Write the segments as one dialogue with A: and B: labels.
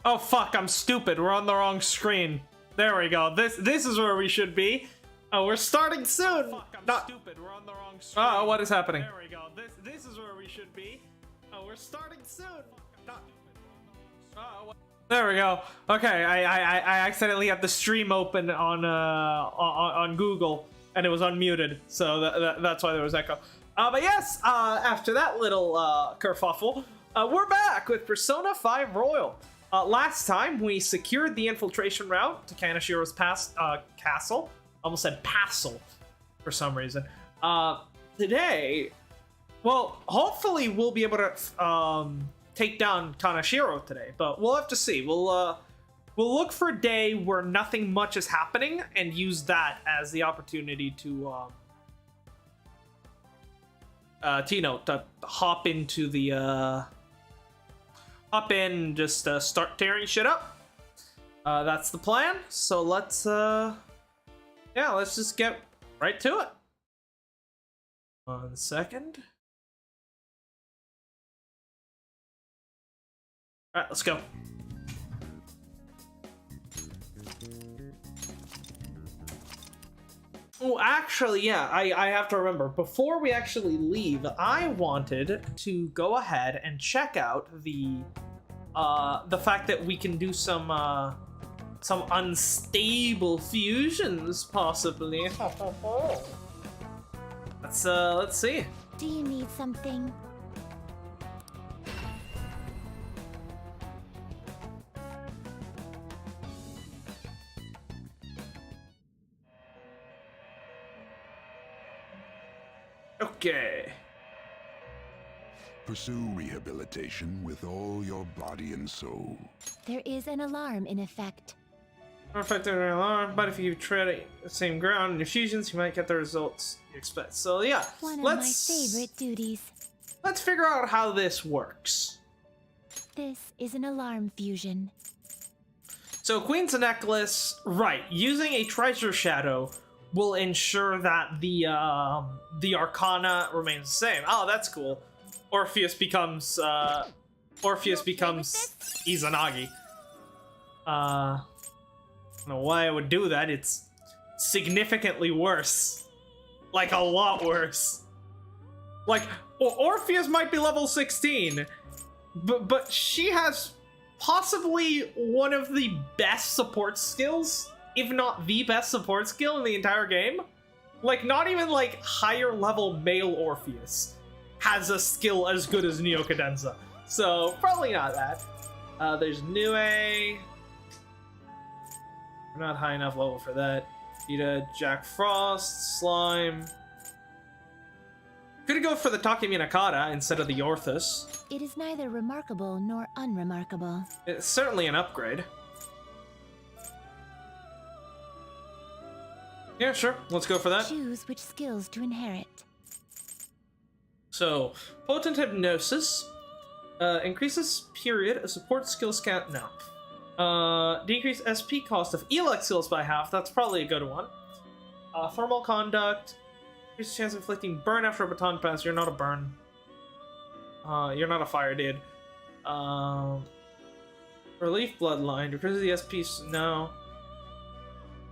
A: Oh fuck, I'm stupid. We're on the wrong screen. There we go. This is where we should be. Oh, we're starting soon. Oh, fuck, I'm stupid. We're on the wrong screen. Oh, what is happening? There we go. This is where we should be. Oh, we're starting soon. There we go. Okay, I accidentally had the stream open on Google and it was unmuted, so that's why there was echo. But yes, after that little kerfuffle, we're back with Persona 5 Royal. Last time we secured the infiltration route to Kaneshiro's castle. Almost said passel for some reason. Today, well, hopefully we'll be able to take down Kaneshiro today, but we'll have to see. We'll look for a day where nothing much is happening and use that as the opportunity to to hop into the hop in and just start tearing shit up. That's the plan. So let's let's just get right to it. 1 second. Alright, let's go. Oh, actually, yeah, I have to remember. Before we actually leave, I wanted to go ahead and check out the fact that we can do some unstable fusions, possibly. Let's see.
B: Do you need something?
A: Okay.
C: Pursue rehabilitation with all your body and soul.
B: There is an alarm in effect.
A: Affected an alarm, but if you tread the same ground in your fusions, you might get the results you expect. So yeah,
B: One of my favorite duties.
A: Let's figure out how this works.
B: This is an alarm fusion.
A: So Queen's Necklace, right? Using a treasure shadow will ensure that the Arcana remains the same. Oh, that's cool. Orpheus becomes Izanagi. I don't know why I would do that. It's significantly worse. Like, a lot worse. Like, Orpheus might be level 16, but she has possibly one of the best support skills, if not the best support skill in the entire game. Like, not even, like, higher level male Orpheus has a skill as good as Neo Cadenza. So, probably not that. There's Nue. We're not high enough level for that. Vita, Jack Frost, Slime. Could go for the Takeminakata instead of the Orthus.
B: It is neither remarkable nor unremarkable.
A: It's certainly an upgrade. Yeah, sure. Let's go for that.
B: Choose which skills to inherit.
A: So, Potent Hypnosis. Increases period of support skill scan. No. Decrease SP cost of Elec skills by half. That's probably a good one. Thermal Conduct. Increases chance of inflicting burn after a baton pass. You're not a burn. You're not a fire dude. Relief Bloodline. Decreases the SP. No.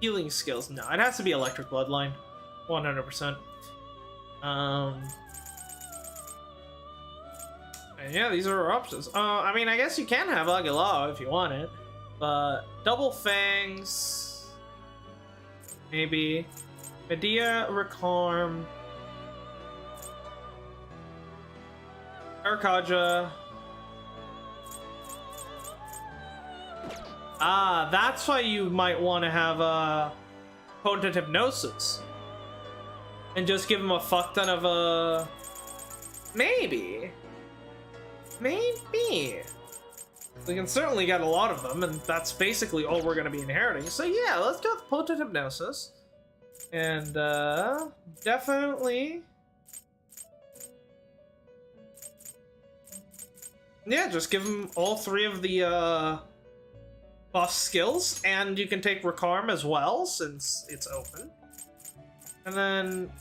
A: Healing skills. No. It has to be Electric Bloodline. 100%. And yeah, these are our options. I mean, I guess you can have Agilao if you want it. But Double Fangs, maybe. Medea, Recarm, Arkaja. Ah, that's why you might want to have Potent Hypnosis. And just give him a fuck ton of maybe. Maybe. We can certainly get a lot of them, and that's basically all we're going to be inheriting. So yeah, let's go with Potent Hypnosis. And, definitely... yeah, just give him all 3 of the, buff skills, and you can take Recarm as well, since it's open. And then...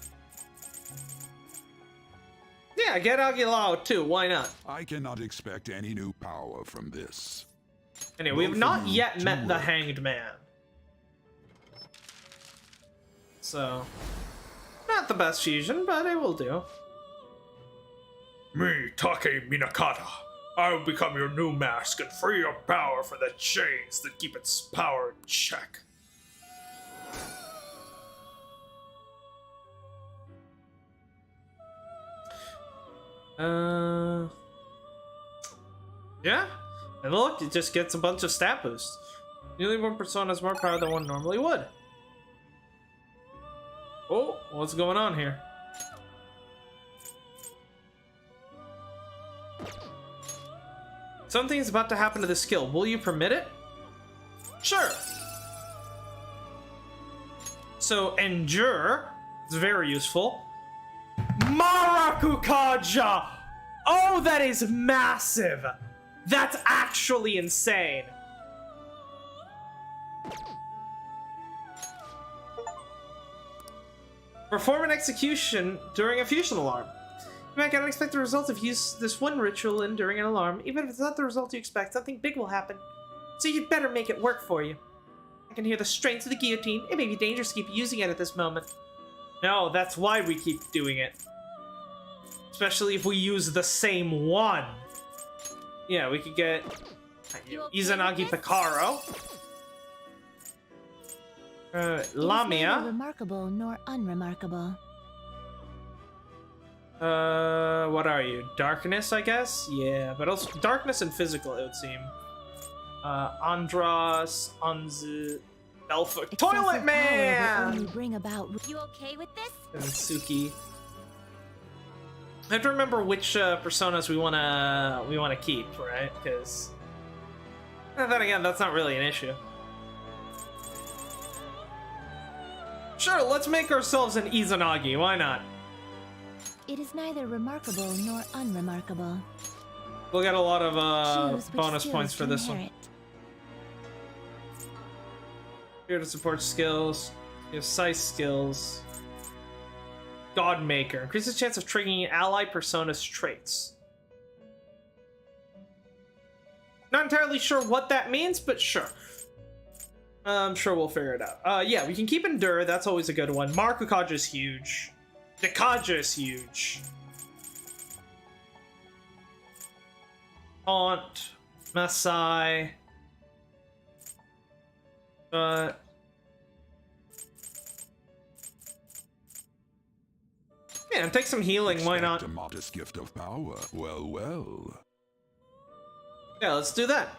A: yeah, get Agilao too, why not?
C: I cannot expect any new power from this.
A: Anyway, we have
C: Both
A: not
C: of you
A: yet
C: do
A: met the
C: work.
A: Hanged Man. So, not the best fusion, but it will do.
D: Me, Take Minakata. I will become your new mask and free your power for the chains that keep its power in check.
A: Yeah. And look, it just gets a bunch of stat boosts. Nearly one persona has more power than one normally would. Oh, what's going on here? Something is about to happen to the skill. Will you permit it? Sure. So, endure is very useful. Marakukaja! Oh, that is massive! That's actually insane. Perform an execution during a fusion alarm. You might get unexpected results if you use this one ritual in during an alarm. Even if it's not the result you expect, something big will happen. So you'd better make it work for you. I can hear the strength of the guillotine. It may be dangerous to keep using it at this moment. No, that's why we keep doing it. Especially if we use the same one. Yeah, we could get Izanagi Picaro.
B: It is neither
A: Lamia.
B: remarkable nor unremarkable.
A: What are you? Darkness, I guess? Yeah, but also darkness and physical, it would seem. Andros, Anzu, Belfort.
B: Excessive
A: Toilet
B: power will
A: Man!
B: only bring about. You okay with this?
A: And Suki. I have to remember which personas we wanna keep, right? Because then again, that's not really an issue. Sure, let's make ourselves an Izanagi. Why not?
B: It is neither remarkable nor unremarkable.
A: We'll get a lot of
B: Choose which
A: bonus
B: skills
A: points for
B: to
A: this one.
B: inherit.
A: Here to support skills. You have size skills. Godmaker. Increases chance of triggering ally persona's traits. Not entirely sure what that means, but sure. I'm sure we'll figure it out. Yeah, we can keep Endure. That's always a good one. Marukukaja is huge. Dekaja is huge. Haunt. Masai. Yeah, and take some healing, why not?
C: A modest gift of power. Well, well.
A: Yeah, let's do that.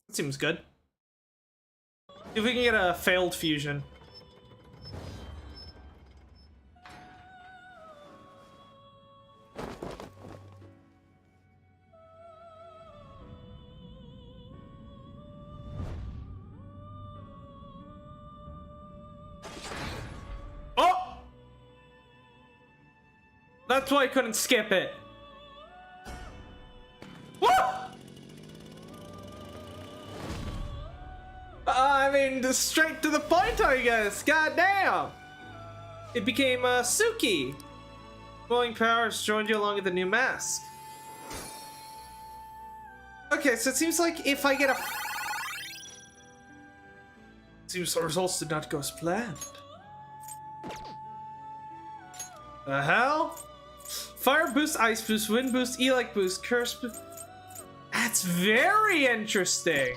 A: That seems good. See if we can get a failed fusion. Oh! That's why I couldn't skip it. Woo! I mean, just straight to the point, I guess. God damn! It became Suki. Glowing powers joined you along with the new mask. Okay, so it seems like if I get a... Seems the results did not go as planned. The hell? Fire boost, ice boost, wind boost, elect boost, curse boost. That's very interesting.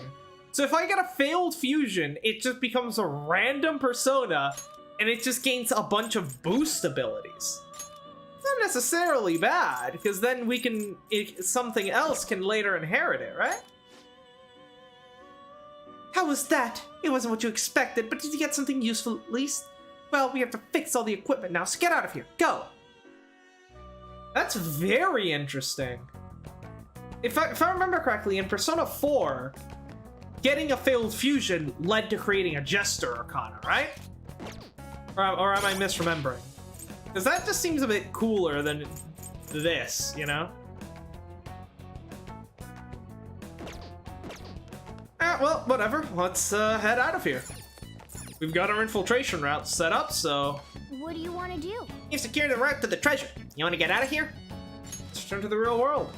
A: So if I get a failed fusion, it just becomes a random persona, and it just gains a bunch of boost abilities. Not necessarily bad, because then we can... something else can later inherit it, right? How was that? It wasn't what you expected, but did you get something useful at least? Well, we have to fix all the equipment now, so get out of here. Go! That's very interesting. If I remember correctly, in Persona 4, getting a failed fusion led to creating a Jester Arcana, right? Or am I misremembering? Because that just seems a bit cooler than this, you know? Well, whatever. Let's head out of here. We've got our infiltration route set up, so...
B: What do you want to do?
A: You've secured the route to the treasure. You want to get out of here? Let's return to the real world.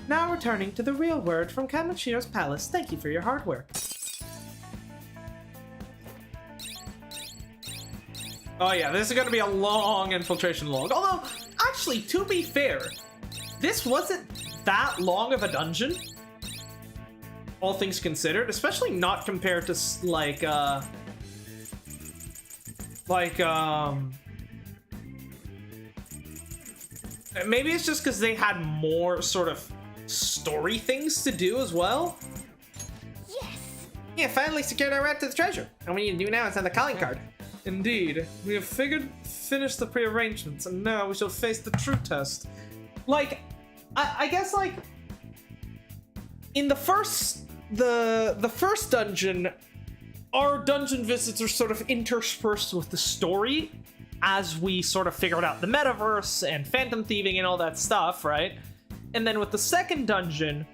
A: Now returning to the real word from Kaneshiro's palace. Thank you for your hard work. Oh yeah, this is gonna be a long infiltration log. Although, actually, to be fair, this wasn't that long of a dungeon. All things considered, especially not compared to maybe it's just because they had more sort of story things to do as well.
B: Yes!
A: Yeah, finally secured our route to the treasure. And what we need to do now is send the calling card. Indeed, we have finished the pre-arrangements, and now we shall face the true test. Like, I guess like in the first dungeon, our dungeon visits are sort of interspersed with the story as we sort of figured out the metaverse and phantom thieving and all that stuff, right? And then with the second dungeon,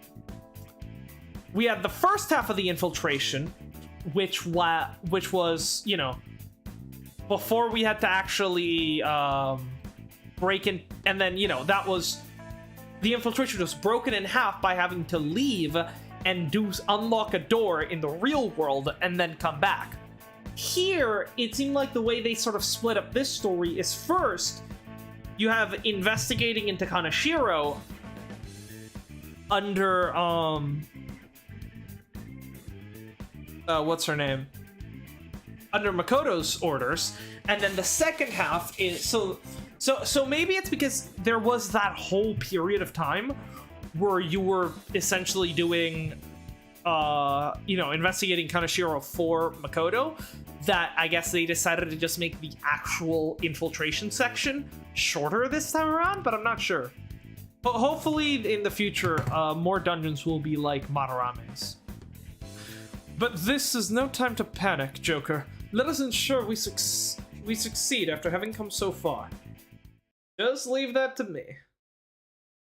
A: we had the first half of the infiltration, which was, you know, before we had to actually break in, and then, you know, that was the infiltration was broken in half by having to leave and unlock a door in the real world and then come back. Here, it seemed like the way they sort of split up this story is first, you have investigating into Kaneshiro under, what's her name? Under Makoto's orders, and then the second half is, so maybe it's because there was that whole period of time where you were essentially doing, you know, investigating Kaneshiro for Makoto, that I guess they decided to just make the actual infiltration section shorter this time around, but I'm not sure. But hopefully in the future, more dungeons will be like Madarame's. But this is no time to panic, Joker. Let us ensure we succeed after having come so far. Just leave that to me.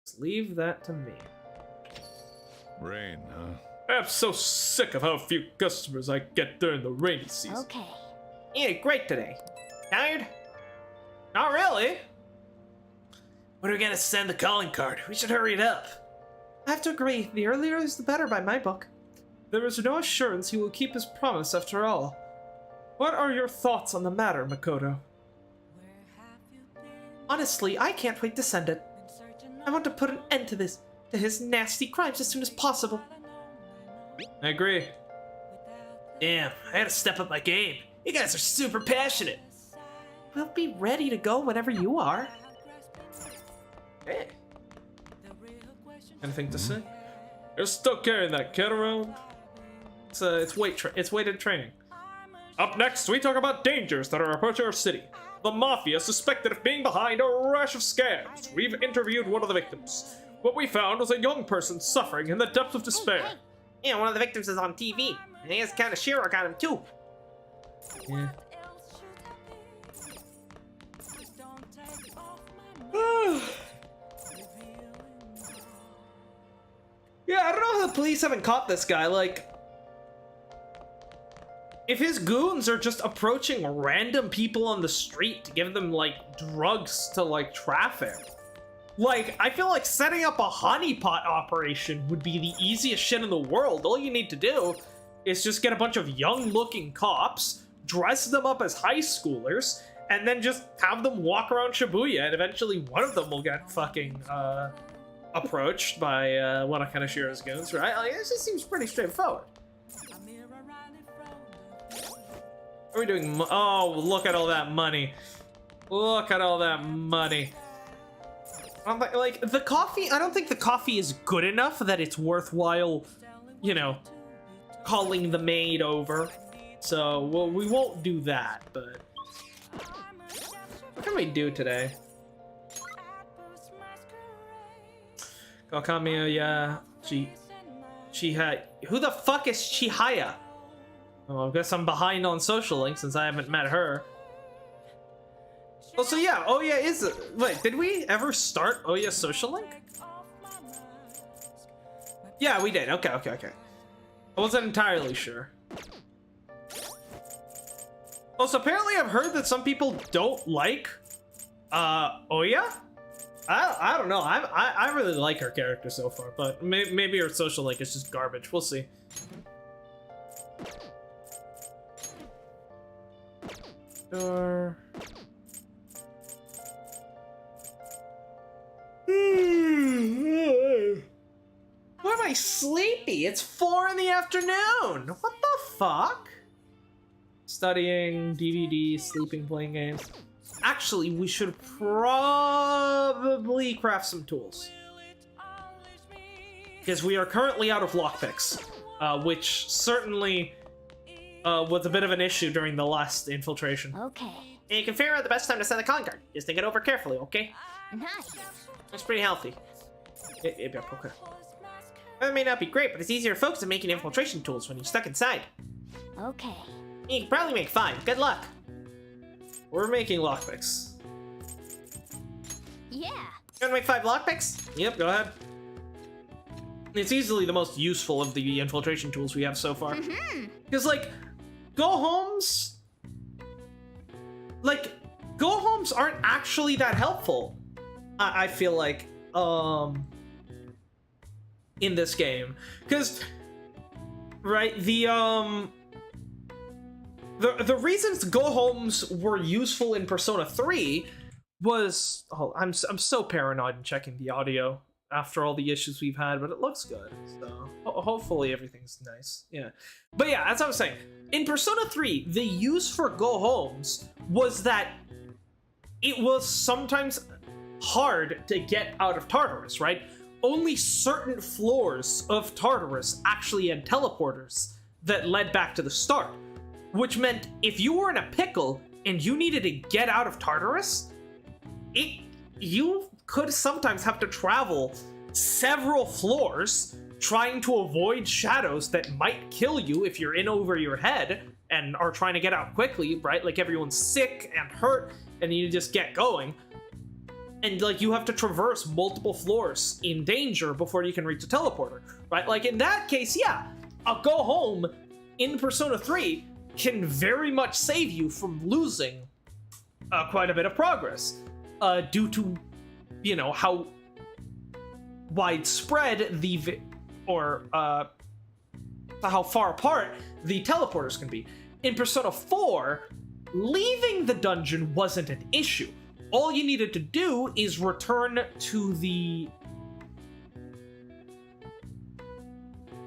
A: Just leave that to me.
C: Rain, huh?
D: I'm so sick of how few customers I get during the rainy season.
B: Okay.
A: Yeah, great today. Tired? Not really.
D: When are we gonna send the calling card? We should hurry it up.
A: I have to agree. The earlier is the better by my book. There is no assurance he will keep his promise after all. What are your thoughts on the matter, Makoto? Honestly, I can't wait to send it. I want to put an end to his nasty crimes as soon as possible.
D: I agree.
A: Damn, I gotta step up my game. You guys are super passionate. We'll be ready to go whenever you are. Hey.
D: Anything to say? You're still carrying that kid around?
A: It's weighted training.
D: Up next, we talk about dangers that are approaching our city. The Mafia suspected of being behind a rash of scams. We've interviewed one of the victims. What we found was a young person suffering in the depths of despair.
A: Yeah, one of the victims is on TV. And he has Kaneshiro got him too.
D: Yeah.
A: Yeah, I don't know how the police haven't caught this guy. Like, if his goons are just approaching random people on the street to give them, like, drugs to, like, traffic. Like, I feel like setting up a honeypot operation would be the easiest shit in the world. All you need to do is just get a bunch of young-looking cops, dress them up as high schoolers, and then just have them walk around Shibuya, and eventually one of them will get fucking, approached by, one of Kaneshiro's goons, right? Like, it just seems pretty straightforward. What are we doing? Oh, look at all that money. Look at all that money. Like, the coffee, I don't think the coffee is good enough that it's worthwhile, you know, calling the maid over. So, well, we won't do that, but... What can we do today? Kakamiya, Chihaya. Who the fuck is Chihaya? Oh, I guess I'm behind on Social Link since I haven't met her. Oh, so yeah, Oya is... Wait, did we ever start Oya Social Link? Yeah, we did. Okay. I wasn't entirely sure. Also, apparently I've heard that some people don't like, Oya? I don't know. I really like her character so far, but maybe her social link is just garbage. We'll see. Door. Why am I sleepy? It's 4 in the afternoon. What the fuck? Studying, DVD, sleeping, playing games. Actually, we should probably craft some tools. Because we are currently out of lockpicks, which certainly was a bit of an issue during the last infiltration.
B: Okay.
A: And you can figure out the best time to send the con card. Just think it over carefully, okay?
B: Nice.
A: That's pretty healthy. Okay. That may not be great, but it's easier to focus on making infiltration tools when you're stuck inside.
B: Okay.
A: You can probably make 5. Good luck. We're making lockpicks.
B: Yeah.
A: You wanna make 5 lockpicks? Yep, go ahead. It's easily the most useful of the infiltration tools we have so far. Because, like, go-homes... Like, go-homes aren't actually that helpful. I feel like, in this game. Because, right, the reasons go-homes were useful in Persona 3 was... Oh, I'm so paranoid in checking the audio after all the issues we've had, but it looks good, so hopefully everything's nice. Yeah. But yeah, as I was saying, in Persona 3, the use for go-homes was that it was sometimes hard to get out of Tartarus, right? Only certain floors of Tartarus actually had teleporters that led back to the start, which meant if you were in a pickle and you needed to get out of Tartarus, you could sometimes have to travel several floors trying to avoid shadows that might kill you if you're in over your head and are trying to get out quickly, right? Like everyone's sick and hurt and you just get going. And like you have to traverse multiple floors in danger before you can reach a teleporter, right? Like in that case, yeah, a go home in Persona 3 can very much save you from losing quite a bit of progress due to, you know, how widespread how far apart the teleporters can be. In Persona 4, leaving the dungeon wasn't an issue. All you needed to do is return to the...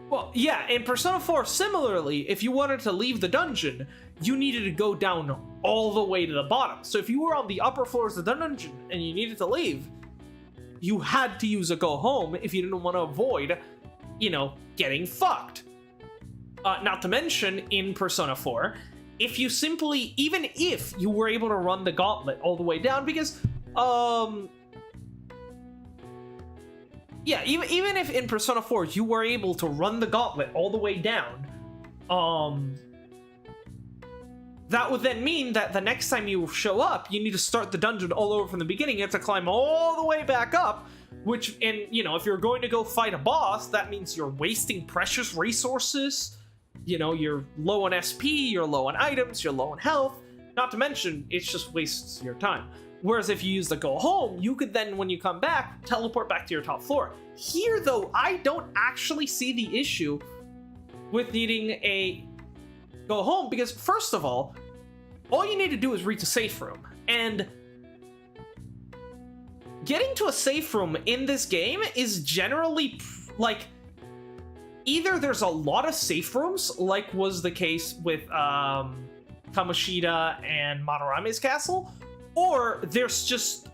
A: Well, yeah, in Persona 4, similarly, if you wanted to leave the dungeon, you needed to go down all the way to the bottom. So if you were on the upper floors of the dungeon and you needed to leave, you had to use a go home if you didn't want to avoid, you know, getting fucked. Not to mention, in Persona 4, if you simply, even if you were able to run the gauntlet all the way down, because, yeah, even if in Persona 4 you were able to run the gauntlet all the way down, that would then mean that the next time you show up, you need to start the dungeon all over from the beginning. You have to climb all the way back up, which, and, you know, if you're going to go fight a boss, that means you're wasting precious resources. You know, you're low on SP, you're low on items, you're low on health. Not to mention, it just wastes your time. Whereas if you use the go home, you could then, when you come back, teleport back to your top floor. Here, though, I don't actually see the issue with needing a go home, because first of all you need to do is reach a safe room, and getting to a safe room in this game is generally like either there's a lot of safe rooms, like was the case with Kamoshida and Monораme's castle, or there's just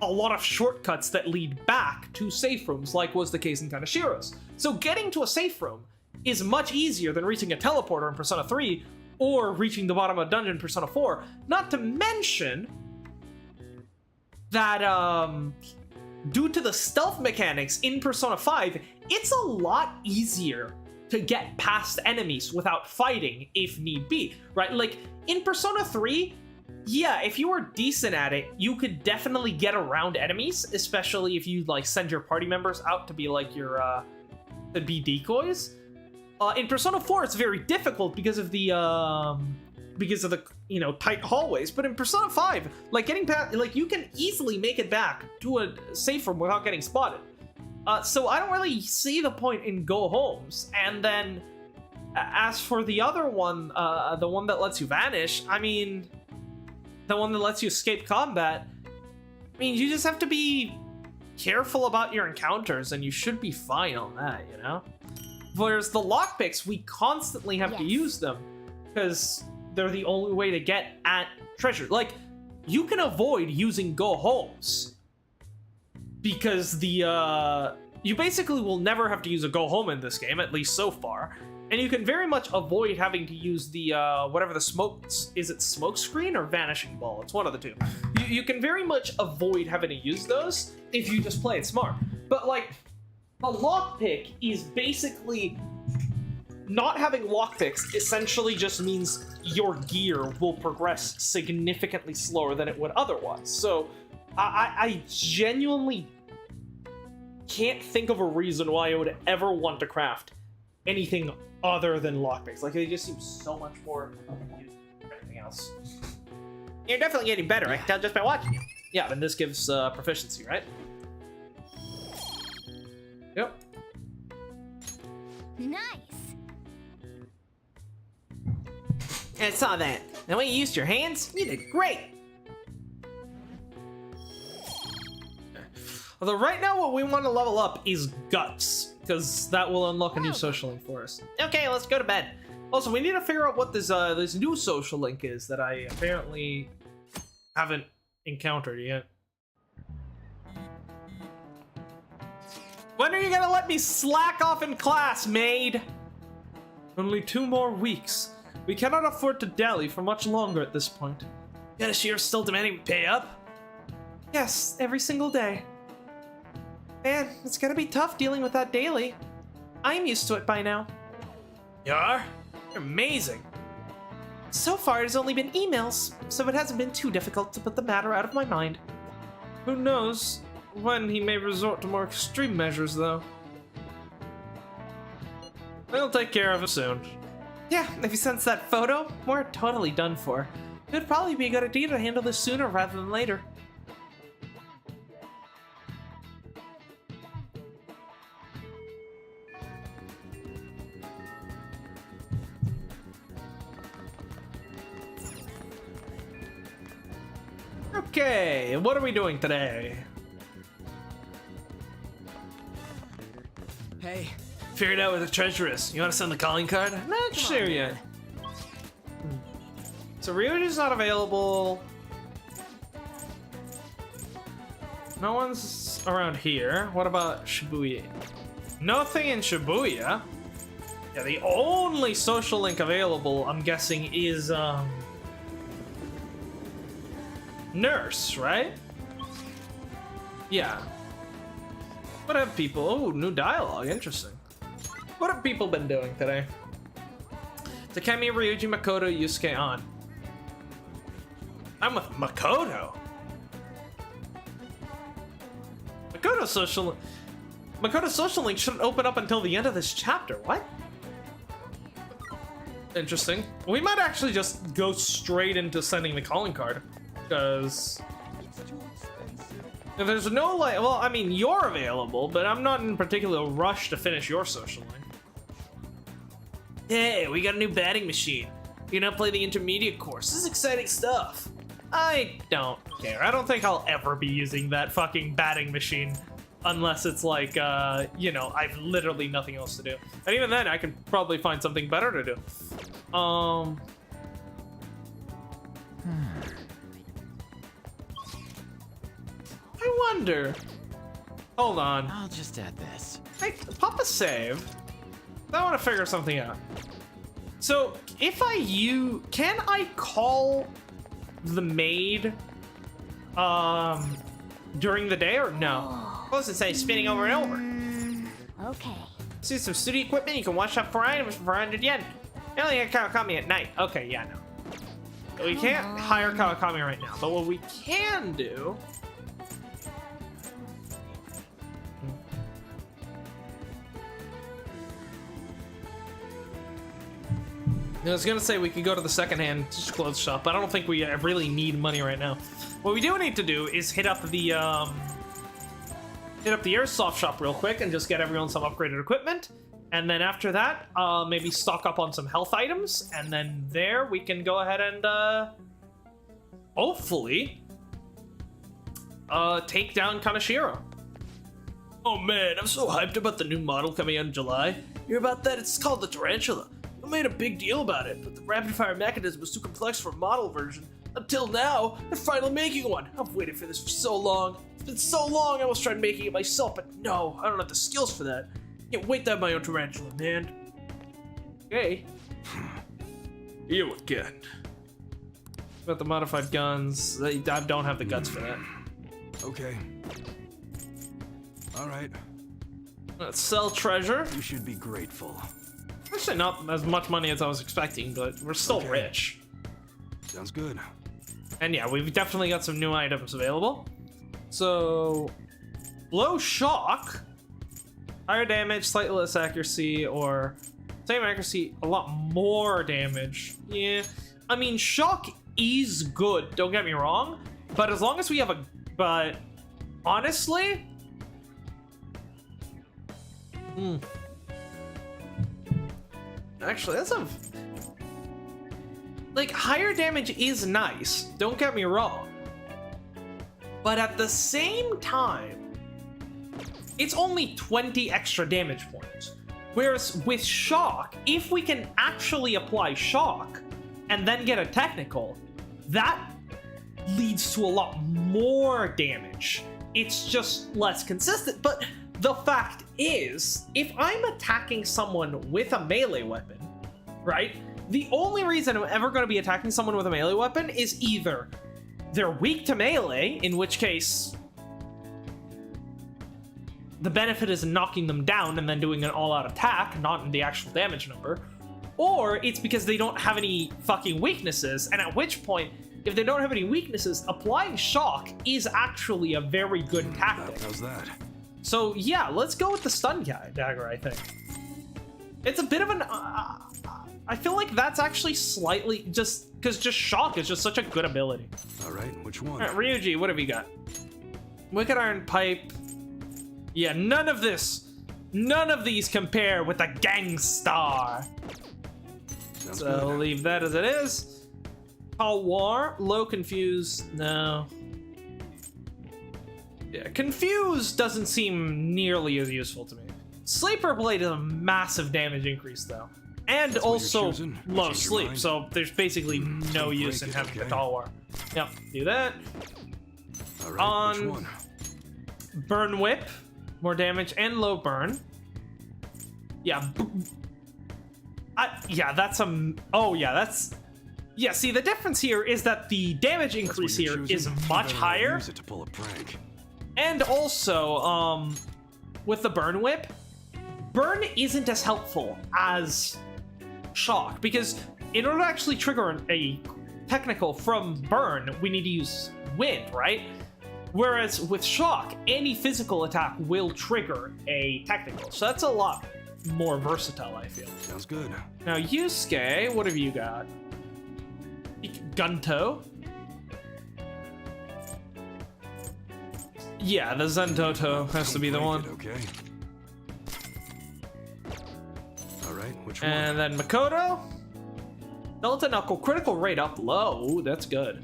A: a lot of shortcuts that lead back to safe rooms, like was the case in Kaneshiro's. So getting to a safe room is much easier than reaching a teleporter in Persona 3 or reaching the bottom of a dungeon in Persona 4. Not to mention that due to the stealth mechanics in Persona 5, it's a lot easier to get past enemies without fighting if need be, right? Like in Persona 3, yeah, if you were decent at it, you could definitely get around enemies, especially if you like send your party members out to be like your to be decoys. In Persona 4, it's very difficult because of the because of the, you know, tight hallways. But in Persona 5, like getting past, like you can easily make it back to a safe room without getting spotted. So I don't really see the point in go homes. And then as for the other one, the one that lets you vanish, I mean, the one that lets you escape combat, I mean, you just have to be careful about your encounters and you should be fine on that, you know? Whereas the lockpicks, we constantly have to use them because they're the only way to get at treasure. Like, you can avoid using go homes because you basically will never have to use a go home in this game, at least so far. And you can very much avoid having to use the, whatever the smoke... Is it smoke screen or vanishing ball? It's one of the two. You can very much avoid having to use those if you just play it smart. But, like, a lockpick is basically... Not having lockpicks essentially just means your gear will progress significantly slower than it would otherwise. So, I genuinely can't think of a reason why I would ever want to craft anything other than lockpicks. Like, they just seem so much more used than anything else. You're definitely getting better, I can tell just by watching you. Yeah, and this gives proficiency, right? Yep.
B: Nice.
A: I saw that. The way you used your hands, you did great. Although right now what we want to level up is Guts, because that will unlock a new social link for us. Okay, let's go to bed. Also, we need to figure out what this this new social link is that I apparently haven't encountered yet. When are you gonna let me slack off in class, maid? Only 2 more weeks. We cannot afford to dally for much longer at this point. Kaneshiro still demanding we pay up? Yes, every single day. Man, it's gonna be tough dealing with that daily. I'm used to it by now. You are? You're amazing. So far, it has only been emails, so it hasn't been too difficult to put the matter out of my mind. Who knows when he may resort to more extreme measures, though. We'll take care of it soon. Yeah, if you sense that photo, we're totally done for. It would probably be a good idea to handle this sooner rather than later. Okay, what are we doing today?
E: Hey.
A: Figured out where the treasure is. You want to send the calling card? Not sure yet. So Ryuji's not available. No one's around here. What about Shibuya? Nothing in Shibuya. Yeah, the only social link available, I'm guessing, is Nurse, right? Yeah. What have people? Oh, new dialogue. Interesting. What have people been doing today? Takemi, Ryuji, Makoto, Yusuke on. I'm with Makoto. Makoto's social link shouldn't open up until the end of this chapter. What? Interesting. We might actually just go straight into sending the calling card, because if there's no, like, well, I mean, you're available, but I'm not in particular rush to finish your social link. Hey, we got a new batting machine. You can now play the intermediate course. This is exciting stuff. I don't care. I don't think I'll ever be using that fucking batting machine unless it's like, you know, I've literally nothing else to do. And even then, I can probably find something better to do. I wonder. Hold on.
E: I'll just add this.
A: Hey, pop a save. I want to figure something out. So, if can I call the maid, during the day or no? Supposed to say spinning over and over.
B: Okay.
A: See some studio equipment, you can wash up 4 items for 100 yen. You only get Kawakami at night. Okay, yeah, no. We can't hire Kawakami right now, but what we can do... I was gonna say we could go to the secondhand clothes shop, but I don't think we really need money right now. What we do need to do is hit up the airsoft shop real quick and just get everyone some upgraded equipment. And then after that, maybe stock up on some health items, and then there we can go ahead and hopefully take down Kaneshiro. Oh man, I'm so hyped about the new model coming out in July. Hear about that? It's called the Tarantula. I made a big deal about it, but the rapid fire mechanism was too complex for a model version. Until now, they're finally making one. I've waited for this for so long. It's been so long I almost tried making it myself, but no, I don't have the skills for that. Can't wait to have my own tarantula, man. Okay. You again. About the modified guns, I don't have the guts for that.
C: Okay. All right.
A: Let's sell treasure.
C: You should be grateful.
A: Actually, not as much money as I was expecting, but we're still rich.
C: Sounds good.
A: And yeah, we've definitely got some new items available. So, low shock, higher damage, slightly less accuracy, or same accuracy, a lot more damage. Yeah, I mean, shock is good, don't get me wrong, but as long as we have a, but honestly, actually, that's a, like, higher damage is nice, don't get me wrong, but at the same time, it's only 20 extra damage points. Whereas with shock, if we can actually apply shock and then get a technical, that leads to a lot more damage. It's just less consistent, but the fact is, if I'm attacking someone with a melee weapon, right? The only reason I'm ever going to be attacking someone with a melee weapon is either they're weak to melee, in which case the benefit is knocking them down and then doing an all-out attack, not in the actual damage number, or it's because they don't have any fucking weaknesses, and at which point, if they don't have any weaknesses, applying shock is actually a very good tactic.
C: How's that?
A: So yeah, let's go with the stun dagger, I think. It's a bit of an... I feel like that's actually slightly... just because just shock is just such a good ability.
C: Alright, which one?
A: Alright, Ryuji, what have you got? Wicked Iron Pipe. Yeah, none of these compare with a Gangstar.
C: Sounds
A: So
C: good.
A: I'll leave that as it is. Call War, low confuse, no. Yeah, confuse doesn't seem nearly as useful to me. Sleeper Blade is a massive damage increase though. And
C: That's what you're
A: also
C: choosing?
A: low
C: Change your
A: sleep,
C: mind?
A: so there's basically no
C: break
A: use in
C: it,
A: having the
C: okay.
A: Call War. Yep, do that.
C: Alright, which
A: on-
C: one?
A: Burn Whip, more damage and low burn. Yeah. Yeah, that's a... Oh, yeah, that's... Yeah, see, the difference here is that the damage
C: That's what
A: increase
C: you're
A: here
C: choosing?
A: is
C: You
A: much
C: better
A: higher.
C: Use it to pull a prank.
A: And also, with the Burn Whip, Burn isn't as helpful as Shock, because in order to actually trigger a technical from Burn, we need to use Wind, right? Whereas with Shock, any physical attack will trigger a technical, so that's a lot more versatile, I feel.
C: Sounds good.
A: Now, Yusuke, what have you got? Gunto. Yeah, the Zentoto has to be the
C: Don't
A: one.
C: break it, okay. Alright, which one?
A: And then Makoto. Delta Knuckle, critical rate up low. Ooh, that's good.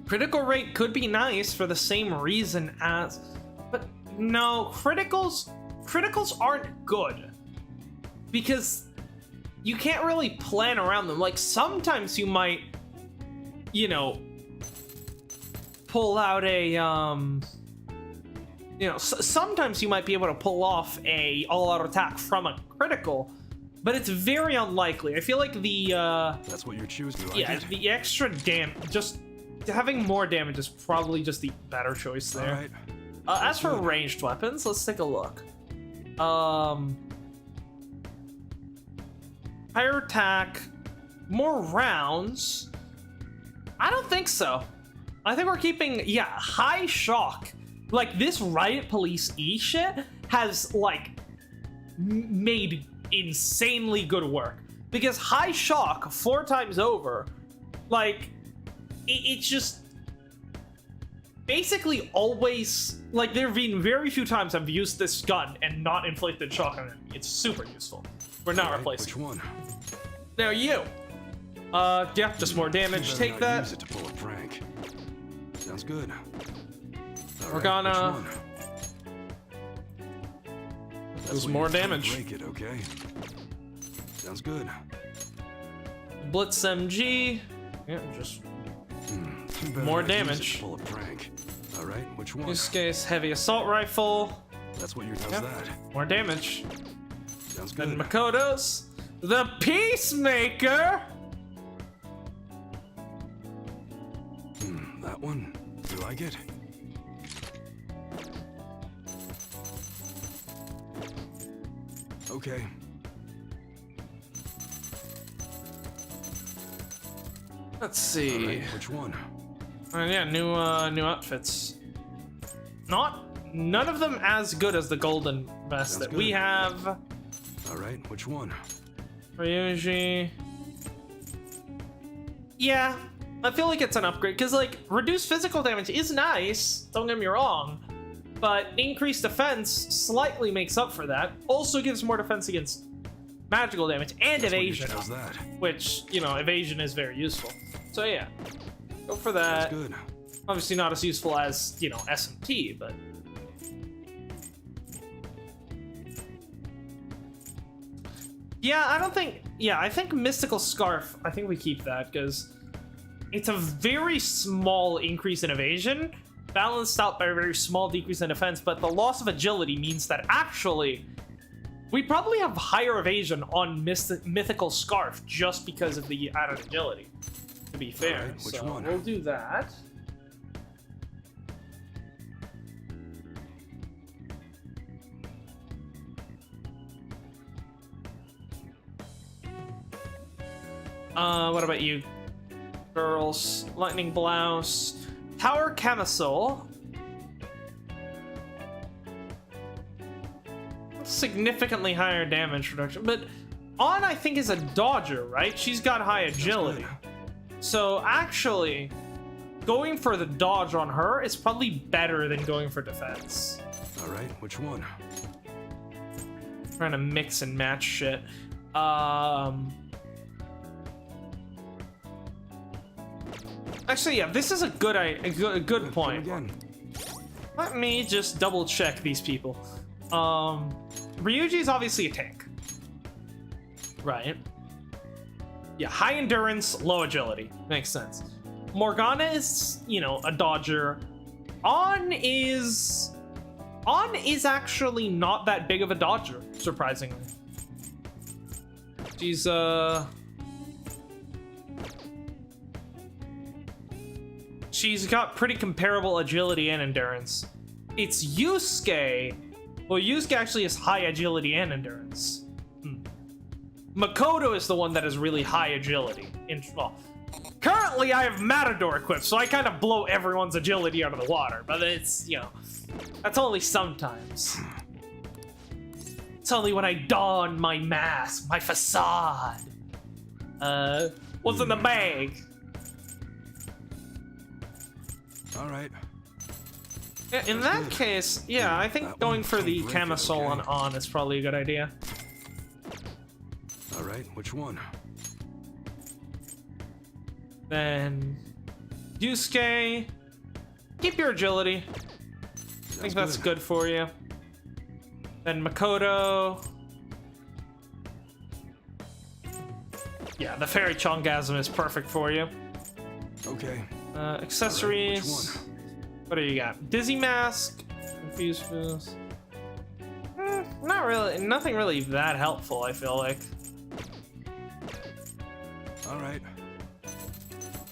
A: Critical rate could be nice for the same reason as... But no, criticals aren't good. Because you can't really plan around them. Like, sometimes you might, you know, pull out a, you know, sometimes you might be able to pull off a all-out attack from a critical, but it's very unlikely. I feel like the,
C: That's what you're choosing. You like
A: yeah,
C: it?
A: the extra just having more damage is probably just the better choice there.
C: Alright.
A: As for
C: good.
A: ranged weapons, let's take a look. Higher attack, more rounds. I don't think so. I think we're keeping, yeah, high shock. Like, this Riot Police E shit has, like, made insanely good work. Because high shock 4 times over, like, it's just basically always, like, there have been very few times I've used this gun and not inflicted shock on it. It's super useful. We're not replacing.
C: Which one?
A: Now you. Yeah, just more damage.
C: You better
A: Take
C: not
A: that.
C: Use it to pull a prank. Sounds good.
A: We're gonna
C: There's
A: more damage.
C: Break it, okay? Sounds good.
A: Blitz MG. Yeah, just
C: You better
A: more
C: not use it
A: damage.
C: to pull a prank. All right, which one?
A: This case, heavy assault rifle.
C: That's what does
A: Yep.
C: that.
A: More damage.
C: Sounds good.
A: Then Makoto's the Peacemaker.
C: That one. You like it? Okay.
A: Let's
C: All
A: see.
C: right, which one?
A: Yeah, new outfits. None of them as good as the golden vest
C: Sounds
A: that we
C: good.
A: have.
C: All right, which one?
A: Ryuji. Yeah, I feel like it's an upgrade because, like, reduced physical damage is nice. Don't get me wrong, but increased defense slightly makes up for that. Also gives more defense against magical damage and
C: That's what
A: evasion,
C: does that.
A: which, you know, evasion is very useful. So yeah, go for that.
C: Sounds good.
A: Obviously not as useful as, you know, SMT, but yeah, I think Mystical Scarf, I think we keep that because it's a very small increase in evasion, balanced out by a very small decrease in defense, but the loss of agility means that actually we probably have higher evasion on Mythical Scarf just because of the added agility, to be fair.
C: Alright, which
A: so
C: one?
A: we'll do that. What about you, girls? Lightning Blouse, Power Camisole. Significantly higher damage reduction, but On, I think, is a dodger, right? She's got high agility. So actually, going for the dodge on her is probably better than going for defense.
C: All right, which one?
A: Trying to mix and match shit. Actually, yeah, this is a good point.
C: Come again.
A: Let me just double check these people. Ryuji is obviously a tank. Right. Yeah, high endurance, low agility. Makes sense. Morgana is, you know, a dodger. On is actually not that big of a dodger, surprisingly. She's got pretty comparable agility and endurance. It's Yusuke. Well, Yusuke actually has high agility and endurance. Makoto is the one that has really high agility. Well, currently I have Matador equipped, so I kind of blow everyone's agility out of the water. But it's, you know, that's only sometimes. It's only when I don my mask, my facade. What's in the bag?
C: All right.
A: Yeah, in that case, yeah, I think going for the camisole on is probably a good idea.
C: All right, which one?
A: Then Yusuke, keep your agility. I think that's good for you. Then Makoto. Yeah, the Fairy Chongasm is perfect for you.
C: Okay.
A: Accessories.
C: All right, which
A: What do you got? Dizzy Mask. Confused Fools. Not really. Nothing really that helpful, I feel like.
C: All right.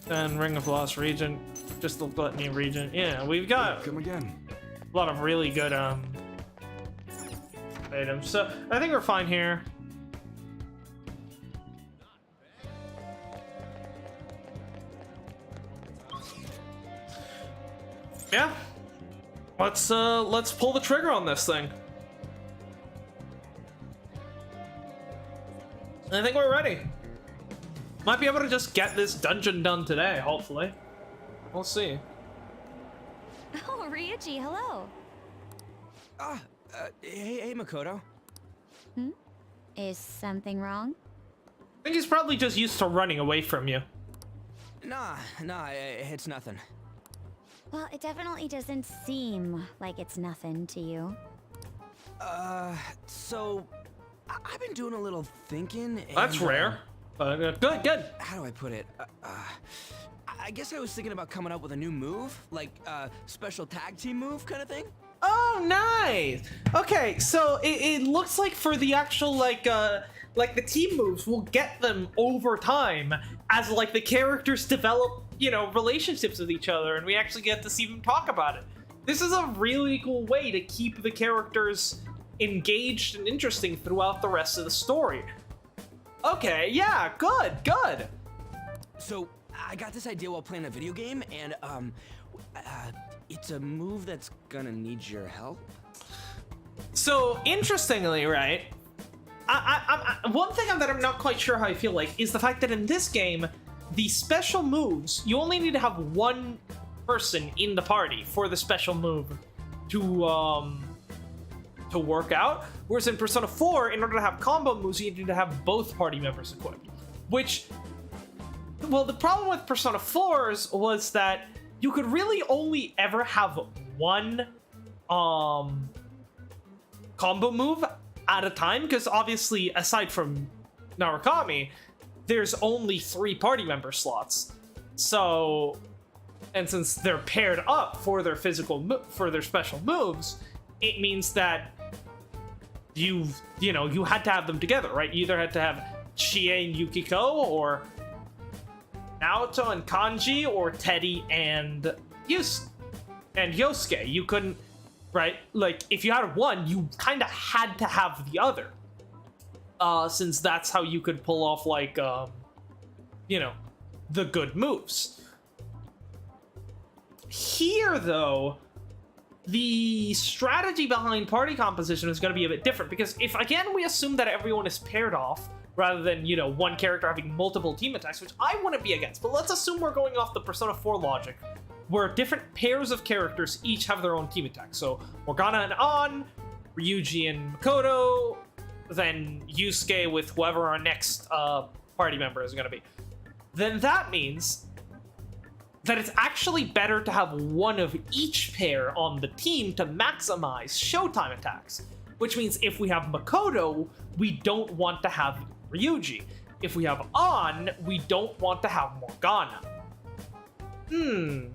A: Then Ring of Lost Regent. Just the Gluttony Regent. Yeah, we've got
C: Come again.
A: a lot of really good items. So I think we're fine here.
D: Yeah. Let's pull the trigger on this thing. I think we're ready. Might be able to just get this dungeon done today, hopefully. We'll see.
B: Oh, Ryuji, hello.
E: Hey, Makoto.
B: Is something wrong?
D: I think he's probably just used to running away from you.
E: Nah, it's nothing.
B: Well, it definitely doesn't seem like it's nothing to you.
E: So I've been doing a little thinking. And,
D: That's rare. Good.
E: How do I put it? I guess I was thinking about coming up with a new move, like a special tag team move kind of thing.
A: Oh, nice. Okay, so it looks like for the actual like the team moves, we'll get them over time as like the characters develop, you know, relationships with each other, and we actually get to see them talk about it. This is a really cool way to keep the characters engaged and interesting throughout the rest of the story. Okay, yeah, good.
E: So I got this idea while playing a video game, and it's a move that's gonna need your help.
A: So interestingly, right? One thing that I'm not quite sure how I feel like is the fact that in this game, the special moves, you only need to have one person in the party for the special move to work out. Whereas in Persona 4, in order to have combo moves, you need to have both party members equipped. Which, well, the problem with Persona 4's was that you could really only ever have one combo move at a time, because obviously, aside from Narukami, there's only 3 party member slots. So, and since they're paired up for their for their special moves, it means that you had to have them together, right? You either had to have Chie and Yukiko, or Naoto and Kanji, or Teddy and Yosuke. You couldn't, right? Like, if you had one, you kind of had to have the other. Since that's how you could pull off, like, the good moves. Here, though, the strategy behind party composition is going to be a bit different, because if, again, we assume that everyone is paired off, rather than, one character having multiple team attacks, which I wouldn't be against, but let's assume we're going off the Persona 4 logic, where different pairs of characters each have their own team attack. So, Morgana and An, Ryuji and Makoto, then Yusuke with whoever our next party member is going to be. Then that means that it's actually better to have one of each pair on the team to maximize showtime attacks. Which means if we have Makoto, we don't want to have Ryuji. If we have An, we don't want to have Morgana. I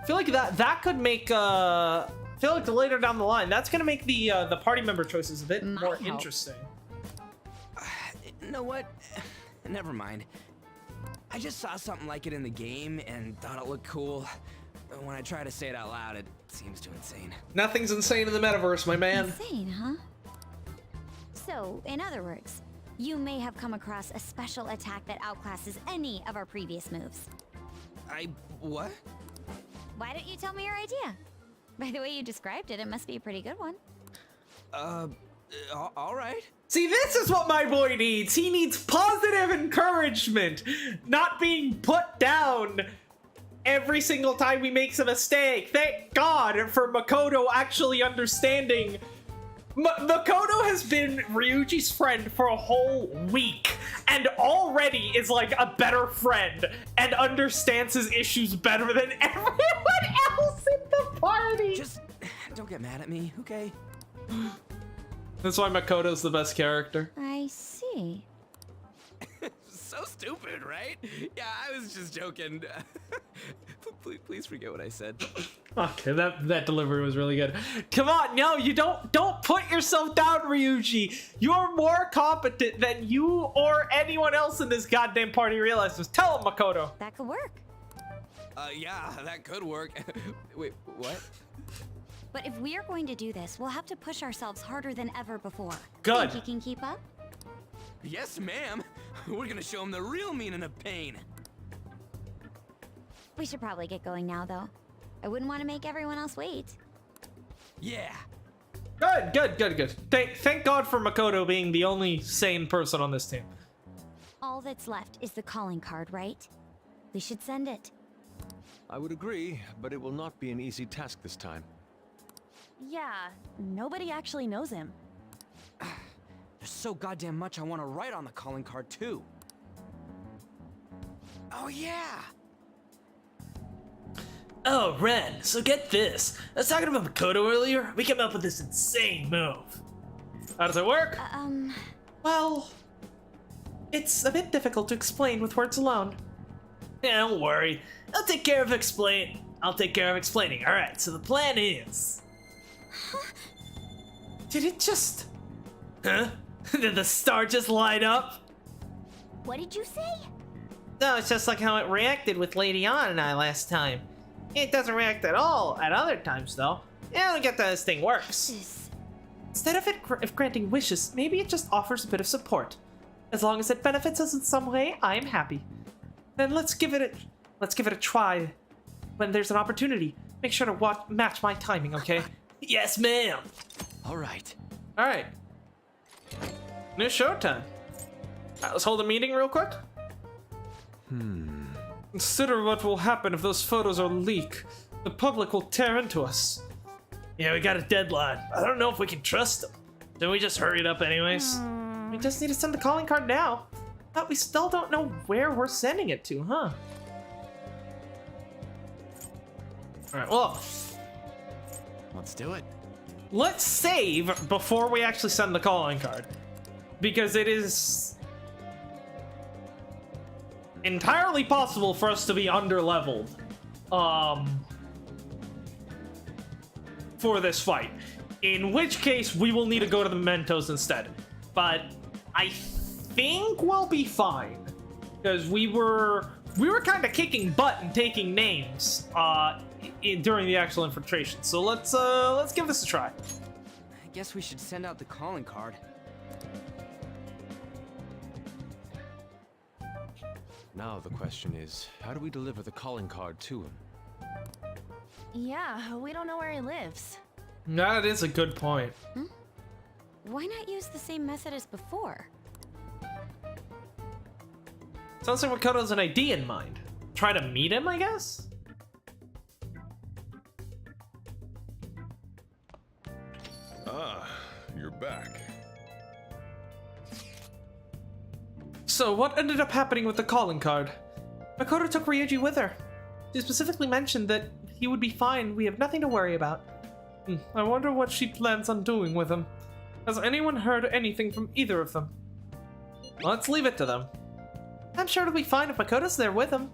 A: feel like that could make I feel like later down the line, that's gonna make the party member choices a bit more interesting.
E: You know what? Never mind. I just saw something like it in the game and thought it looked cool. But when I try to say it out loud, it seems too insane.
A: Nothing's insane in the metaverse, my man.
B: Insane, huh? So, in other words, you may have come across a special attack that outclasses any of our previous moves.
E: What?
B: Why don't you tell me your idea? By the way you described it, it must be a pretty good one.
E: All right.
A: See, this is what my boy needs. He needs positive encouragement, not being put down every single time he makes a mistake. Thank God for Makoto actually understanding. Makoto has been Ryuji's friend for a whole week, and already is like a better friend and understands his issues better than everyone else in the party.
E: Just don't get mad at me, okay?
A: That's why Makoto's the best character.
B: I see.
E: So stupid, right? Yeah, I was just joking. Please forget what I said.
A: Okay, that delivery was really good. Come on, no, you don't put yourself down, Ryuji. You're more competent than you or anyone else in this goddamn party realizes. Tell him, Makoto.
B: That could work.
E: Yeah, that could work. Wait, what?
B: But if we are going to do this, we'll have to push ourselves harder than ever before.
A: Good.
B: Think you can keep up?
E: Yes, ma'am. We're gonna show him the real meaning of pain.
B: We should probably get going now, though. I wouldn't want to make everyone else wait.
E: Yeah.
A: Good. Thank God for Makoto being the only sane person on this team.
B: All that's left is the calling card, right? We should send it.
F: I would agree, but it will not be an easy task this time.
G: Yeah, nobody actually knows him.
E: There's so goddamn much I want to write on the calling card, too. Oh, yeah!
A: Oh, Ren, so get this. I was talking about Makoto earlier. We came up with this insane move. How does it work? Well, it's a bit difficult to explain with words alone. Yeah, don't worry. I'll take care of explaining. All right, so the plan is... Did it just... Huh? Did the star just light up?
B: What did you say?
A: No, it's just like how it reacted with Lady Ann and I last time. It doesn't react at all at other times, though. Yeah, I don't get that this thing works. Instead of granting wishes, maybe it just offers a bit of support. As long as it benefits us in some way, I am happy. Then let's give it a try. When there's an opportunity, make sure to match my timing, okay? Yes, ma'am.
E: All right.
A: All right. New showtime. Let's hold a meeting real quick. Consider what will happen if those photos are leaked. The public will tear into us. Yeah, we got a deadline. I don't know if we can trust them. Then we just hurry it up anyways. We just need to send the calling card now. But we still don't know where we're sending it to, huh? Alright, well,
E: Let's do it.
A: let's save before we actually send the calling card. Because it is entirely possible for us to be under-leveled for this fight. In which case, we will need to go to the Mementos instead. But I think we'll be fine. Because we were kind of kicking butt and taking names during the actual infiltration. So let's give this a try.
E: I guess we should send out the calling card.
F: Now the question is, how do we deliver the calling card to him?
G: Yeah, we don't know where he lives.
A: That is a good point.
B: Why not use the same method as before?
A: Sounds like Makoto has an idea in mind. Try to meet him, I guess?
C: Ah, you're back.
A: So, what ended up happening with the calling card? Makoto took Ryuji with her. She specifically mentioned that he would be fine, we have nothing to worry about. I wonder what she plans on doing with him. Has anyone heard anything from either of them? Let's leave it to them. I'm sure it'll be fine if Makoto's there with him.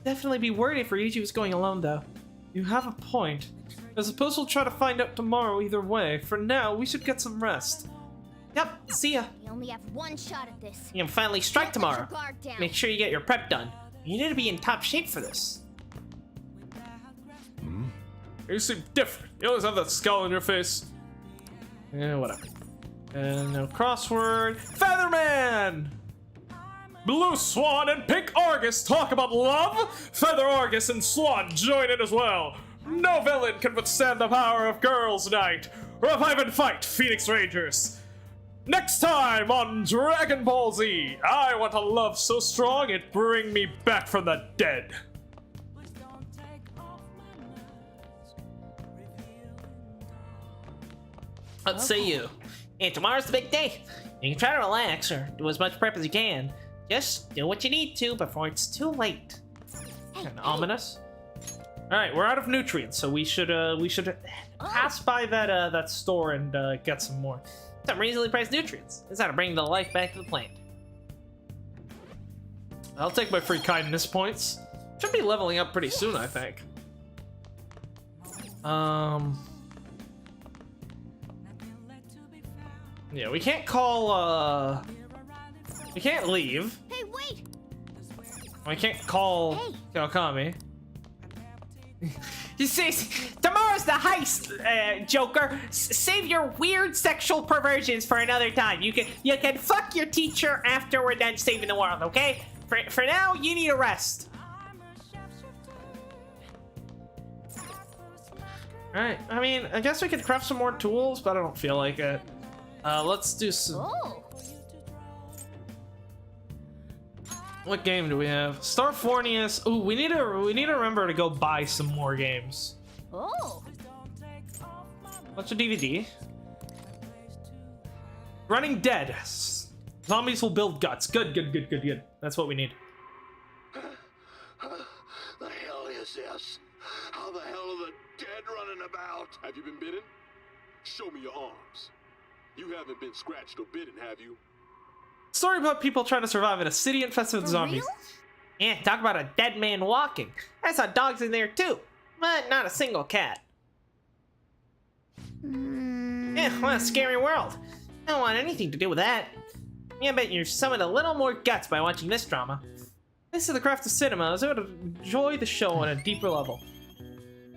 A: Definitely be worried if Ryuji was going alone, though. You have a point. I suppose we'll try to find out tomorrow either way. For now, we should get some rest. Yep, see ya.
B: We only have one shot at this.
A: You can finally strike
B: Don't let
A: tomorrow.
B: your guard down.
A: Make sure you get your prep done. You need to be in top shape for this.
D: You seem different. You always have that scowl on your face.
A: Yeah, whatever. And no crossword. Featherman!
D: Blue Swan and Pink Argus talk about love? Feather Argus and Swan join in as well. No villain can withstand the power of Girls' Night. Revive and fight, Phoenix Rangers. Next time on Dragon Ball Z, I want a love so strong it bring me back from the dead.
A: Let's see you. And tomorrow's the big day. You can try to relax or do as much prep as you can. Just do what you need to before it's too late. And ominous. All right, we're out of nutrients, so we should pass by that store and get some more. Some reasonably priced nutrients. It's how to bring the life back to the plant.
D: I'll take my free kindness points. Should be leveling up pretty soon, I think.
A: Yeah, we can't call, we can't leave.
B: Hey, wait!
A: We can't call
B: Hey.
A: Kawakami. You see, tomorrow's the heist, Joker. Save your weird sexual perversions for another time. You can fuck your teacher after we're done saving the world, okay? For now, you need a rest. Alright, I mean, I guess we could craft some more tools, but I don't feel like it. Let's do some...
B: Oh,
A: What game do we have? Starfornius. Ooh, we need to remember to go buy some more games.
B: oh.
A: What's a DVD? Running Dead. Zombies will build guts. Good. That's what we need.
C: The hell is this? How the hell are the dead running about?
H: Have you been bitten? Show me your arms. You haven't been scratched or bitten, have you?
A: Story about people trying to survive in a city infested with
B: For
A: zombies.
B: real?
A: Yeah, talk about a dead man walking. I saw dogs in there too, but not a single cat. Yeah, what a scary world. I don't want anything to do with that. Yeah, but you're summoned a little more guts by watching this drama. This is the craft of cinema. I was able to enjoy the show on a deeper level.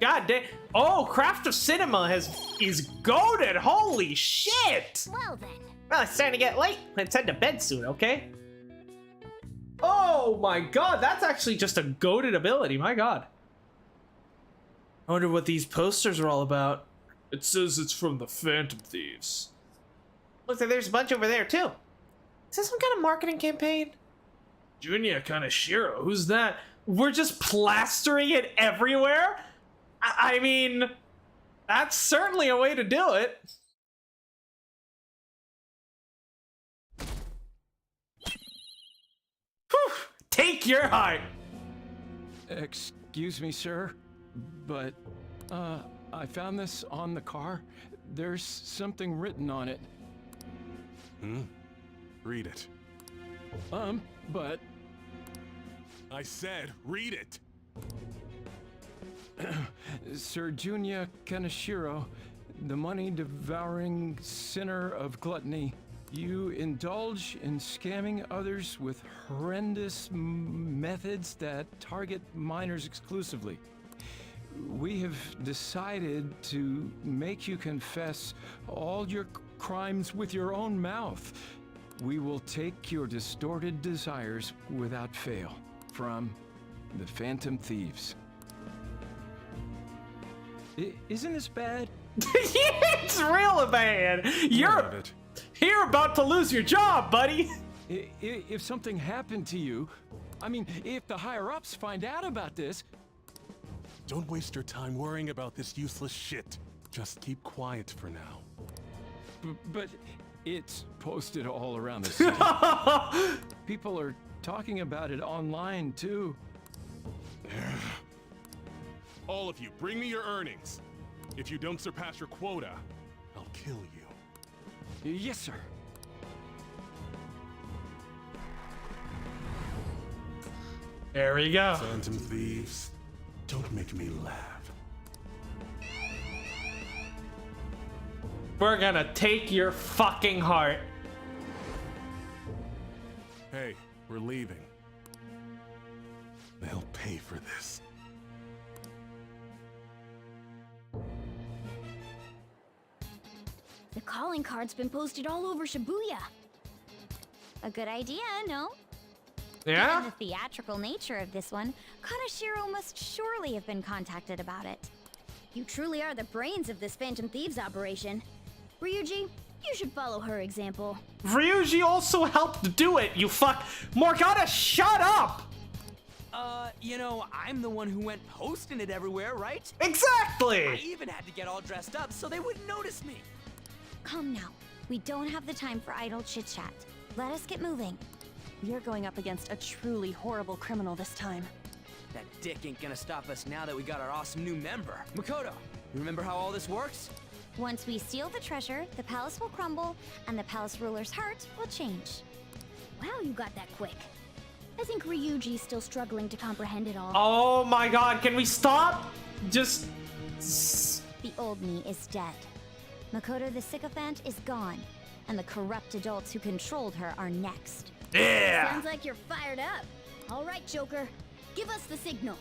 A: God damn. Oh, Craft of Cinema is goated. Holy shit.
B: Well then.
A: Well, it's starting to get late. Let's head to bed soon, okay? Oh my god, that's actually just a goated ability. My god. I wonder what these posters are all about.
D: It says it's from the Phantom Thieves.
A: Looks like there's a bunch over there too. Is this some kind of marketing campaign?
D: Junior Kaneshiro, who's that?
A: We're just plastering it everywhere? I mean, that's certainly a way to do it. Whew, take your heart.
F: Excuse me, sir, but I found this on the car. There's something written on it.
H: Read it.
F: But
H: I said, read it.
F: Sir Junya Kaneshiro, the money-devouring sinner of gluttony, you indulge in scamming others with horrendous methods that target minors exclusively. We have decided to make you confess all your crimes with your own mouth. We will take your distorted desires without fail from the Phantom Thieves. Isn't this bad?
A: It's real bad. You're about to lose your job, buddy.
F: If something happened to you, I mean, if the higher-ups find out about this...
H: Don't waste your time worrying about this useless shit. Just keep quiet for now.
F: But it's posted all around the city. People are talking about it online, too.
H: All of you, bring me your earnings. If you don't surpass your quota, I'll kill you.
F: Yes, sir.
A: There we go.
H: Phantom Thieves, don't make me laugh.
A: We're gonna take your fucking heart.
H: Hey, we're leaving. They'll pay for this.
B: The calling card's been posted all over Shibuya. A good idea, no?
A: Yeah?
B: Given the theatrical nature of this one, Kaneshiro must surely have been contacted about it. You truly are the brains of this Phantom Thieves operation. Ryuji, you should follow her example.
A: Ryuji also helped do it, you fuck. Morgana, shut up!
E: You know, I'm the one who went posting it everywhere, right? I
A: Exactly!
E: even had to get all dressed up so they wouldn't notice me.
B: Come now. We don't have the time for idle chit-chat. Let us get moving.
G: You're going up against a truly horrible criminal this time.
E: That dick ain't gonna stop us now that we got our awesome new member. Makoto, you remember how all this works?
B: Once we steal the treasure, the palace will crumble, and the palace ruler's heart will change. Wow, you got that quick. I think Ryuji's still struggling to comprehend it all.
A: Oh my god, can we stop? Just...
B: The old me is dead. Makoto the sycophant is gone, and the corrupt adults who controlled her are next.
A: Yeah!
B: Sounds like you're fired up. All right, Joker. Give us the signal.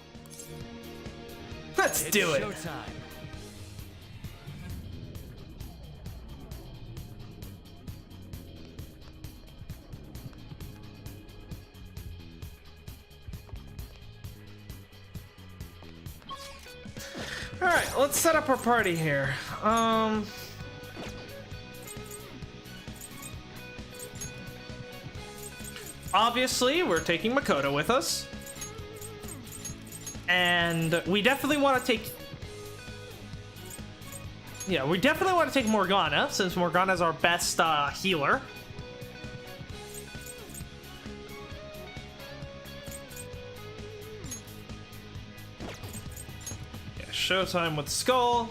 A: Let's do it.
E: Showtime.
A: Alright, let's set up our party here. Obviously, we're taking Makoto with us. And we definitely want to take... Yeah, we definitely want to take Morgana, since Morgana's our best healer. Yeah, showtime with Skull.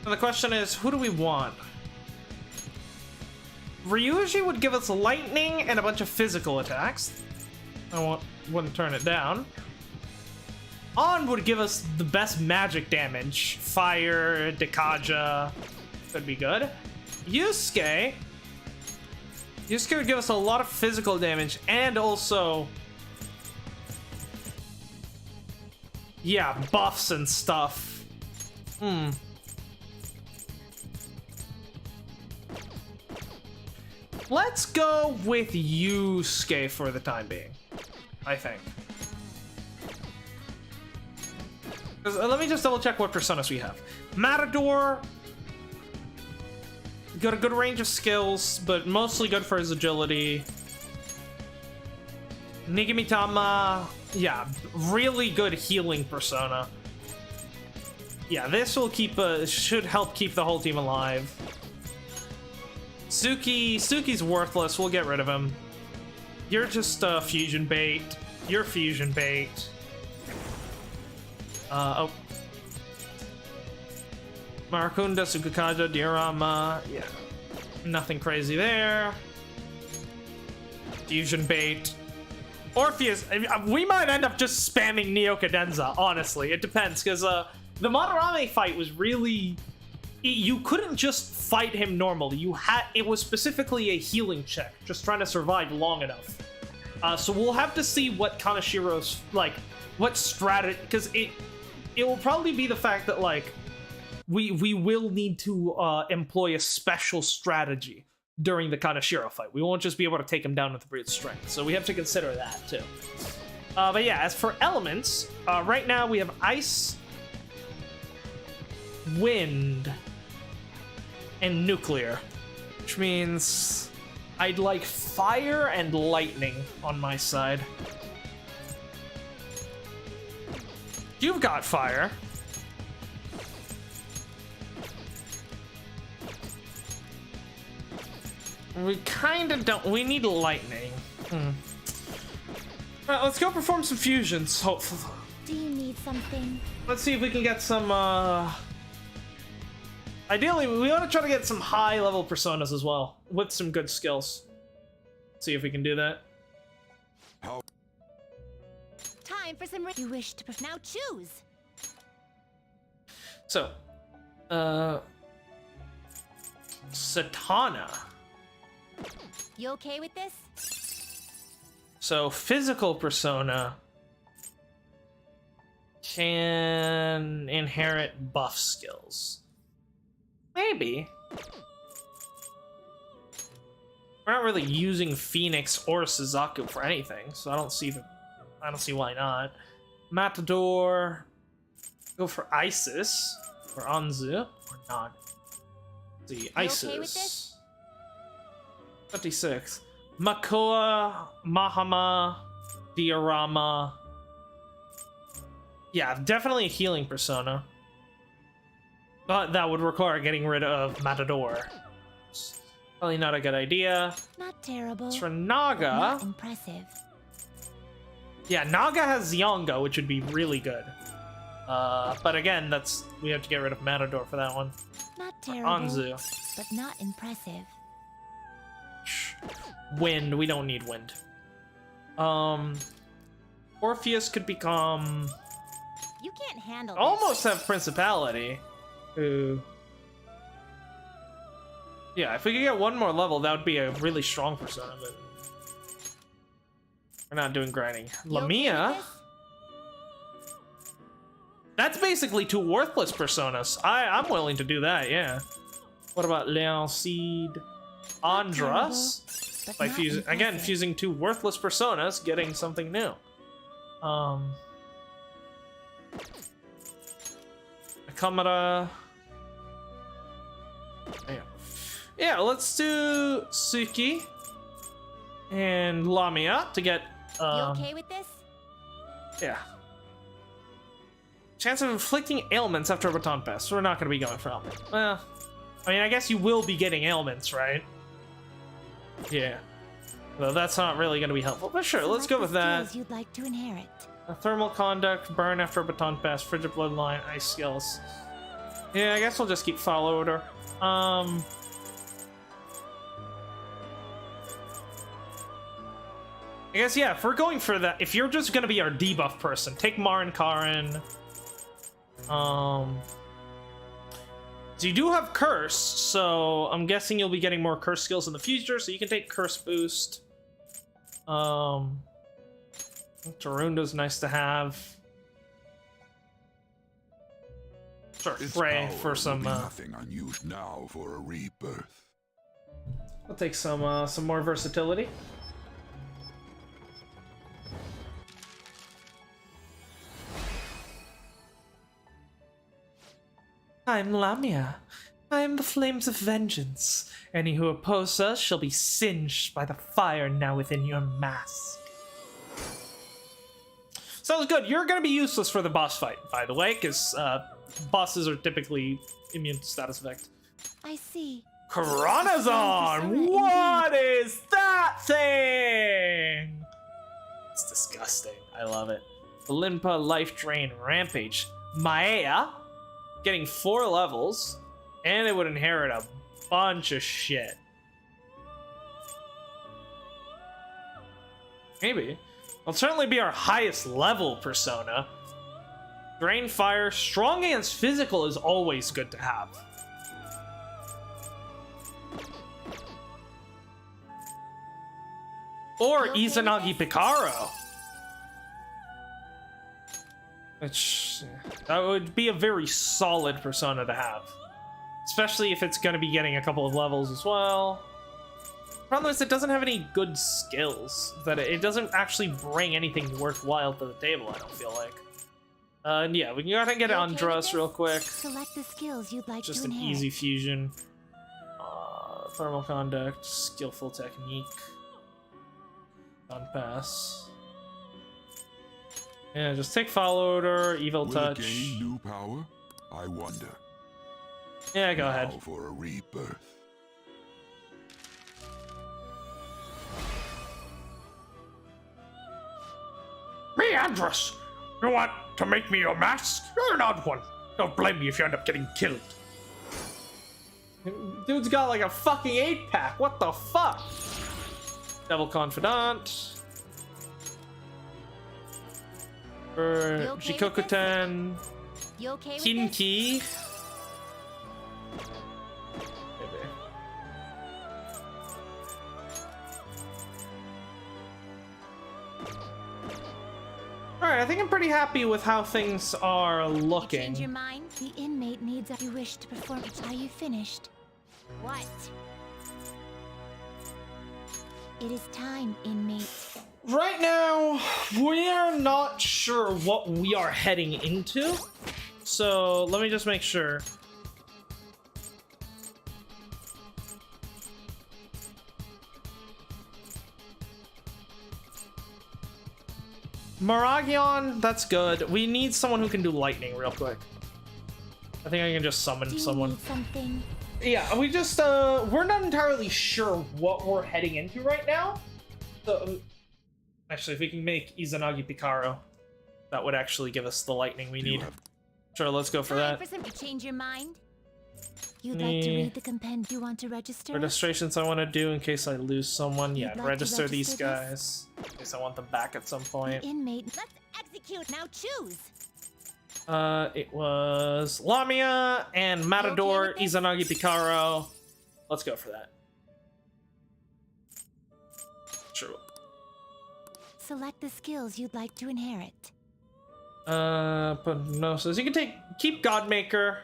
A: And the question is, who do we want? Ryuji would give us lightning and a bunch of physical attacks. Wouldn't turn it down. On would give us the best magic damage. Fire, Dekaja, could be good. Yusuke would give us a lot of physical damage and also, yeah, buffs and stuff. Let's go with Yusuke for the time being, I think. Let me just double check what personas we have. Matador got a good range of skills, but mostly good for his agility. Nigimitama, yeah, really good healing persona. Yeah, this will should help keep the whole team alive. Suki's worthless. We'll get rid of him. You're just fusion bait. You're fusion bait. Oh. Marakunda, Tsukakaja, Diorama. Yeah. Nothing crazy there. Fusion bait. Orpheus. We might end up just spamming Neo Cadenza, honestly. It depends, because the Madarame fight was really... You couldn't just fight him normally. It was specifically a healing check, just trying to survive long enough. So we'll have to see what Kaneshiro's, like, what strategy... Because it will probably be the fact that, like, we will need to employ a special strategy during the Kaneshiro fight. We won't just be able to take him down with brute strength, so we have to consider that too. But yeah, as for elements, right now we have ice, wind, and nuclear, which means I'd like fire and lightning on my side. You've got fire. We kind of don't. We need lightning. Alright, let's go perform some fusions, hopefully.
B: Do you need something?
A: Let's see if we can get some, Ideally, we want to try to get some high-level personas as well, with some good skills. See if we can do that.
B: Time for some. You wish to now choose.
A: So, Satana.
B: You okay with this?
A: So, physical persona can inherit buff skills. Maybe. We're not really using Phoenix or Suzaku for anything, so I don't see why not. Matador, go for Isis or Anzu or not. Let's see, Isis.
B: Okay with this?
A: 56. Makoa, Mahama, Diorama. Yeah, definitely a healing persona. But that would require getting rid of Matador. Probably not a good idea.
B: Not terrible.
A: As for Naga,
B: Not impressive.
A: yeah, Naga has Yonga, which would be really good. But again, we have to get rid of Matador for that one.
B: Not terrible.
A: Anzu.
B: But not impressive.
A: Wind, we don't need wind. Orpheus could become...
B: You can't handle
A: Almost have Principality. Ooh. Yeah, if we could get one more level, that would be a really strong persona, but... We're not doing grinding. Lamia? That's basically two worthless personas. I'm willing to do that, yeah. What about Leon Seed? Andras? By fusing, again, fusing two worthless personas, getting something new. Akamara. Yeah, let's do Suki and Lamia to get.
B: You okay with this?
A: Yeah. Chance of inflicting ailments after a baton pass. We're not going to be going for ailment. Well, I mean, I guess you will be getting ailments, right? Yeah. Well, that's not really going to be helpful, but sure, let's go with that.
B: You'd like to inherit.
A: A thermal conduct, burn after a baton pass, frigid bloodline, ice skills. Yeah, I guess we'll just keep follow order. I guess, yeah, if we're going for that, if you're just gonna be our debuff person, take Marin Karin. So you do have Curse, so I'm guessing you'll be getting more Curse skills in the future, so you can take Curse Boost. Tarunda's nice to have. Sure, Frey for some.
C: Nothing unused now for a rebirth.
A: I'll take some more versatility. I'm Lamia. I am the flames of vengeance. Any who oppose us shall be singed by the fire now within your mask. Sounds good. You're gonna be useless for the boss fight, by the way, because bosses are typically immune to status effect.
B: I see.
A: Coronazon! What is that thing? It's disgusting. I love it. Olimpa, Life Drain, Rampage. Maea, getting 4 levels, and it would inherit a bunch of shit. Maybe. It'll certainly be our highest level persona. Drain Fire, strong against physical is always good to have. Or Izanagi Picaro. Which, that would be a very solid persona to have. Especially if it's going to be getting a couple of levels as well. Problem is, it doesn't have any good skills. That it doesn't actually bring anything worthwhile to the table, I don't feel like. And yeah, we can go ahead and get Andros real quick.
B: Select the skills you'd like
A: Just
B: to
A: an
B: inherit.
A: easy fusion. Thermal conduct, skillful technique. Pass. Yeah, just take follow order, evil
C: Will
A: touch.
C: it gain new power? I wonder.
A: Yeah, go
C: Now
A: ahead.
C: for a rebirth.
D: Me, Andros! You want to make me your mask? You're an odd one. Don't blame me if you end up getting killed.
A: Dude's got like a fucking 8-pack. What the fuck? Devil Confidant. For
B: You okay with this?
A: Jikokuten.
B: You okay with
A: Hidden
B: this?
A: Key. Maybe. Alright, I think I'm pretty happy with how things are
B: Change your
A: looking.
B: mind? The inmate needs you wish to perform. Are you finished? What? It is time, inmate.
A: Right now, we are not sure what we are heading into. So let me just make sure. Maragion, that's good. We need someone who can do lightning real quick. I think I can just summon
B: Do you
A: someone.
B: need something?
A: Yeah, we just, we're not entirely sure what we're heading into right now. So, actually, if we can make Izanagi Picaro, that would actually give us the lightning we need. Sure, let's go for
B: Time
A: that.
B: for some. You change your mind? You'd like to read the compendium? You want to register?
A: Registrations I want to do in case I lose someone. Yeah,
B: You'd like to
A: register these
B: register
A: guys. In case I want them back at some point.
B: Inmate. Let's execute. Now choose.
A: It was Lamia and Matador,
B: with this?
A: Izanagi Picaro. Let's go for that. Sure.
B: Select the skills you'd like to inherit.
A: Hypnosis. You can keep Godmaker.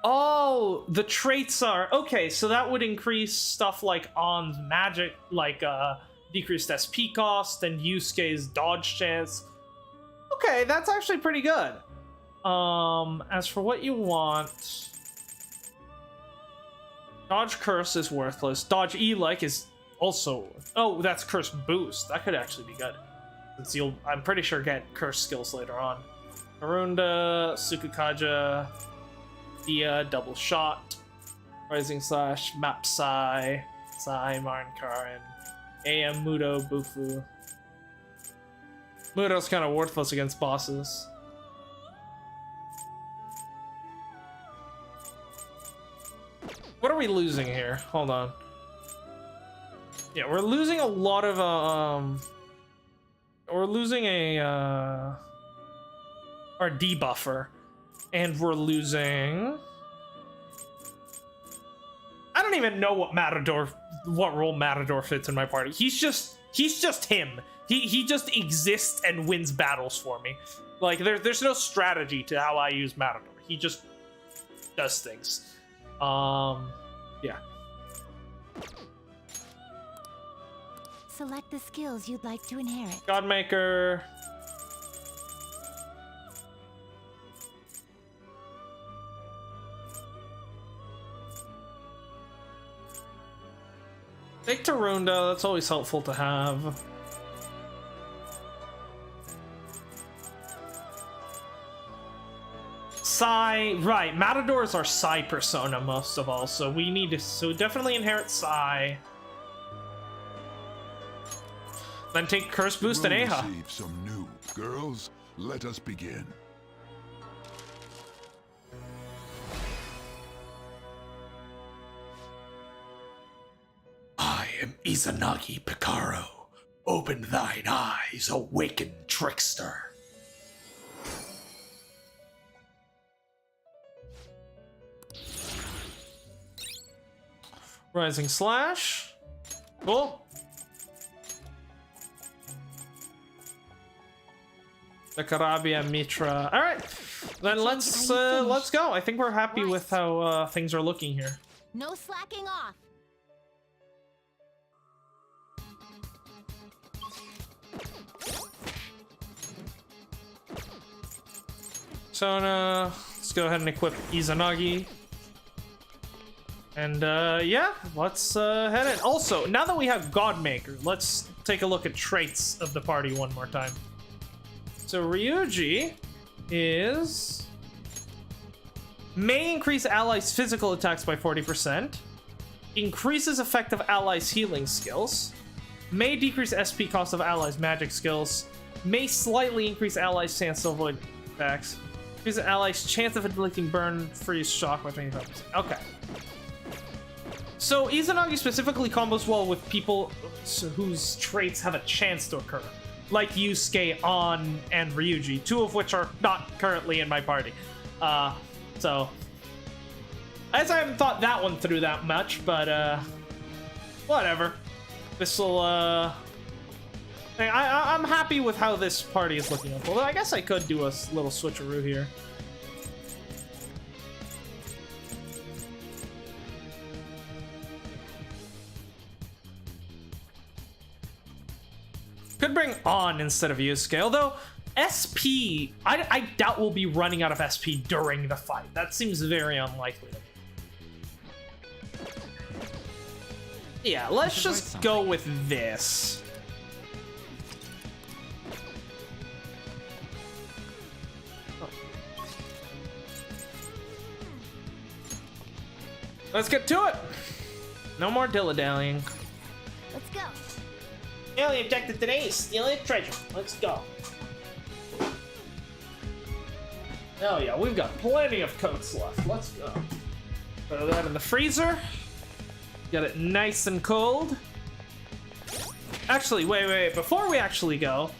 A: Oh, the traits are okay. So that would increase stuff like on magic, like decreased SP cost, and Yusuke's dodge chance. Okay, that's actually pretty good. As for what you want, dodge curse is worthless. Dodge E-like is also, oh, that's curse boost. That could actually be good, since you'll, I'm pretty sure, get curse skills later on. Harunda, Sukukaja, Dia, double shot, Rising Slash, Map Sai, Marin Karin, AM Mudo, Bufu. Mudo's kind of worthless against bosses. What are we losing here? Hold on. Yeah, we're losing a lot of we're losing a our debuffer, and we're losing, I don't even know what role Matador fits in my party. He's just him. He just exists and wins battles for me. Like there's no strategy to how I use Matador. He just does things. Yeah.
B: Select the skills you'd like to inherit.
A: Godmaker. Take Tarunda, that's always helpful to have. Sai, right, Matadors are Sai persona most of all, so we need to, so definitely inherit Sai. Then take Curse Boost and Aha.
C: Receive some new. Girls, let us begin.
I: I am Izanagi Picaro. Open thine eyes, awakened trickster.
A: Rising Slash. Cool. The Karabia Mitra. All right, then let's go. I think we're happy with how things are looking here.
B: No slacking off.
A: So let's go ahead and equip Izanagi. And yeah, let's head in. Also, now that we have Godmaker, let's take a look at traits of the party one more time. So Ryuji is... may increase allies' physical attacks by 40%, increases effective allies' healing skills, may decrease SP cost of allies' magic skills, may slightly increase allies' chance to avoid attacks, increases allies' chance of inflicting burn, freeze, shock by 25%. Okay. So Izanagi specifically combos well with people whose traits have a chance to occur, like Yusuke, An, and Ryuji, two of which are not currently in my party. So as I haven't thought that one through that much, but whatever. This'll I'm happy with how this party is looking up. Although I guess I could do a little switcheroo here. Could bring On instead of Yusuke, although SP, I doubt we'll be running out of SP during the fight. That seems very unlikely. Yeah, let's just go with this. Let's get to it. No more dilly-dallying.
B: Let's go.
A: The only objective today is stealing a treasure. Let's go. Oh yeah, we've got plenty of coats left. Let's go. Throw that in the freezer. Get it nice and cold. Actually, wait. Before we actually go,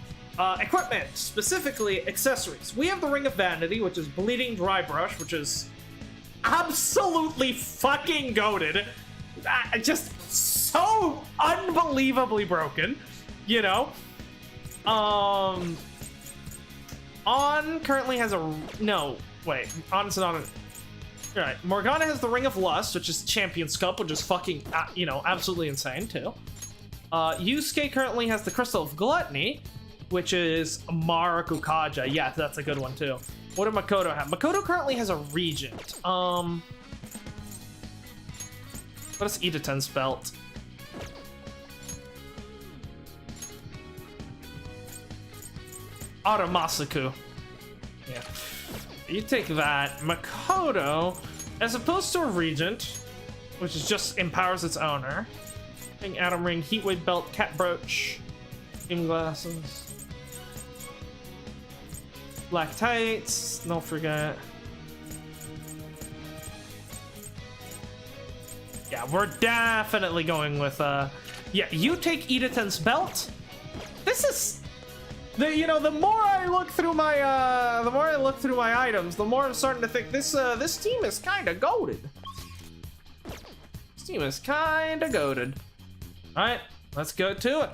A: equipment, specifically accessories. We have the Ring of Vanity, which is Bleeding Dry Brush, which is absolutely fucking goated. Just so unbelievably broken, you know. On currently has a On's not a. Alright, Morgana has the Ring of Lust, which is Champion's Cup, which is fucking, you know, absolutely insane too. Yusuke currently has the Crystal of Gluttony, which is Marakukaja. Yeah, that's a good one too. What did Makoto have? Makoto currently has a Regent. What is Idaten's belt? Aramasaku. Yeah. You take that. Makoto, as opposed to a Regent, which is just empowers its owner. Atom Ring, Heatwave Belt, Cat Brooch, Game Glasses, Black Tights, don't forget. Yeah, we're definitely going with, yeah, you take Idaten's belt. This is, the more I look through my, items, the more I'm starting to think this team is kind of goated. This team is kind of goated. All right, let's go to it.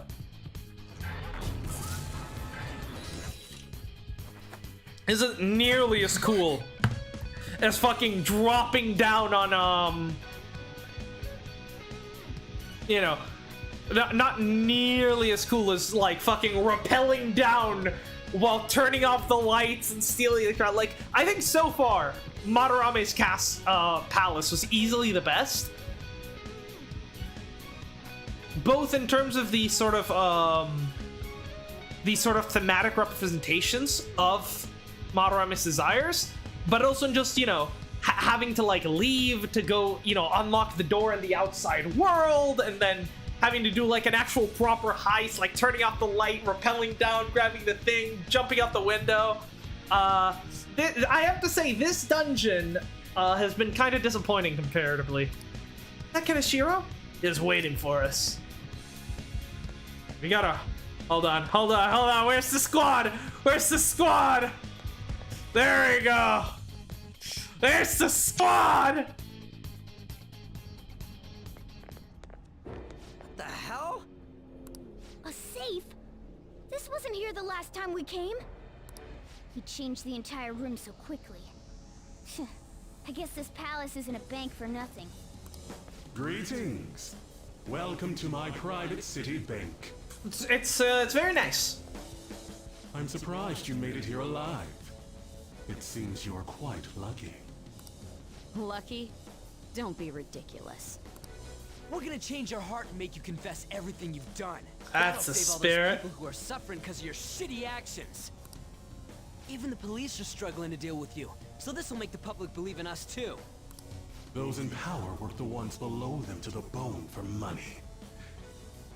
A: Isn't nearly as cool as fucking dropping down on not nearly as cool as like fucking rappelling down while turning off the lights and stealing the crowd. Like, I think so far Madarame's palace was easily the best, both in terms of the sort of thematic representations of Madarame's desires, but also just, having to like leave to go, unlock the door in the outside world, and then having to do like an actual proper heist, like turning off the light, rappelling down, grabbing the thing, jumping out the window. I have to say, this dungeon has been kind of disappointing comparatively. That Kaneshiro is waiting for us. We gotta... Hold on. Where's the squad? There we go. There's the squad!
E: What the hell?
B: A safe? This wasn't here the last time we came. He changed the entire room so quickly. I guess this palace isn't a bank for nothing.
H: Greetings. Welcome to my private city bank.
A: It's very nice.
H: I'm surprised you made it here alive. It seems you're quite lucky.
G: Lucky? Don't be ridiculous.
E: We're gonna change your heart and make you confess everything you've done.
A: That's
E: That'll
A: a
E: save all
A: spirit.
E: those people who are suffering because of your shitty actions. Even the police are struggling to deal with you, so this will make the public believe in us too.
H: Those in power work the ones below them to the bone for money.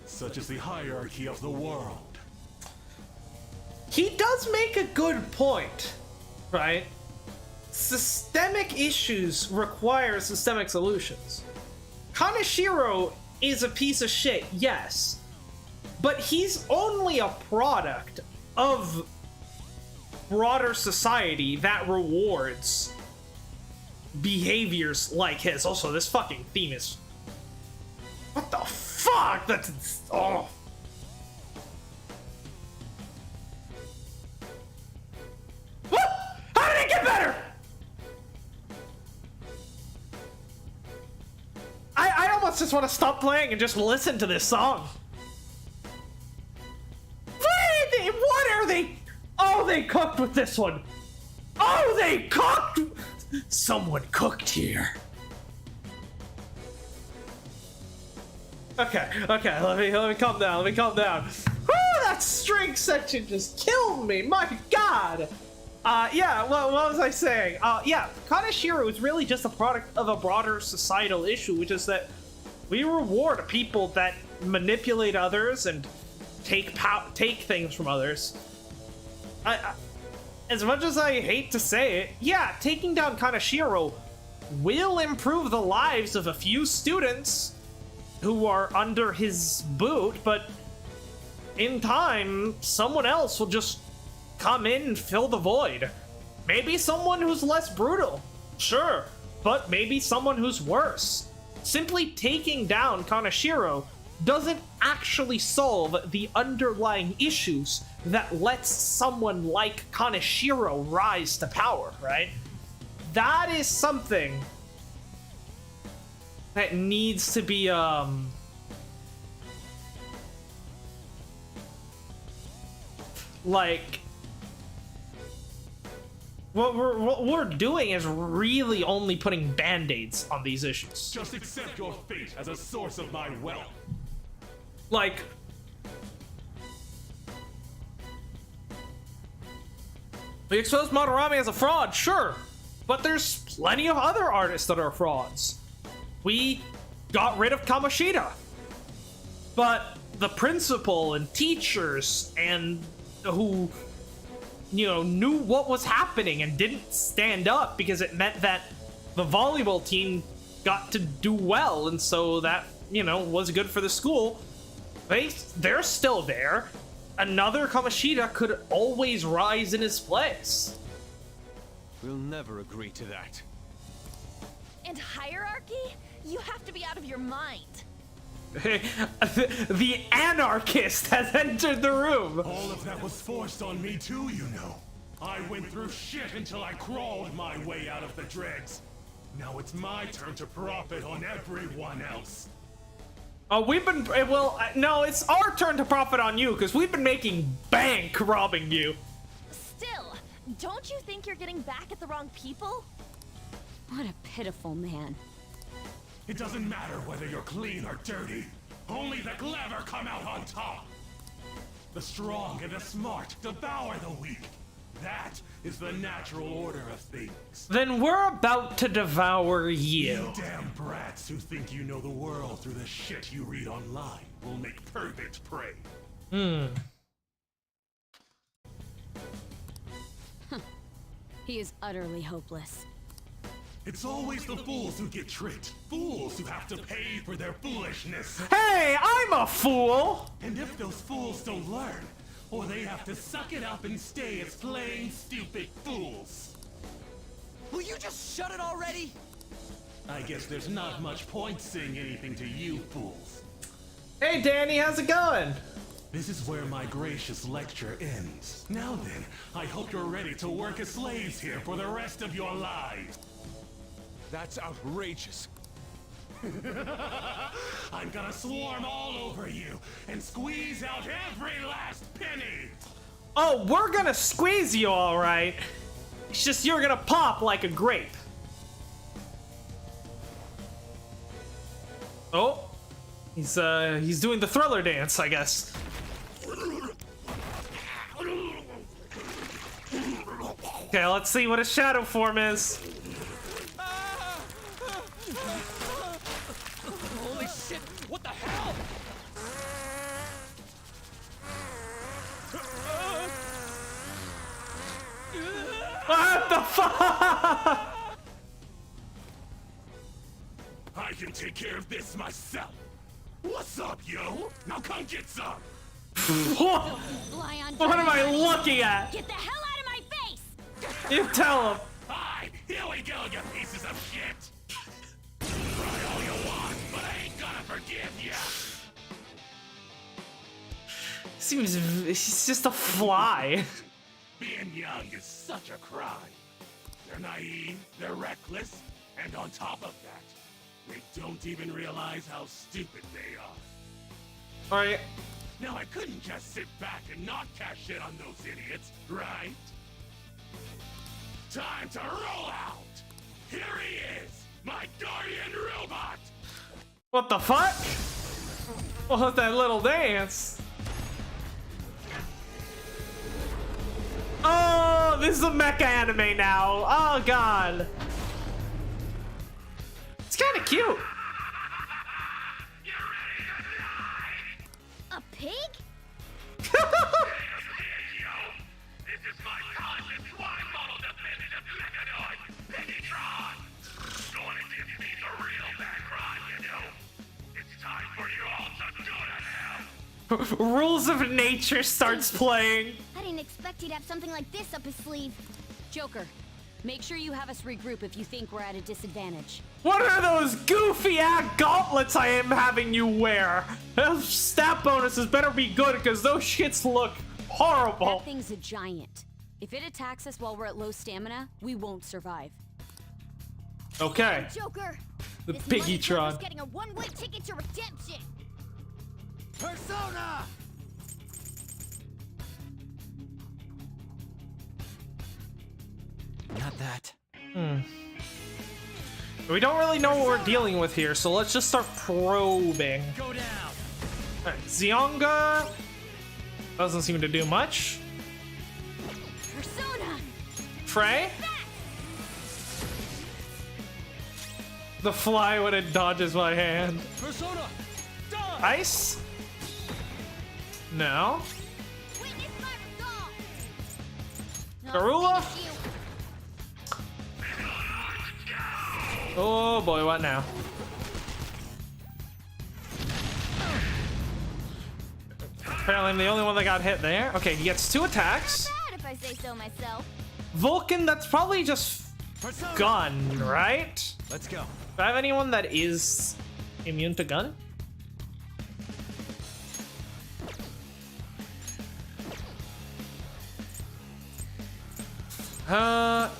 H: Such is the hierarchy of the world.
A: He does make a good point, right? Systemic issues require systemic solutions. Kaneshiro is a piece of shit, yes, but he's only a product of broader society that rewards behaviors like his. Also, this fucking theme is... What the fuck? That's... Oh. What? How did it get better? I almost just want to stop playing and just listen to this song. What are they? Oh, they cooked with this one. Oh, they cooked. Someone cooked here. Okay, let me calm down, Woo, that string section just killed me, my god! Yeah, what was I saying? Yeah, Kaneshiro is really just a product of a broader societal issue, which is that we reward people that manipulate others and take things from others. As much as I hate to say it, yeah, taking down Kaneshiro will improve the lives of a few students who are under his boot, but in time, someone else will just come in and fill the void. Maybe someone who's less brutal, sure, but maybe someone who's worse. Simply taking down Kaneshiro doesn't actually solve the underlying issues that lets someone like Kaneshiro rise to power, right? That is something that needs to be like, what we're doing is really only putting band-aids on these issues.
H: Just accept your fate as a source of my wealth.
A: Like, we exposed Madarame as a fraud, sure, but there's plenty of other artists that are frauds. We got rid of Kamoshida, but the principal and teachers and who, you know, knew what was happening and didn't stand up because it meant that the volleyball team got to do well, and so that, you know, was good for the school. They're still there. Another Kamoshida could always rise in his place.
F: We'll never agree to that.
G: And hierarchy? You have to be out of your mind.
A: The anarchist has entered the room.
H: All of that was forced on me too, you know. I went through shit until I crawled my way out of the dregs. Now it's my turn to profit on everyone else.
A: We've been, well, no, it's our turn to profit on you, because we've been making bank robbing you.
G: Still, don't you think you're getting back at the wrong people?
B: What a pitiful man.
H: It doesn't matter whether you're clean or dirty. Only the clever come out on top. The strong and the smart devour the weak. That is the natural order of things.
A: Then we're about to devour you.
H: You damn brats who think you know the world through the shit you read online will make perfect prey.
B: He is utterly hopeless.
H: It's always the fools who get tricked. Fools who have to pay for their foolishness.
A: Hey, I'm a fool!
H: And if those fools don't learn, or they have to suck it up and stay as plain stupid fools.
E: Will you just shut it already?
H: I guess there's not much point saying anything to you fools.
A: Hey, Danny, how's it going?
H: This is where my gracious lecture ends. Now then, I hope you're ready to work as slaves here for the rest of your lives.
F: That's outrageous.
H: I'm gonna swarm all over you and squeeze out every last penny.
A: Oh, we're gonna squeeze you, all right. It's just you're gonna pop like a grape. Oh, he's doing the thriller dance, I guess. Okay, let's see what a shadow form is.
E: Holy shit, what the hell?
A: What the fuck?
H: I can take care of this myself. What's up, yo? Now come get some.
B: Fly on
A: What am I looking at?
B: Get the hell out of my face!
A: You tell him.
H: Hi, here we go, you pieces of shit. Try all you want, but I ain't gonna forgive you.
A: He's just a fly.
H: Being young is such a crime. They're naive, they're reckless, and on top of that, they don't even realize how stupid they are.
A: Alright.
H: Now I couldn't just sit back and not cash in on those idiots, right? Time to roll out! Here he is, my guardian robot!
A: What the fuck? What was that little dance? Oh, this is a mecha anime now. Oh god. It's kind of cute.
B: A pig?
H: This is my colorless swine model definitive mechanoid, Piggytron! Going against me's a real bad crime, you know. It's time for you all to go to hell.
A: Rules of Nature starts playing.
B: I didn't expect he'd have something like this up his sleeve.
G: Joker, make sure you have us regroup if you think we're at a disadvantage.
A: What are those goofy ass gauntlets I am having you wear? Those stat bonuses better be good because those shits look horrible.
G: That thing's a giant. If it attacks us while we're at low stamina, we won't survive.
A: Okay.
B: Joker!
A: The
B: This money
A: Piggytron.
B: Joker's getting a one-way ticket to redemption!
E: Persona! Not that.
A: We don't really know what we're dealing with here, so let's just start probing.
E: Go down.
A: Alright, Zionga doesn't seem to do much.
B: Persona!
A: Frey? The fly when it dodges my hand.
E: Persona! Die!
A: Ice? No.
B: Witness my resolve!
A: Garula?
B: Finish you.
A: Oh boy, what now? Apparently I'm the only one that got hit there. Okay, he gets 2 attacks.
B: Bad if I say so myself.
A: Vulcan, that's probably just
E: Persona!
A: gun, right?
E: Let's go.
A: Do I have anyone that is immune to gun?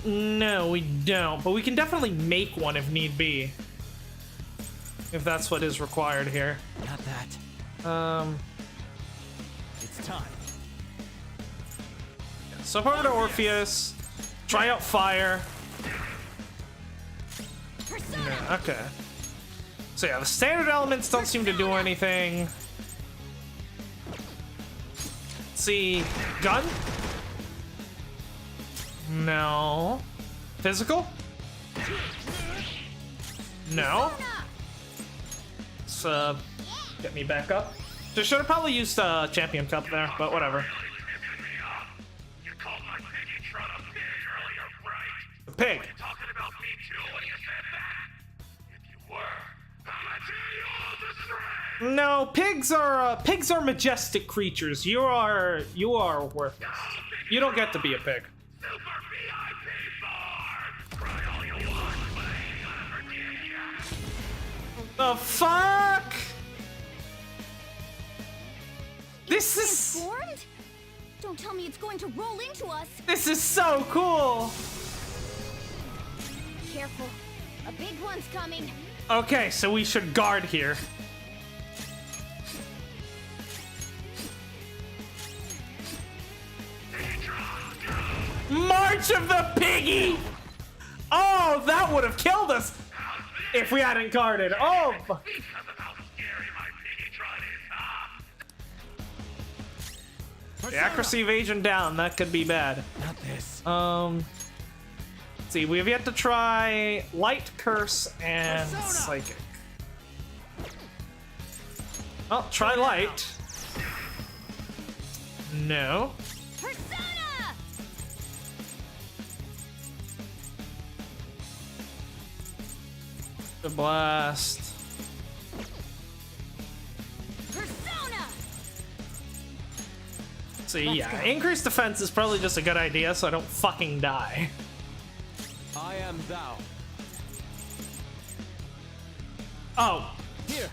A: No, we don't. But we can definitely make one if need be. If that's what is required here.
E: Not that. It's time.
A: So over to Orpheus. Try out fire. No, okay. So yeah, the standard elements don't seem to do anything. Let's see, gun? No. Physical? No. Let's get me back up. So should have probably used Champion Cup there, but whatever.
H: You called my piggy a pig earlier, right?
A: The pig.
H: Talking about me too when you said that. If you were, I'd tear you all to shreds.
A: No, pigs are majestic creatures. You are worthless. You don't get to be a pig.
H: Super VIP bar. Cry all you want, but I ain't gonna forgive ya.
A: The fuck? This is
B: Transformed? Don't tell me it's going to roll into us.
A: this is so cool.
B: Careful. A big one's coming.
A: Okay, so we should guard here. March of the Piggy! Oh, that would have killed us if we hadn't guarded. Oh, the accuracy evasion down. That could be bad.
E: Not this.
A: Let's see, we have yet to try Light, Curse, and
E: Persona!
A: Psychic. Well, try Light. No.
B: Persona!
A: The Blast.
B: Persona!
A: See, yeah, increased defense is probably just a good idea so I don't fucking die.
F: I am thou.
A: Oh.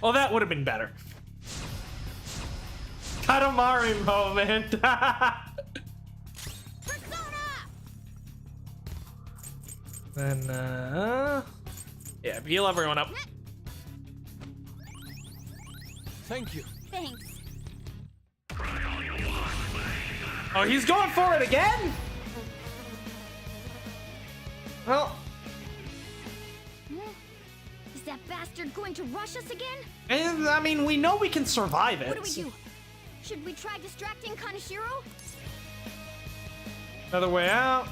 A: Well, that would have been better. Katamari moment.
B: Persona!
A: Then, yeah, heal everyone up.
F: Thank you.
B: Thanks.
A: Oh, he's going for it again? Well,
B: Is that bastard going to rush us again?
A: I mean, we know we can survive it.
B: What do we do? Should we try distracting Kaneshiro?
A: Another way out.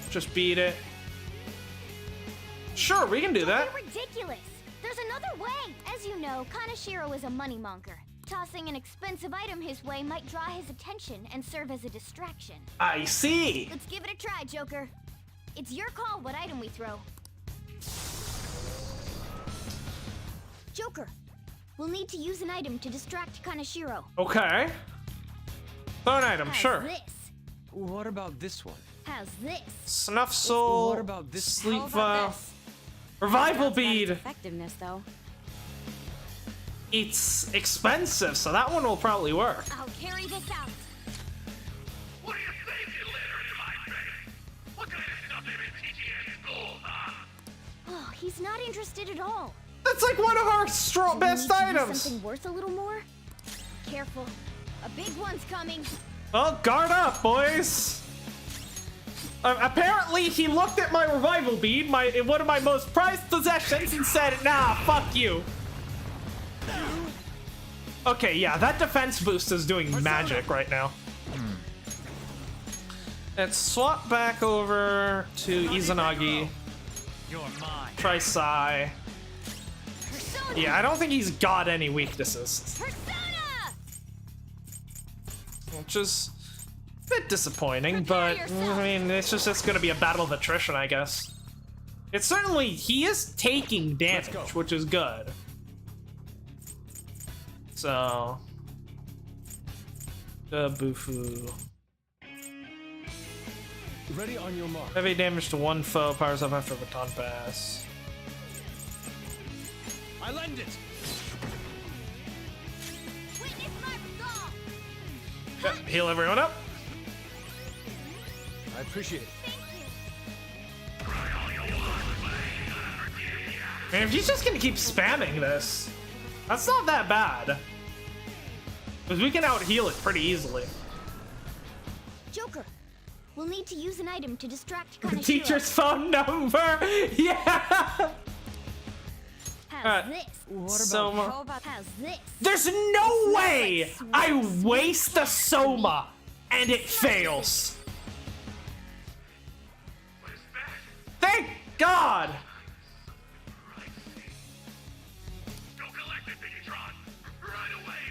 A: Just beat it. Sure, we can do that.
B: Don't be ridiculous. There's another way. As you know, Kaneshiro is a moneymonger. Tossing an expensive item his way might draw his attention and serve as a distraction.
A: I see.
B: Let's give it a try, Joker. It's your call what item we throw. Joker, we'll need to use an item to distract Kaneshiro.
A: Okay. Throw an item,
B: How's
A: sure.
B: this?
F: What about this one?
B: How's this?
A: Snuff Soul.
F: What about this?
A: Sleep
G: How about
A: Vial.
G: this?
A: Revival
G: That's about its
A: Bead.
G: effectiveness, though.
A: It's expensive, so that one will probably work.
B: I'll carry this out.
H: What do you think, you litter in my face? What kind of stuff they been teaching you in school, huh?
B: Oh, he's not interested at all.
A: That's like one of our
B: We
A: best
B: need to do
A: items.
B: something worth a little more. Careful. A big one's coming.
A: Well, guard up, boys. Apparently, he looked at my revival bead, one of my most prized possessions, and said, "Nah, fuck you." Okay, yeah, that defense boost is doing magic right now. Let's swap back over to Izanagi. Try Sai. Yeah, I don't think he's got any weaknesses. Which is a bit disappointing, but I mean, it's just gonna be a battle of attrition, I guess. It's certainly, he is taking damage, which is good. So, Bufu.
F: Ready on your mark.
A: Heavy damage to one foe, powers up after a baton pass.
F: I lend it.
A: Yep, heal everyone up.
F: I appreciate it.
A: And if he's just gonna keep spamming this, that's not that bad. Because we can out heal it pretty easily.
B: Joker, we'll need to use an item to distract Kaneshiro.
A: Teacher's phone number. Yeah.
B: How's this? How's this?
A: There's no way I waste a Soma and it fails. Thank God.
H: Go collect it, Bigatron! Right away!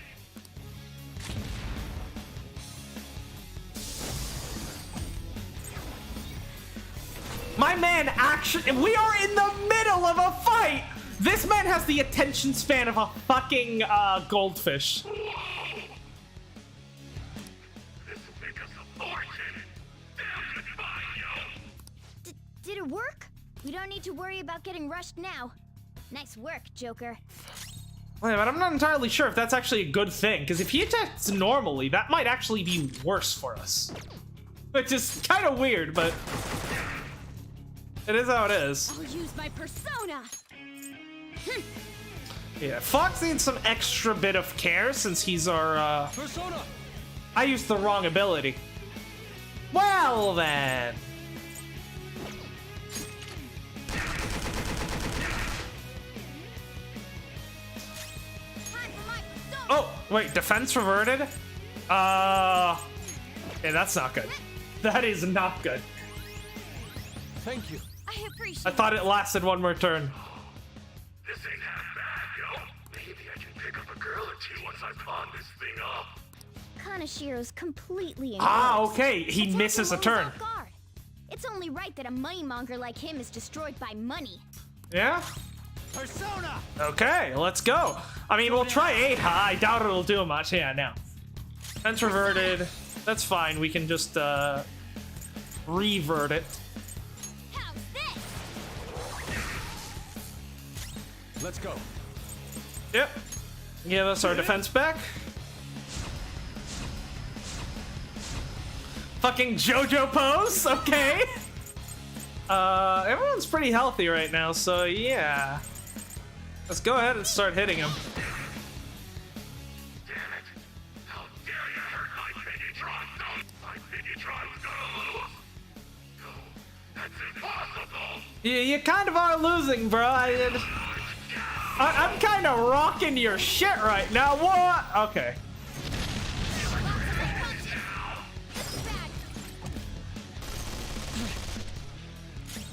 A: My man actually, we are in the middle of a fight. This man has the attention span of a fucking goldfish.
H: This will make us a fortune! Damn goodbye, yo!
B: Did it work? We don't need to worry about getting rushed now. Nice work, Joker.
A: Wait, but I'm not entirely sure if that's actually a good thing, because if he attacks normally, that might actually be worse for us. Which is kind of weird, but it is how it is.
G: I'll use my persona.
A: Yeah, Fox needs some extra bit of care since he's our,
F: Persona.
A: I used the wrong ability. Well then. Oh, wait, defense reverted? Yeah, that's not good. That is not good.
F: Thank you.
G: I appreciate
A: I thought it lasted one more turn.
H: This ain't half bad, yo. Maybe I can pick up a girl or two once I pawn this thing up.
B: Kanashiro's completely in
A: Ah,
B: ropes.
A: okay, he
B: Attack
A: misses a
B: him while he's
A: turn.
B: off guard. It's only right that a moneymonger like him is destroyed by money.
A: Yeah?
F: Persona.
A: Okay, let's go. I mean, we'll try 8. I doubt it'll do much. Yeah, no. Defense reverted. That's fine. We can just, revert it.
B: How's this?
F: Let's go.
A: Yep. Give us our defense back. Fucking JoJo pose. Okay. Everyone's pretty healthy right now, so yeah. Let's go ahead and start hitting him.
H: Damn it! How dare you hurt my Bigatron! My Bigatron's gonna lose! No, that's impossible!
A: You kind of are losing, bro. I'm kind of rocking your shit right now. What? Okay.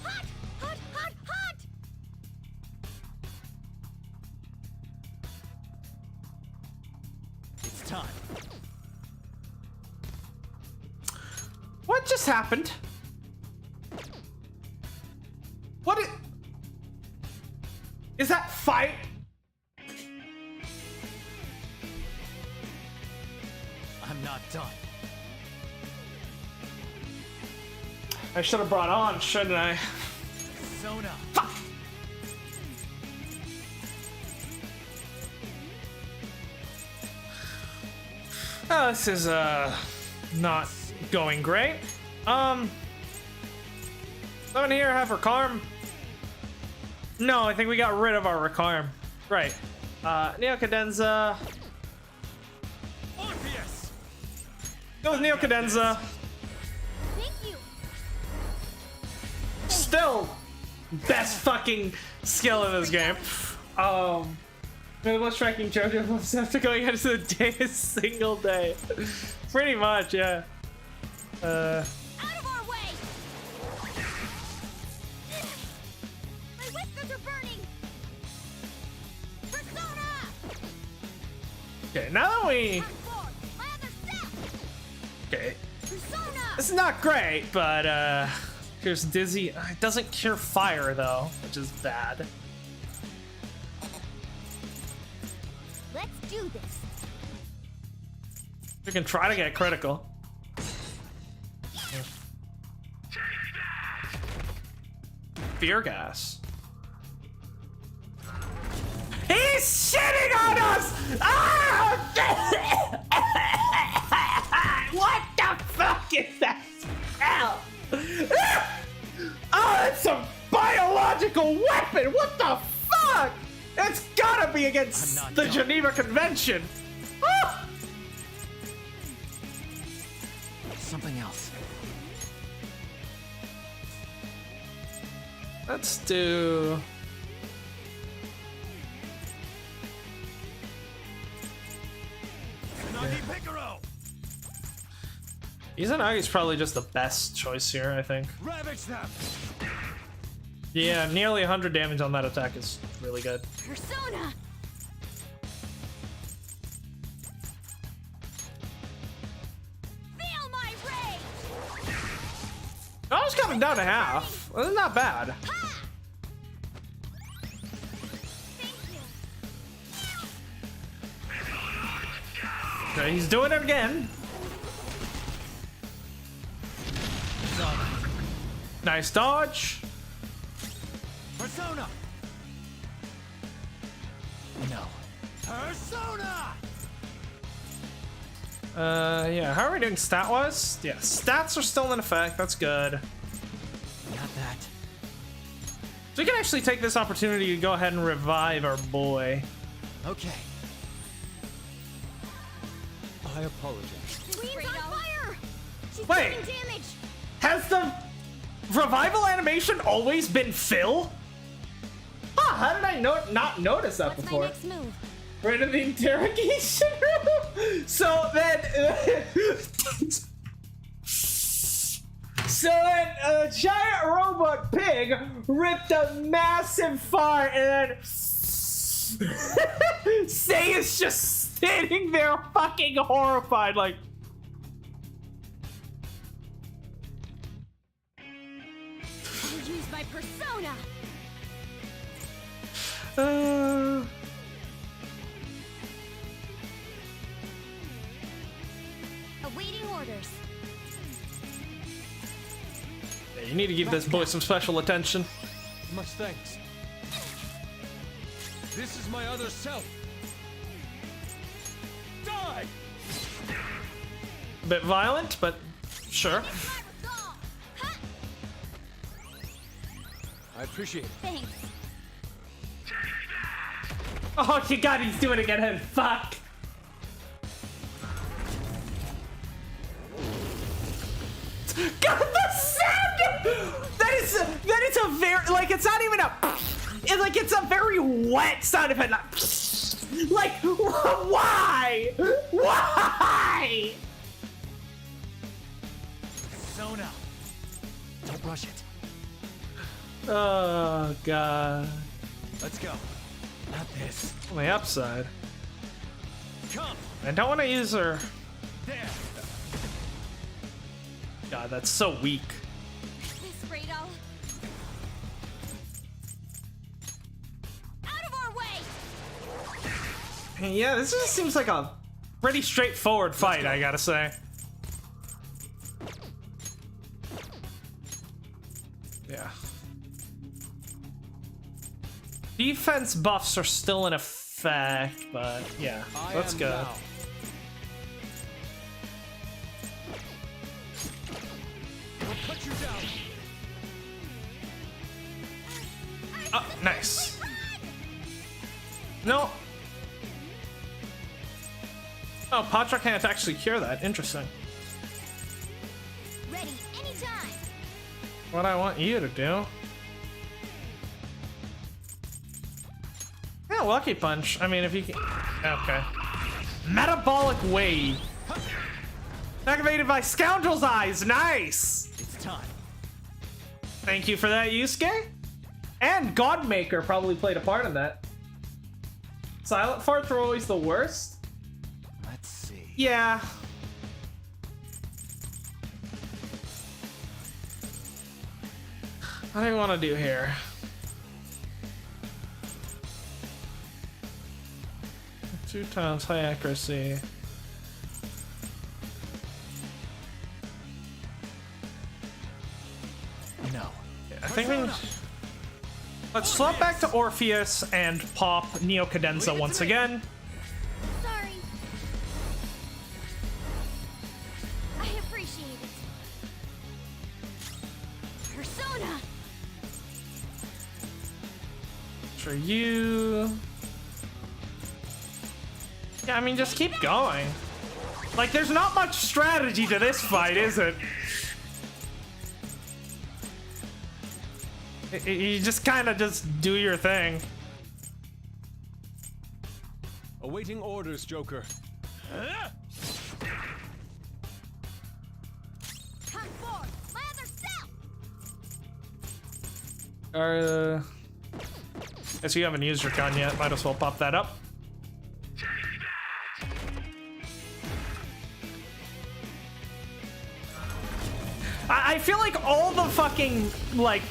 B: Hot, hot, hot, hot!
F: It's time.
A: What just happened? What is that fight?
F: I'm not done.
A: I should have brought on, shouldn't I?
F: Persona.
A: Fuck. Oh, this is not going great. Someone here have Recarm? No, I think we got rid of our Recarm. Right. Neocadenza.
F: Orpheus.
A: Go with Neocadenza.
B: Thank you.
A: still best fucking skill in this game. What's tracking JoJo moves after going out into the day a single day? Pretty much, yeah.
B: Out of our way! My whiskers are burning! Persona!
A: Okay, now that we...
B: Turn forward! My other step!
A: Okay.
B: Persona!
A: This is not great, but cures dizzy. It doesn't cure fire though, which is bad.
B: Let's do this!
A: We can try to get critical. Fear gas. He's shitting on us! Ah! What the fuck is that smell? Oh, it's a biological weapon! What the fuck? It's gotta be against the Geneva Convention! Ah!
E: Something else.
A: Let's do... Izanagi's probably just the best choice here, I think.
H: Ravage them!
A: Yeah, nearly 100 damage on that attack is really good.
B: Persona! Feel my rage!
A: I was coming down to half. Well, that's not bad.
B: Thank you!
A: Okay, he's doing it again. Nice dodge.
H: Persona!
E: No.
H: Persona!
A: Yeah, how are we doing stat-wise? Yeah, stats are still in effect, that's good.
E: Not that.
A: So we can actually take this opportunity to go ahead and revive our boy.
E: Okay.
F: I apologize.
B: Queen's on fire! She's
A: Wait.
B: taking damage!
A: Has the revival animation always been Phil? Huh, how did I not notice that
B: What's my
A: before?
B: next move?
A: Right in the interrogation room? So then... so then a giant robot pig ripped a massive fart and then... Say is just standing there fucking horrified like...
B: I'll use my persona! Awaiting orders.
A: Yeah, you need to give this boy some special attention.
F: Much thanks. This is my other self. Die!
A: A bit violent, but sure.
F: I appreciate it.
B: Thanks.
A: Oh my god, he's doing it again. Fuck. God, the sound! That is a very, like, it's not even a, it's a very wet sound effect. Like, why? Why?
H: Persona!
E: Don't rush it.
A: Oh god.
H: Let's go.
E: Not this.
A: On the upside,
H: Come!
A: I don't want to use her.
H: There!
A: God, that's so weak.
B: This Radal. Out of our way!
A: Yeah, this just seems like a pretty straightforward fight, I gotta say. Yeah. Defense buffs are still in effect, but yeah, let's go.
F: Now. We'll cut you down.
A: Oh, nice. No. Oh, Patra can't actually cure that. Interesting.
B: Ready anytime.
A: What I want you to do Lucky Punch. I mean, if you can... Okay. Metabolic Wave. Activated by Scoundrel's Eyes. Nice!
J: It's time.
A: Thank you for that, Yusuke. And Godmaker probably played a part in that. Silent farts are always the worst.
J: Let's see.
A: Yeah. What do I want to do here? Two times high accuracy.
J: No.
A: I think we... Let's swap back to Orpheus and pop Neo Cadenza once again.
B: Sorry. I appreciate it. Persona.
A: For you. Yeah, I mean, just keep going. Like, there's not much strategy to this fight, is it? You just kind of just do your thing.
F: Awaiting orders, Joker.
B: Come forward. Lather self.
A: Guess you haven't used your gun yet. Might as well pop that up. I feel like all the fucking, like,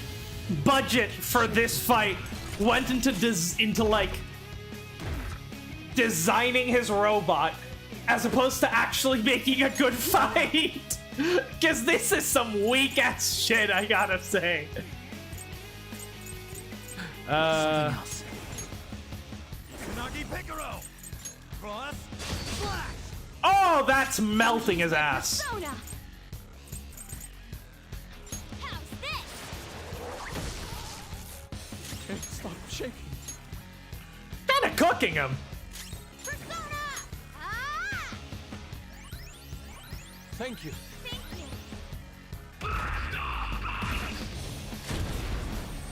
A: budget for this fight went into like designing his robot as opposed to actually making a good fight. Because this is some weak ass shit, I gotta say. Oh, that's melting his ass.
B: Persona. How's this?
F: Can't stop shaking.
A: Kinda cooking him.
B: Persona. Ah!
F: Thank you.
B: Thank you.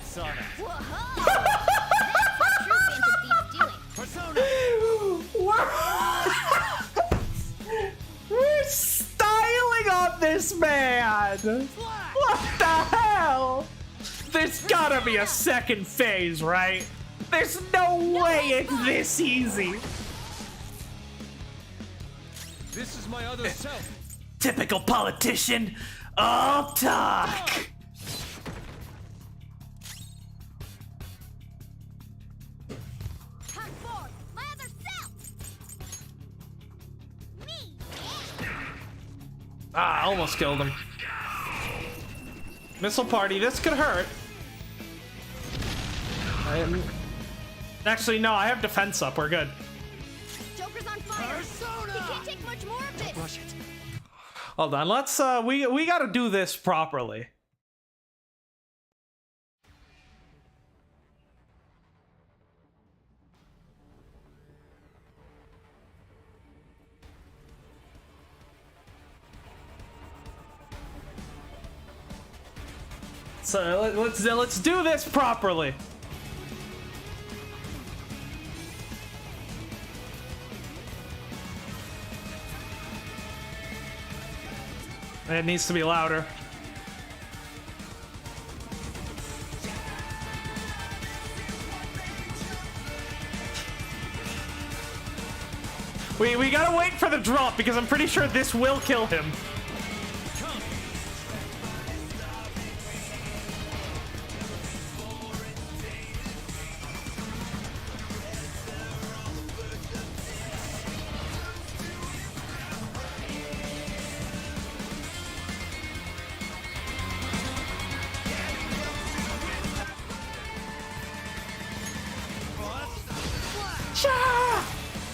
J: Sauna.
B: Whoa! That's what true Phantom Thief's doing.
J: Persona.
A: We're styling on this man. What the hell? There's gotta be a second phase, right? There's no way it's this easy.
F: This is my other self.
A: Typical politician. All talk.
B: Come forward. Lather self. Me.
A: Ah, almost killed him. Missile party. This could hurt. Actually, no. I have defense up. We're good.
B: Joker's on fire. Persona. You can't take much more of this.
J: Rush it.
A: Hold on. Let's. We gotta do this properly. So let's do this properly. It needs to be louder. We gotta wait for the drop because I'm pretty sure this will kill him.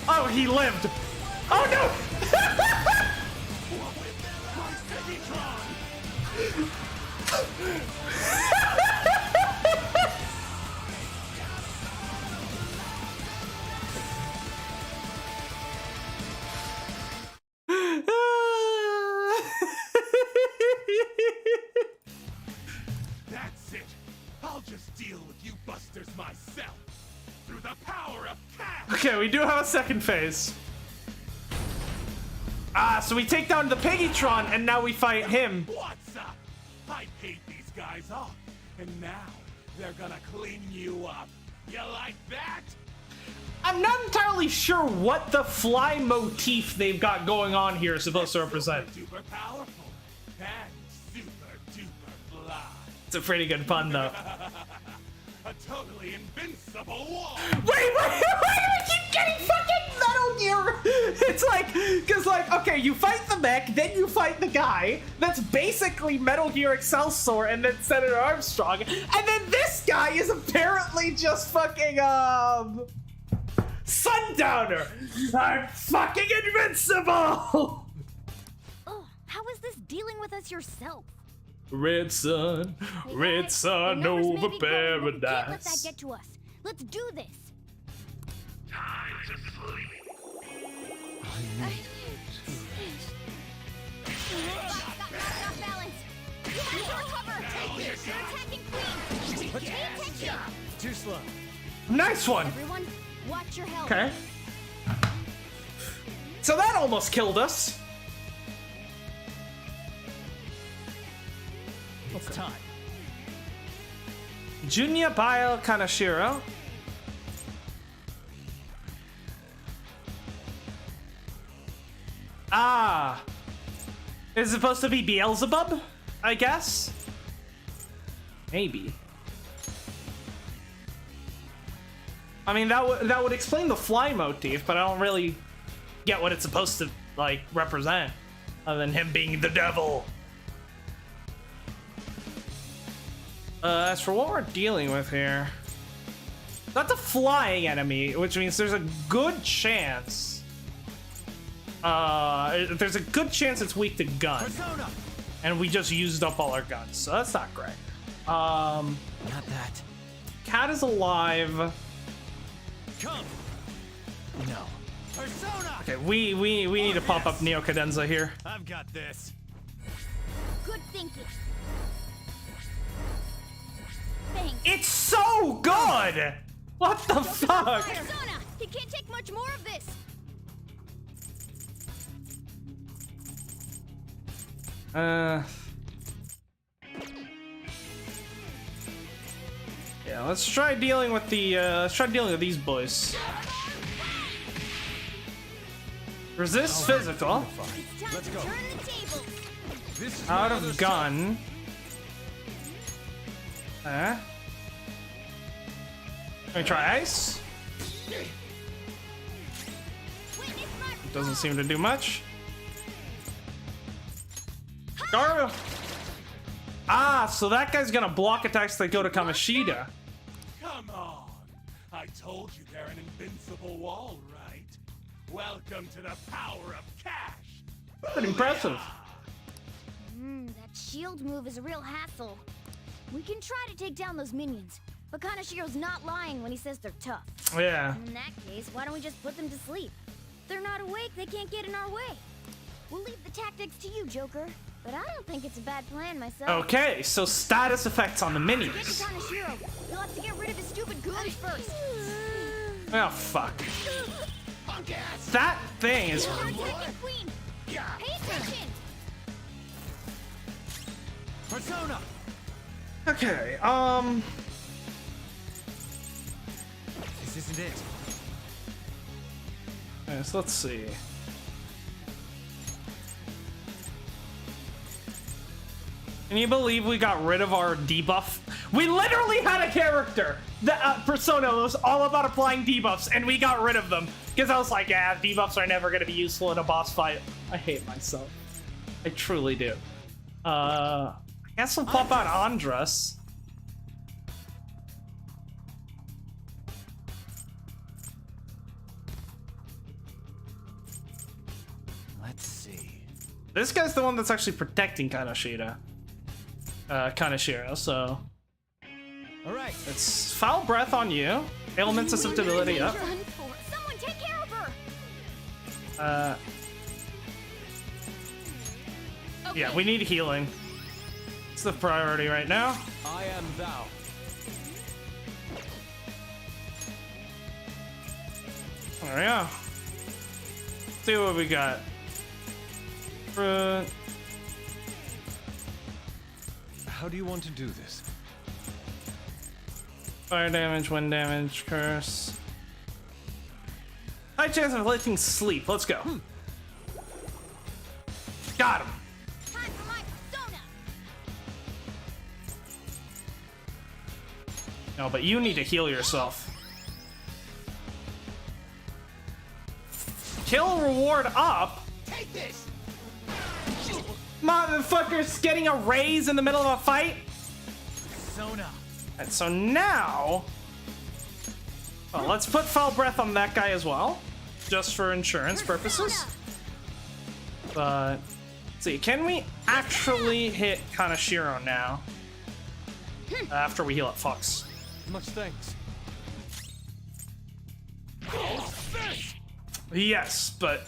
A: Oh, he lived. Oh no!
H: That's it. I'll just deal with you busters myself. Through the power of of cash!
A: Okay, we do have a second phase. So we take down the Piggytron, and now we fight him.
H: What's up? I paid these guys off, and now they're gonna clean you up. You like that?
A: I'm not entirely sure what the fly motif they've got going on here is supposed to represent.
H: Super powerful and super duper fly.
A: It's a pretty good pun, though.
H: A totally invincible wall.
A: Wait, why do I keep getting fucking Metal Gear? It's like, cause like, okay, you fight the mech, then you fight the guy. That's basically Metal Gear Excelsior and then Senator Armstrong. And then this guy is apparently just fucking, Sundowner. I'm fucking invincible.
B: Oh, how is this dealing with us yourself?
A: Red sun
B: The numbers
A: over
B: may be growing, but we can't let that
A: paradise.
B: get to us. Let's do this. Got balance. You have to recover. They're attacking Queen. Pay attention.
J: Too slow.
A: Nice one.
B: Everyone, watch your health.
A: Okay. So that almost killed us.
J: It's time.
A: Junya Bile Kaneshiro. Ah. Is it supposed to be Beelzebub? I guess? Maybe. I mean, that would explain the fly motif, but I don't really get what it's supposed to, like, represent. Other than him being the devil. As for what we're dealing with here, that's a flying enemy, which means there's a good chance. There's a good chance it's weak to gun,
J: Persona.
A: and we just used up all our guns, so that's not great.
J: Not that.
A: Cat is alive.
J: Come. No. Persona.
A: Okay, we need to pop up Neo Cadenza here.
J: I've got this.
B: Good thinking. Thanks.
A: It's so good. What the fuck?
B: Persona, he can't take much more of this.
A: Yeah, let's try dealing with these boys. Resist physical.
B: It's time
J: Let's
B: to
J: go.
B: turn the tables.
J: This is
A: Out
J: my other
A: of gun. Let me try ice.
B: Witness my
A: Doesn't seem to do much. Garu. Ah, so that guy's gonna block attacks that go to Kamishita.
H: Come on. I told you they're an invincible wall, right? Welcome to the power of cash.
A: Pretty impressive.
B: That shield move is a real hassle. We can try to take down those minions, but Kanashiro's not lying when he says they're tough.
A: Yeah.
B: In that case, why don't we just put them to sleep? If they're not awake, they can't get in our way. We'll leave the tactics to you, Joker. But I don't think it's a bad plan myself.
A: Okay, so status effects on the
B: Get to
A: minions.
B: Kaneshiro. You'll have to get rid of his stupid goons first.
A: Oh fuck. That thing is.
B: They're attacking Queen. Pay attention.
J: Persona.
A: Okay.
J: This isn't it.
A: Yes, let's see. Can you believe we got rid of our debuff? We literally had a character that Persona was all about applying debuffs, and we got rid of them because I was like, yeah, debuffs are never gonna be useful in a boss fight. I hate myself. I truly do. I guess we'll pop out Andras.
J: Let's see.
A: This guy's the one that's actually protecting Kaneshiro, so
J: All right.
A: it's foul breath on you. Ailment susceptibility up.
B: Someone take care of her.
A: Yeah, we need healing. It's the priority right now.
J: I am thou.
A: There we go. See what we got.
F: How do you want to do this?
A: Fire damage, wind damage, curse. High chance of letting sleep. Let's go. Got him.
B: Time for my persona.
A: No, but you need to heal yourself. Kill reward up.
J: Take this!
A: Motherfucker's getting a raise in the middle of a fight.
J: Persona.
A: And so now, well, let's put foul breath on that guy as well, just for insurance purposes. But let's see, can we actually hit Kaneshiro now? After we heal at Fox.
F: Much thanks.
A: Yes, but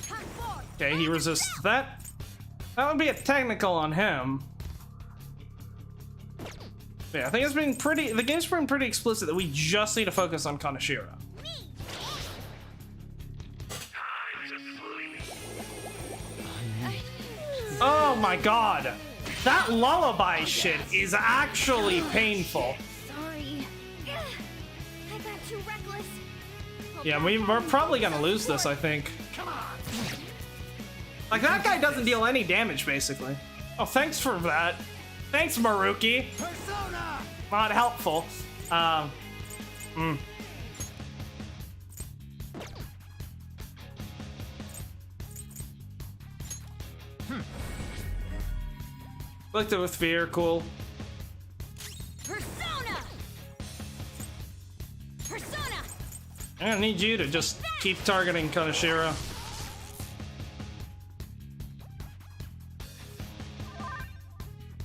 A: okay, he resists that. That would be a technical on him. Yeah, I think it's been pretty. The game's been pretty explicit that we just need to focus on Kaneshiro. Oh my god, that lullaby shit is actually painful.
B: Sorry. I got too reckless.
A: Yeah, we're probably gonna lose this, I think. Like, that guy doesn't deal any damage, basically. Oh, thanks for that. Thanks, Maruki.
J: Persona!
A: Not helpful. Looked it with fear, cool.
B: Persona! Persona!
A: I'm gonna need you to just keep targeting Kaneshiro.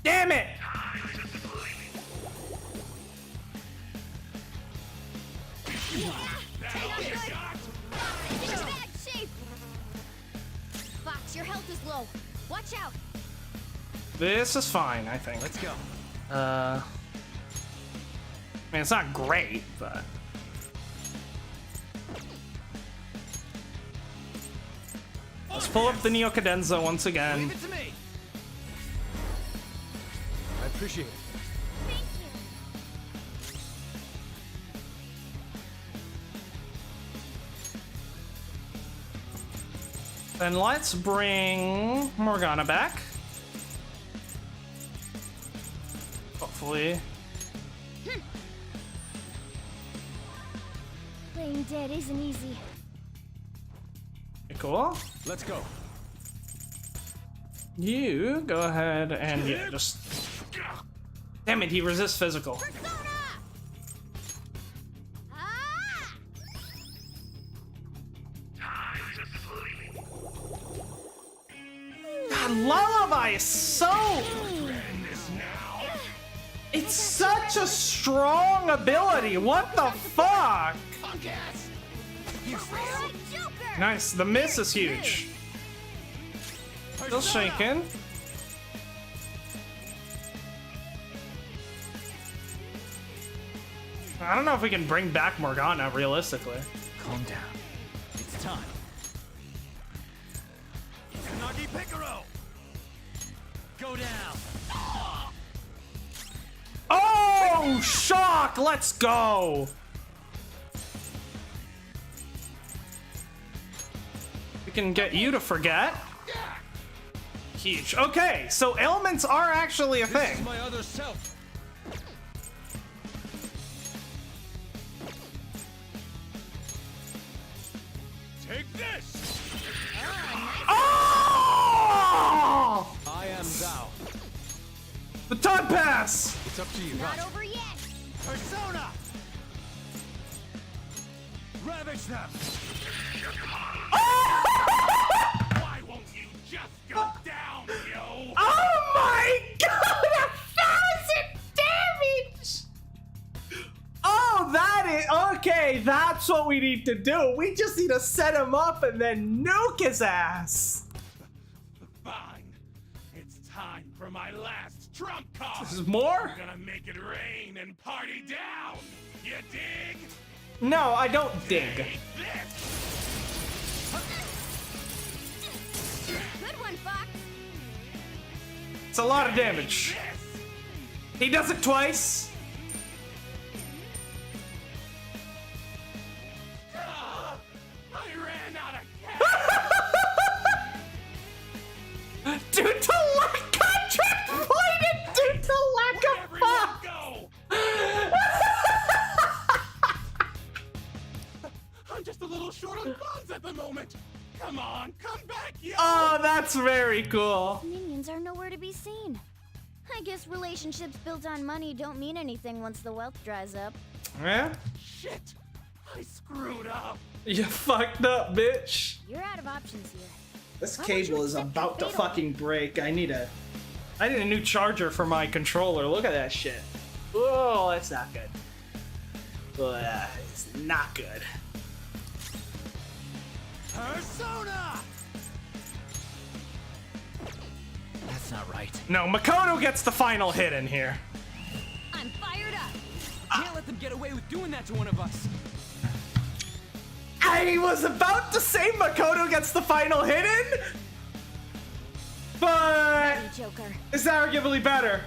A: Damn it!
B: It's in bad shape! Fox, your health is low. Watch out!
A: This is fine, I think.
J: Let's go.
A: I mean, it's not great, but... Let's pull up the Neo Cadenza once again.
J: Leave it to me. I appreciate it.
B: Thank you.
A: Then let's bring Morgana back. Hopefully.
B: Playing dead isn't easy.
A: Okay, cool.
F: Let's go.
A: You go ahead and yeah, just. Damn it, he resists physical.
B: Persona! Ah!
A: God, Lullaby is so. It's such a strong ability. What the fuck?
B: Alright, Joker!
A: Nice. The miss is huge. Still shaking. I don't know if we can bring back Morgana realistically.
J: Calm down. It's time. Tsunagi Picaro! Go down!
A: Oh, shock! Let's go. We can get you to forget. Huge. Okay, so elements are actually a
F: This
A: thing.
F: is my other self.
H: Take this!
A: Oh!
F: I am thou.
A: Baton pass.
F: It's up to you.
B: Not over yet!
J: Persona! Ravage them!
H: Why won't you just go down, yo?
A: Oh my god! 1,000 damage! Oh, that is okay. That's what we need to do. We just need to set him up and then nuke his ass.
H: Fine. It's time for my last trump card.
A: This is more?
H: I'm gonna make it rain and party down. You dig?
A: No, I don't dig.
H: Take this!
A: It's a lot of damage. He does it twice.
H: I ran out of
A: Due to lack contemplated due to lack of
H: Everyone
A: fuck.
H: go! I'm just a little short on funds at the moment. Come on, come back, yo!
A: Oh, that's very cool.
B: Minions are nowhere to be seen. I guess relationships built on money don't mean anything once the wealth dries up.
A: Yeah?
H: Shit! I screwed up!
A: You fucked up, bitch.
B: You're out of options here.
A: This
B: Why would you
A: cable is
B: accept
A: about to
B: your fatal?
A: fucking break. I need a new charger for my controller. Look at that shit. Oh, that's not good. It's not good.
J: Persona! That's not right.
A: No, Makoto gets the final hit in here.
G: I'm fired up.
E: Can't let them get away with doing that to one of us.
A: I was about to say Makoto gets the final hit in, but
B: Ready, Joker.
A: it's arguably better.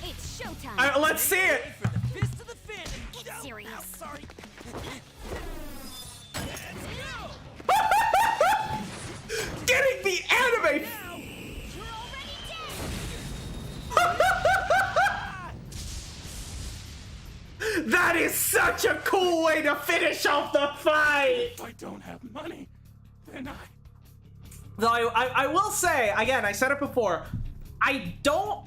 B: It's showtime.
A: Let's see it.
E: For the fist of the fin.
B: Get serious.
E: Sorry.
A: Getting the anime.
B: You're already dead.
A: That is such a cool way to finish off the fight.
H: If I don't have money, then
A: Though I will say again, I said it before, I don't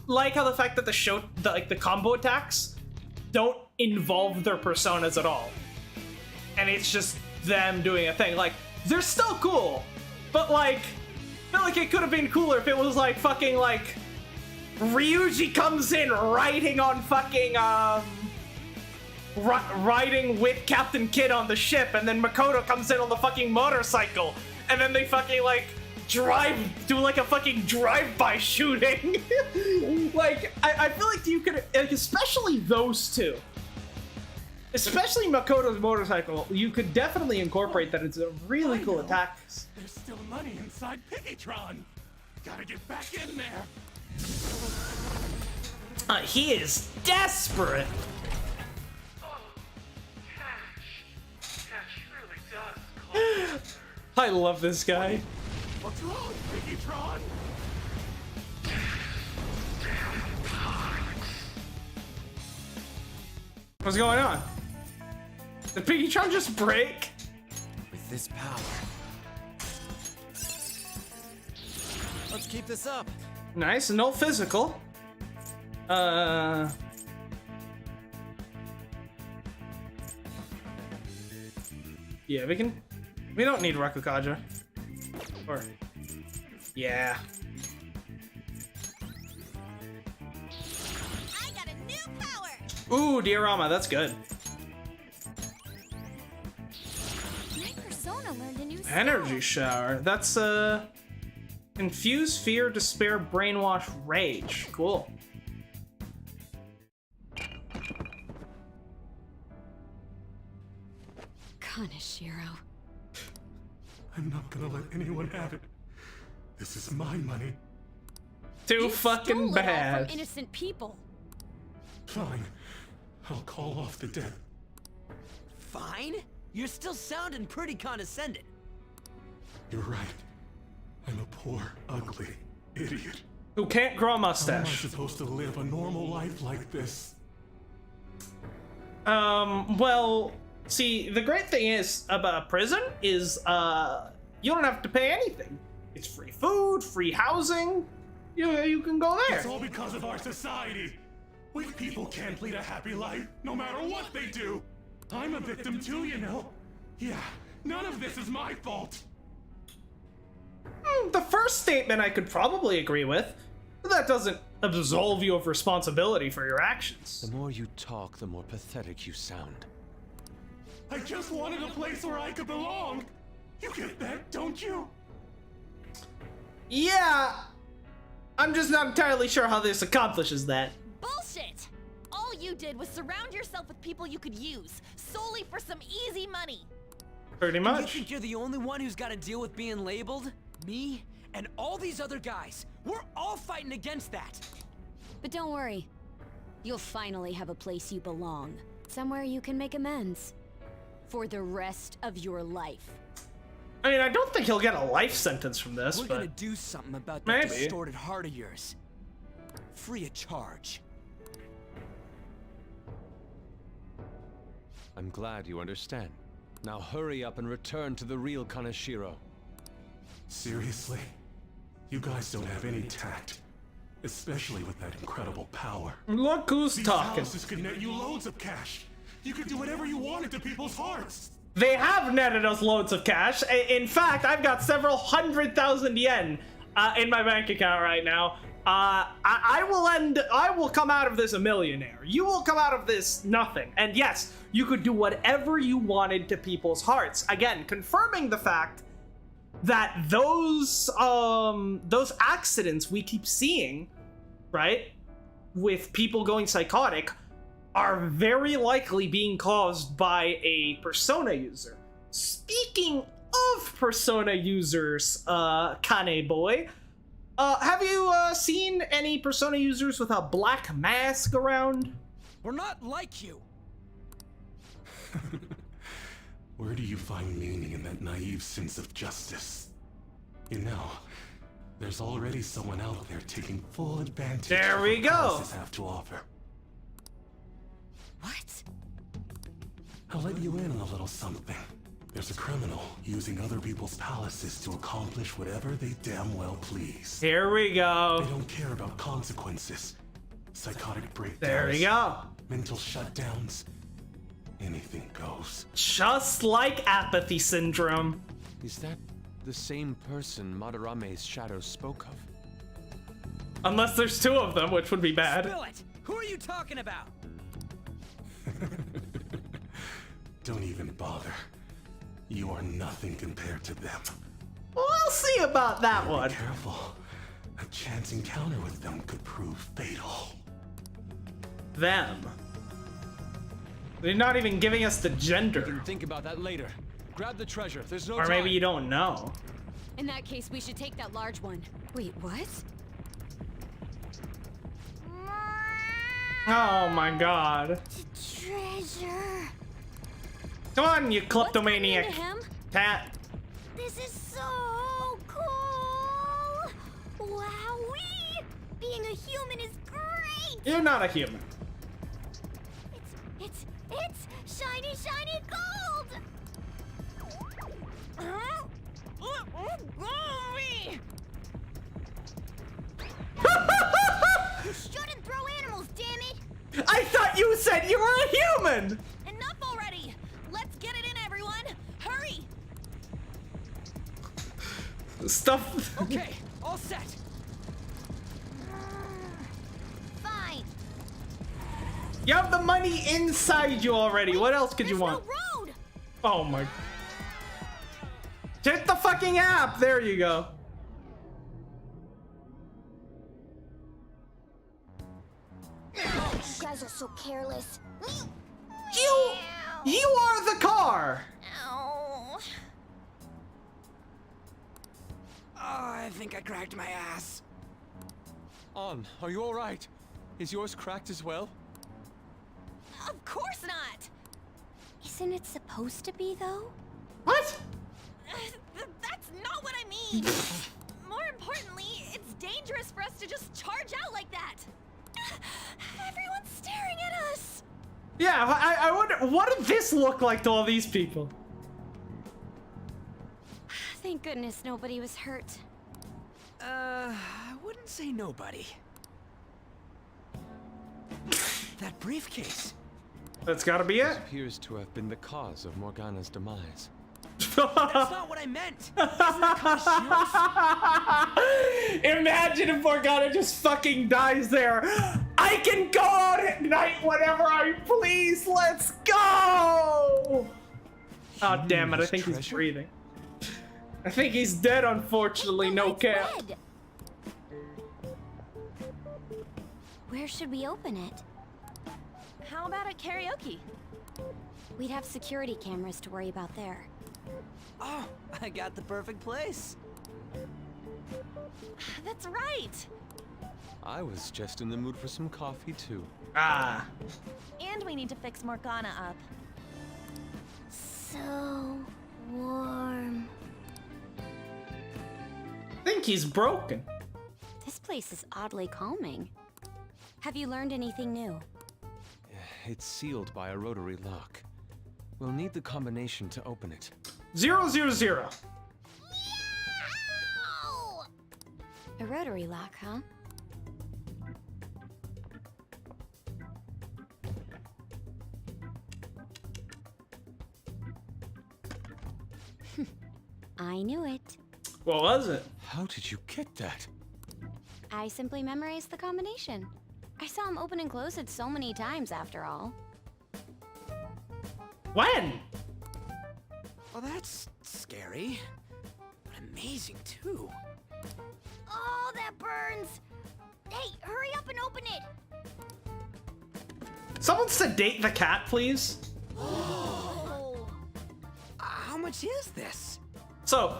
A: like how the fact that the combo attacks don't involve their personas at all, and it's just them doing a thing. Like they're still cool, but like I feel like it could have been cooler if it was like fucking like Ryuji comes in riding on fucking riding with Captain Kidd on the ship, and then Makoto comes in on the fucking motorcycle, and then they fucking like do like a fucking drive-by shooting. Like I feel like you could, like, especially those two, especially Makoto's motorcycle, you could definitely incorporate that into a really cool attack.
H: there's still money inside Piggytron. Gotta get back in there.
A: He is desperate.
H: Cash really does cost.
A: I love this guy.
H: What's wrong, Piggytron?
A: What's going on? Did Piggytron just break?
J: With this power. Let's keep this up.
A: Nice, no physical. Yeah, we don't need Rakukaja. Or, yeah.
B: I got a new power.
A: Ooh, Diorama, that's good.
B: My persona learned a new skill.
A: Energy shower, that's confuse, fear, despair, brainwash, rage. Cool.
G: Kaneshiro.
H: I'm not gonna let anyone have it. This is my money.
A: Too
G: You
A: fucking
G: stole it all
A: bad.
G: from innocent people.
H: Fine. I'll call off the debt.
E: Fine? You're still sounding pretty condescending.
H: You're right. I'm a poor, ugly idiot.
A: Who can't grow a
H: How am I
A: mustache?
H: supposed to live a normal life like this?
A: Well, see, the great thing is about prison is, you don't have to pay anything. It's free food, free housing. You can go there.
H: It's all because of our society. We people can't lead a happy life, no matter what they do. I'm a victim too, you know. Yeah, none of this is my fault.
A: The first statement I could probably agree with, but that doesn't absolve you of responsibility for your actions.
F: The more you talk, the more pathetic you sound.
H: I just wanted a place where I could belong. You get that, don't you?
A: Yeah, I'm just not entirely sure how this accomplishes that.
G: Bullshit! All you did was surround yourself with people you could use, solely for some easy money.
A: Pretty
E: You
A: much.
E: think you're the only one who's got to deal with being labeled? Me And all these other guys, we're all fighting against that.
B: But don't worry. You'll finally have a place you belong. Somewhere you can make amends. For the rest of your life.
A: I mean, I don't think he'll get a life sentence from this,
E: We're
A: but
E: gonna do something about that
A: maybe.
E: distorted heart of yours. Free of charge.
K: I'm glad you understand. Now hurry up and return to the real Kaneshiro.
H: Seriously? You guys don't have any tact. Especially with that incredible power.
A: Look who's
H: These
A: talking.
H: houses could net you loads of cash. You could do whatever you wanted to people's hearts.
A: They have netted us loads of cash. In fact, I've got several 100,000 yen in my bank account right now. I will come out of this a millionaire. You will come out of this nothing. And yes, you could do whatever you wanted to people's hearts. Again, confirming the fact that those accidents we keep seeing, right, with people going psychotic, are very likely being caused by a Persona user. Speaking of Persona users, Kane boy, have you seen any Persona users with a black mask around?
E: We're not like you.
H: Where do you find meaning in that naive sense of justice? You know, there's already someone out there taking full advantage
A: There
H: of
A: we
H: what
A: go.
H: palaces have to offer.
E: What?
H: I'll let you in on a little something. There's a criminal using other people's palaces to accomplish whatever they damn well please.
A: Here we
H: They
A: go.
H: don't care about consequences. Psychotic breakdowns.
A: There we go.
H: Mental shutdowns. Anything goes.
A: Just like apathy syndrome.
K: Is that the same person Madarame's shadow spoke of?
A: Unless there's two of them, which would be bad.
E: Spill it! Who are you talking about?
H: Don't even bother. You are nothing compared to them.
A: We'll see about that one.
H: Be careful. A chance encounter with them could prove fatal.
A: Them. They're not even giving us the gender.
K: Think about that later. Grab the treasure. There's no
A: Or
K: time.
A: maybe you don't know.
B: In that case, we should take that large one. Wait, what?
A: Oh my god.
B: Treasure.
A: Come on, you
B: What's
A: kleptomaniac.
B: happening to him?
A: Cat.
B: This is so cool! Wowee! Being a human is great!
A: You're not a human.
B: It's shiny, shiny gold! You shouldn't throw animals, damn it!
A: I thought you said you were a human!
G: Enough already! Let's get it in, everyone! Hurry!
A: Stuff.
E: Okay, all set.
B: Fine.
A: You have the money inside you already. What else could you want?
B: No road!
A: Oh my. Hit the fucking app. There you go.
B: You guys are so careless.
A: You are the car.
B: Ow.
E: Oh, I think I cracked my ass.
K: On, are you alright? Is yours cracked as well?
G: Of course not!
B: Isn't it supposed to be, though?
A: What?
G: That's not what I mean! More importantly, it's dangerous for us to just charge out like that! Everyone's staring at us!
A: Yeah, I wonder, what did this look like to all these people?
B: Thank goodness nobody was hurt.
E: I wouldn't say nobody. That briefcase.
A: That's gotta be
K: This
A: it.
K: appears to have been the cause of Morgana's demise.
E: That's not what I meant. Isn't that Kaneshiro?
A: Imagine if Morgana just fucking dies there. I can go out at night whenever I please. Let's go. Oh damn it! I
K: his
A: think he's
K: treasure?
A: breathing. I think he's dead, unfortunately. No
B: It's
A: cap.
B: red. Where should we open it?
G: How about at karaoke?
B: We'd have security cameras to worry about there.
E: Oh, I got the perfect place.
G: That's right.
K: I was just in the mood for some coffee, too.
A: Ah.
G: And we need to fix Morgana up.
B: So warm.
A: I think he's broken.
B: This place is oddly calming. Have you learned anything new?
K: It's sealed by a rotary lock. We'll need the combination to open it.
A: 000.
B: A rotary lock, huh? I knew it.
A: What was it?
K: How did you get that?
B: I simply memorized the combination. I saw him open and close it so many times after all.
A: When?
E: Well, that's scary. But amazing, too.
B: Oh, that burns! Hey, hurry up and open it!
A: Someone sedate the cat, please.
E: How much is this?
A: So,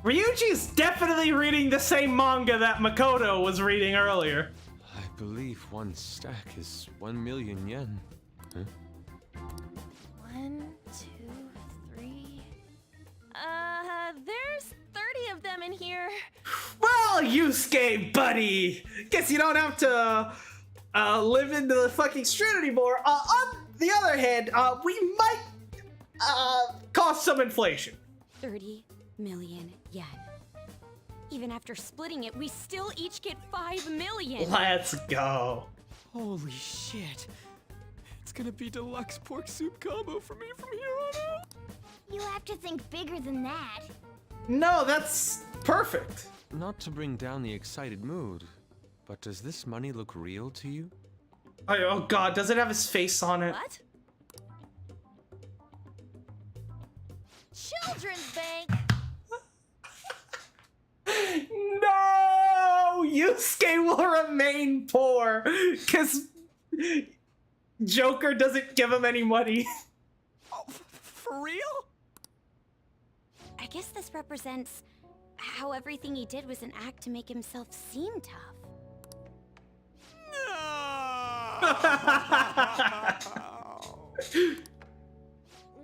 A: Ryuji's definitely reading the same manga that Makoto was reading earlier.
K: I believe one stack is 1 million yen. Huh?
G: 1, 2, 3. There's 30 of them in here.
A: Well, Yusuke, buddy, guess you don't have to live in the fucking street anymore. On the other hand, we might cause some inflation.
B: 30 million yen. Even after splitting it, we still each get 5 million.
A: Let's go.
J: Holy shit. It's gonna be deluxe pork soup combo for me from here on out.
B: You have to think bigger than that.
A: No, that's perfect.
K: Not to bring down the excited mood, but does this money look real to you?
A: Oh god, does it have his face on it?
G: What? Children's bank.
A: No! Yusuke will remain poor because Joker doesn't give him any money.
E: Oh, for real?
B: I guess this represents how everything he did was an act to make himself seem tough.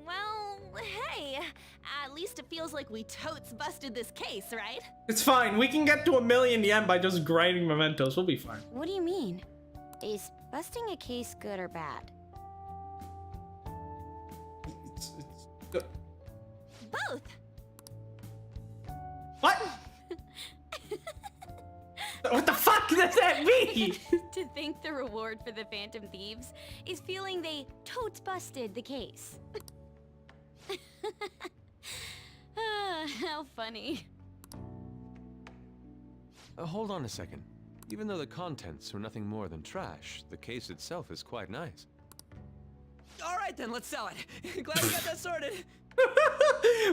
G: Well, hey, at least it feels like we totes busted this case, right?
A: It's fine. We can get to 1 million yen by just grinding mementos. We'll be fine.
B: What do you mean? Is busting a case good or bad?
A: It's good.
G: Both.
A: What? What the fuck does that mean?
B: To think the reward for the Phantom Thieves is feeling they totes busted the case. How funny.
K: Hold on a second. Even though the contents were nothing more than trash, the case itself is quite nice.
E: All right, then, let's sell it. Glad we got that sorted.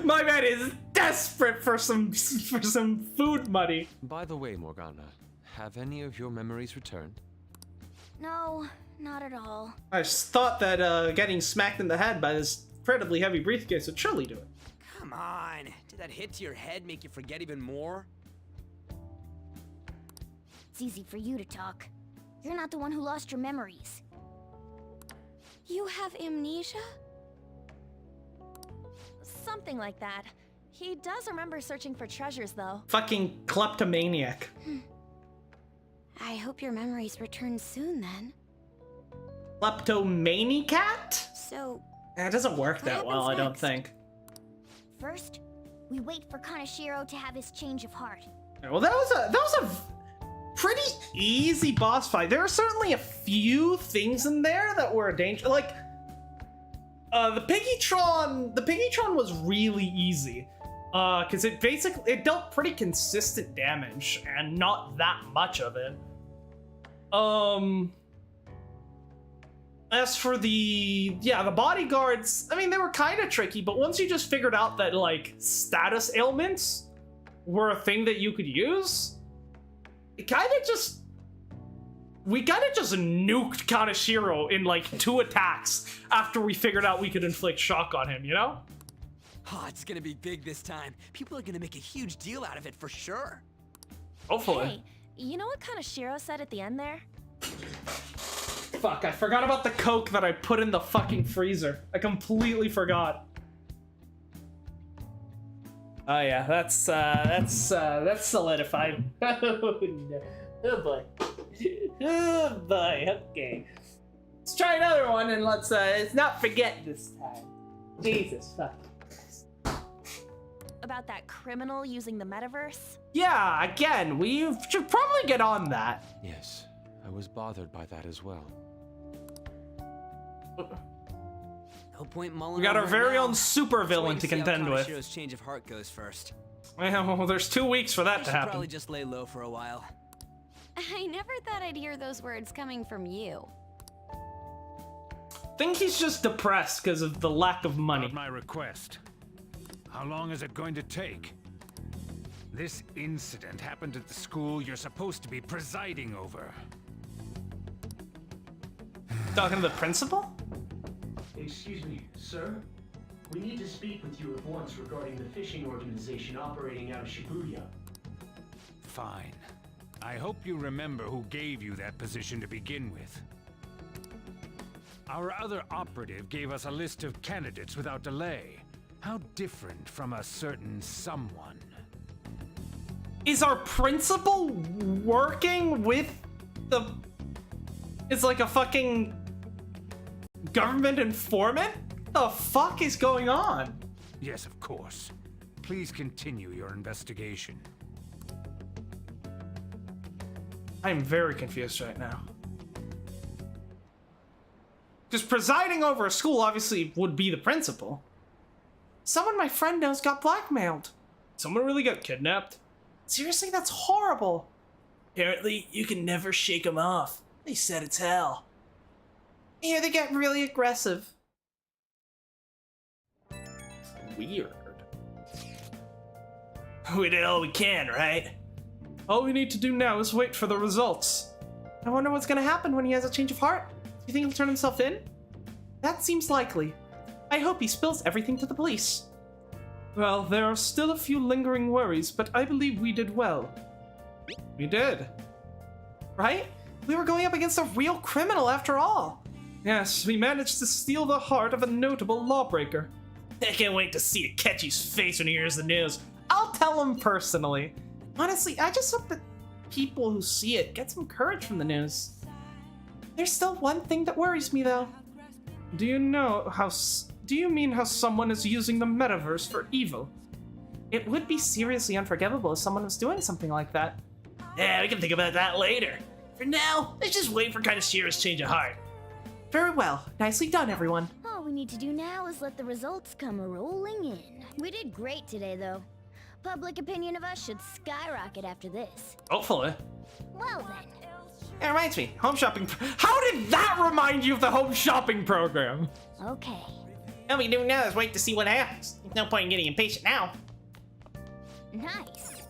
A: My man is desperate for some food money.
K: By the way, Morgana, have any of your memories returned?
B: No, not at all.
A: I just thought that getting smacked in the head by this incredibly heavy briefcase would surely do it.
E: Come on. Did that hit to your head make you forget even more?
B: It's easy for you to talk. You're not the one who lost your memories. You have amnesia?
G: Something like that. He does remember searching for treasures, though.
A: Fucking kleptomaniac.
B: I hope your memories return soon then.
A: Kleptomaniacat?
B: So,
A: It doesn't work that well, I
B: happens
A: don't
B: next?
A: think.
B: first, we wait for Kaneshiro to have his change of heart.
A: Well, that was a pretty easy boss fight. There are certainly a few things in there that were a danger. Like, the Piggytron was really easy. Because it dealt pretty consistent damage and not that much of it. As for the bodyguards, I mean, they were kind of tricky, but once you just figured out that, like, status ailments were a thing that you could use, we kind of just nuked Kaneshiro in, like, 2 attacks after we figured out we could inflict shock on him, you know?
E: Oh, it's gonna be big this time. People are gonna make a huge deal out of it for sure.
A: Hopefully.
G: Hey, you know what Kaneshiro said at the end there?
A: Fuck, I forgot about the Coke that I put in the fucking freezer. I completely forgot. Oh yeah, that's solidified. Oh no. Oh boy. Oh boy, okay. Let's try another one and let's not forget this time. Jesus fuck.
G: About that criminal using the metaverse?
A: Yeah, again, we should probably get on that.
K: Yes, I was bothered by that as well.
E: No point mulling
A: We got our
E: over
A: very
E: now.
A: own super villain
E: Let's
A: to
E: wait and see how
A: contend with.
E: Kaneshiro's change of heart goes first.
A: Well, there's 2 weeks for
E: I
A: that to
E: should
A: happen.
E: probably just lay low for a while.
B: I never thought I'd hear those words coming from you.
A: Think he's just depressed because of the lack of money.
L: My request. How long is it going to take? This incident happened at the school you're supposed to be presiding over.
A: Talking to the principal?
M: Excuse me, sir? We need to speak with you at once regarding the fishing organization operating out of Shibuya.
L: Fine. I hope you remember who gave you that position to begin with. Our other operative gave us a list of candidates without delay. How different from a certain someone.
A: Is our principal working with the... It's like a fucking government informant? The fuck is going on?
L: Yes, of course. Please continue your investigation.
A: I'm very confused right now. Because presiding over a school obviously would be the principal. Someone my friend knows got blackmailed. Someone really got kidnapped? Seriously, that's horrible. Apparently, you can never shake them off. They said it's hell. Here they get really aggressive. Weird. We did all we can, right? All we need to do now is wait for the results. I wonder what's gonna happen when he has a change of heart. Do you think he'll turn himself in? That seems likely. I hope he spills everything to the police. Well, there are still a few lingering worries, but I believe we did well. We did. Right? We were going up against a real criminal after all. Yes, we managed to steal the heart of a notable lawbreaker. I can't wait to see Akechi's face when he hears the news. I'll tell him personally. Honestly, I just hope that people who see it get some courage from the news. There's still one thing that worries me, though. Do you mean how someone is using the metaverse for evil? It would be seriously unforgivable if someone was doing something like that. Yeah, we can think about that later. For now, let's just wait for Kaneshiro's change of heart. Very well. Nicely done, everyone.
B: All we need to do now is let the results come rolling in. We did great today, though. Public opinion of us should skyrocket after this.
A: Hopefully.
B: Well then.
A: It reminds me, home shopping. How did that remind you of the home shopping program?
B: Okay.
A: All we do now is wait to see what happens. There's no point in getting impatient now.
B: Nice.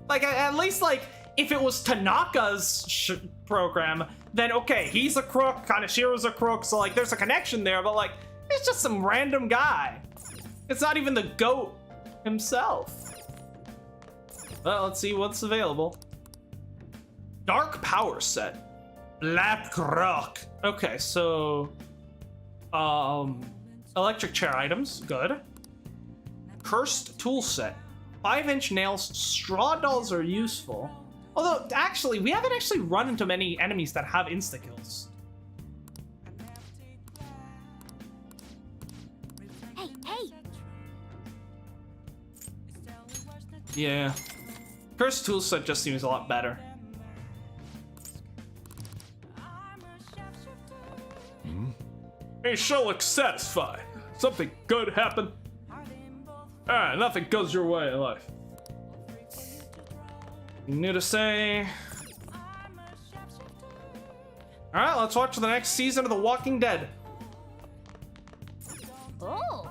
A: Like, at least, like, if it was Tanaka's program, then okay, he's a crook, Kaneshiro's a crook, so, like, there's a connection there, but, like, it's just some random guy. It's not even the GOAT himself. Well, let's see what's available. Dark Power Set. Black Rock. Okay, so... electric chair items, good. Cursed Tool Set. 5-inch nails, straw dolls are useful. Although, actually, we haven't actually run into many enemies that have insta-kills.
B: Hey, hey!
A: Yeah. Cursed Tool Set just seems a lot better. He sure looks satisfied. Something good happened. Nothing goes your way in life. New to say. Alright, let's watch the next season of The Walking Dead.
B: Oh!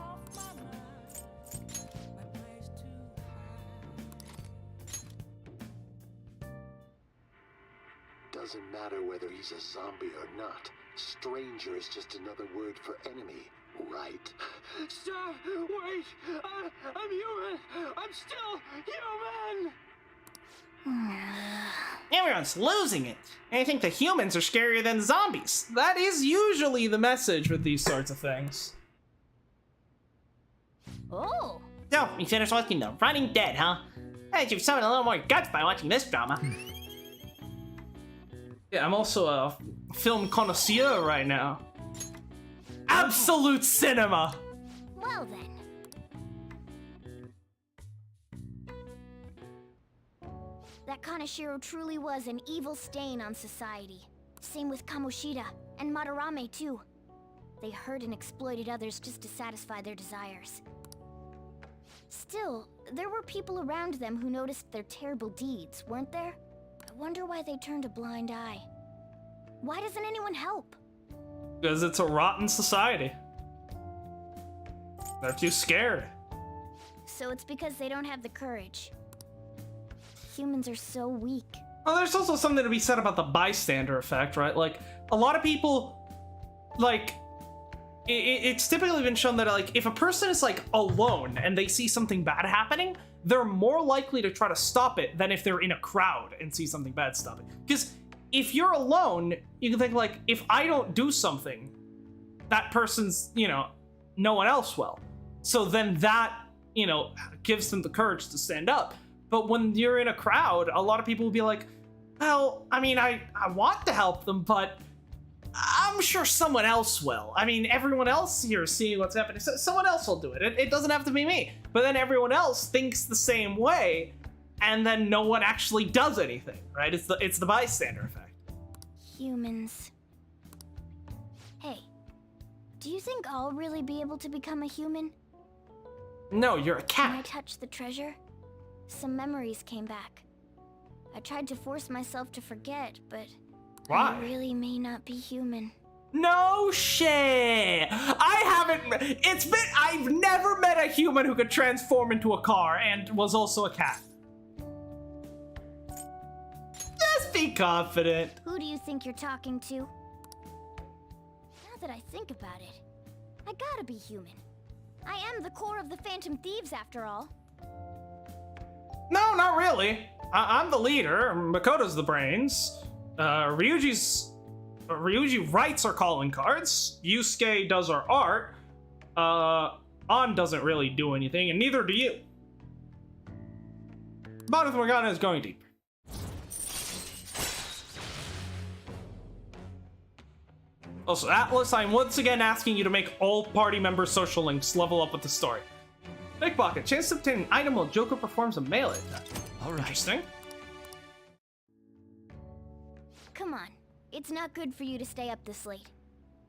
C: Doesn't matter whether he's a zombie or not. Stranger is just another word for enemy, right?
M: Stop! Wait! I'm human! I'm still human!
A: Everyone's losing it. I think the humans are scarier than zombies. That is usually the message with these sorts of things.
B: Oh.
N: So, you finished watching The Running Dead, huh? Hey, you've summoned a little more guts by watching this drama.
A: Yeah, I'm also a film connoisseur right now. Absolute cinema!
B: Well then. That Kaneshiro truly was an evil stain on society. Same with Kamoshida, and Madarame too. They hurt and exploited others just to satisfy their desires. Still, there were people around them who noticed their terrible deeds, weren't there? I wonder why they turned a blind eye. Why doesn't anyone help?
A: Because it's a rotten society. They're too scared.
B: So it's because they don't have the courage. Humans are so weak.
A: Well, there's also something to be said about the bystander effect, right? Like, a lot of people, like, it's typically been shown that, like, if a person is, like, alone and they see something bad happening, they're more likely to try to stop it than if they're in a crowd and see something bad stop it. Because if you're alone, you can think, like, if I don't do something, that person's, you know, no one else will. So then that, you know, gives them the courage to stand up. But when you're in a crowd, a lot of people will be like, well, I mean, I want to help them, but I'm sure someone else will. I mean, everyone else here is seeing what's happening. So someone else will do it. It doesn't have to be me. But then everyone else thinks the same way, and then no one actually does anything, right? It's the bystander effect.
B: Humans. Hey, do you think I'll really be able to become a human?
A: No, you're a cat.
B: When I touched the treasure, some memories came back. I tried to force myself to forget, but
A: why?
B: I really may not be human.
A: No shit! I've never met a human who could transform into a car and was also a cat. Just be confident.
B: Who do you think you're talking to? Now that I think about it, I gotta be human. I am the core of the Phantom Thieves, after all.
A: No, not really. I'm the leader. Makoto's the brains. Ryuji writes our calling cards. Yusuke does our art. An doesn't really do anything, and neither do you. But Morgana is going deeper. Also, Atlas, I'm once again asking you to make all party members' social links level up with the story. Pickpocket, chance to obtain an item while Joker performs a melee attack.
J: All right.
A: Interesting.
B: Come on, it's not good for you to stay up this late.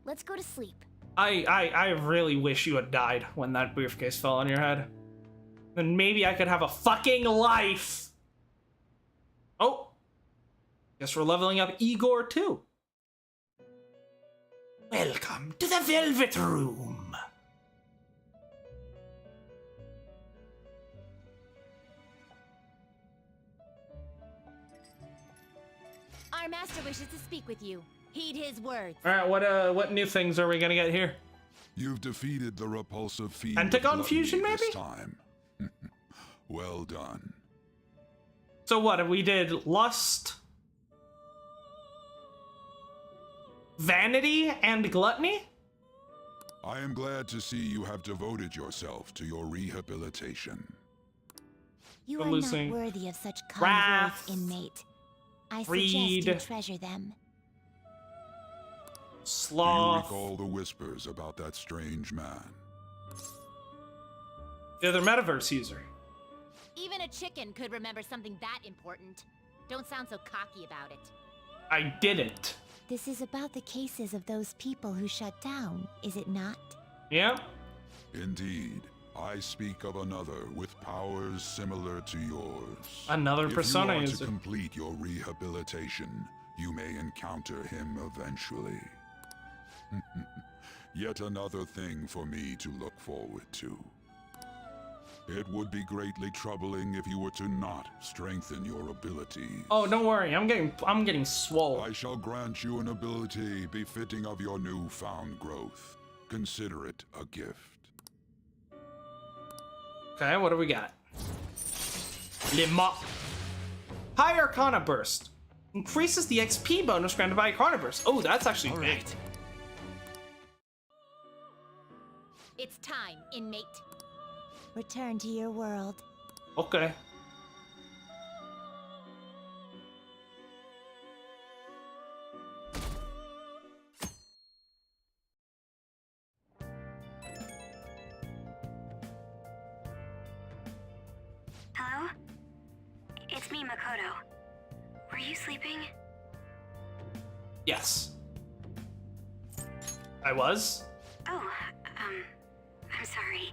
B: Let's go to sleep.
A: I really wish you had died when that briefcase fell on your head. Then maybe I could have a fucking life. Oh. Guess we're leveling up Igor too. Welcome to the Velvet Room.
G: Our master wishes to speak with you. Heed his words.
A: All right, what new things are we gonna get here?
O: You've defeated the repulsive fiend.
A: Pentagon fusion, maybe?
O: This time. Well done.
A: So what? We did lust, vanity, and gluttony?
O: I am glad to see you have devoted yourself to your rehabilitation.
B: You are
A: losing
B: not worthy of such kind
A: wrath,
B: words, inmate. I
A: greed,
B: suggest you treasure them.
A: Sloth.
O: You recall the whispers about that strange man.
A: The other metaverse user.
G: Even a chicken could remember something that important. Don't sound so cocky about it.
A: I didn't.
B: This is about the cases of those people who shut down, is it not?
A: Yeah.
O: Indeed. I speak of another with powers similar to yours.
A: Another persona
O: user. If you want
A: user.
O: to complete your rehabilitation, you may encounter him eventually. Yet another thing for me to look forward to. It would be greatly troubling if you were to not strengthen your abilities.
A: Oh, don't worry. I'm getting swole.
O: I shall grant you an ability befitting of your newfound growth. Consider it a gift.
A: Okay, what do we got? Lima. High Arcana Burst. Increases the XP bonus granted by a carnivorous. Oh, that's actually big.
G: It's time, inmate.
B: Return to your world.
A: Okay.
P: Hello? It's me, Makoto. Were you sleeping?
A: Yes. I was?
P: Oh, I'm sorry.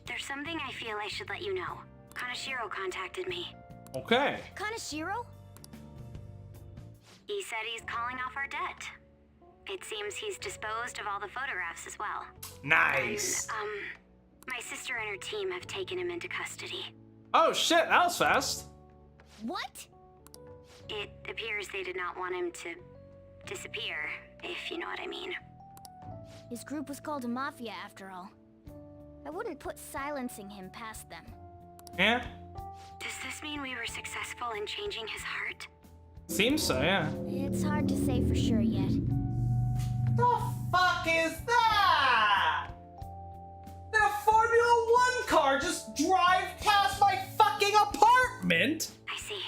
P: There's something I feel I should let you know. Kaneshiro contacted me.
A: Okay.
B: Kaneshiro?
P: He said he's calling off our debt. It seems he's disposed of all the photographs as well.
A: Nice.
P: And, my sister and her team have taken him into custody.
A: Oh shit, that was fast.
B: What?
P: It appears they did not want him to disappear, if you know what I mean.
B: His group was called a mafia after all. I wouldn't put silencing him past them.
A: Yeah.
P: Does this mean we were successful in changing his heart?
A: Seems so, yeah.
B: It's hard to say for sure yet.
A: The fuck is that? Did a Formula One car just drive past my fucking apartment?
P: I see.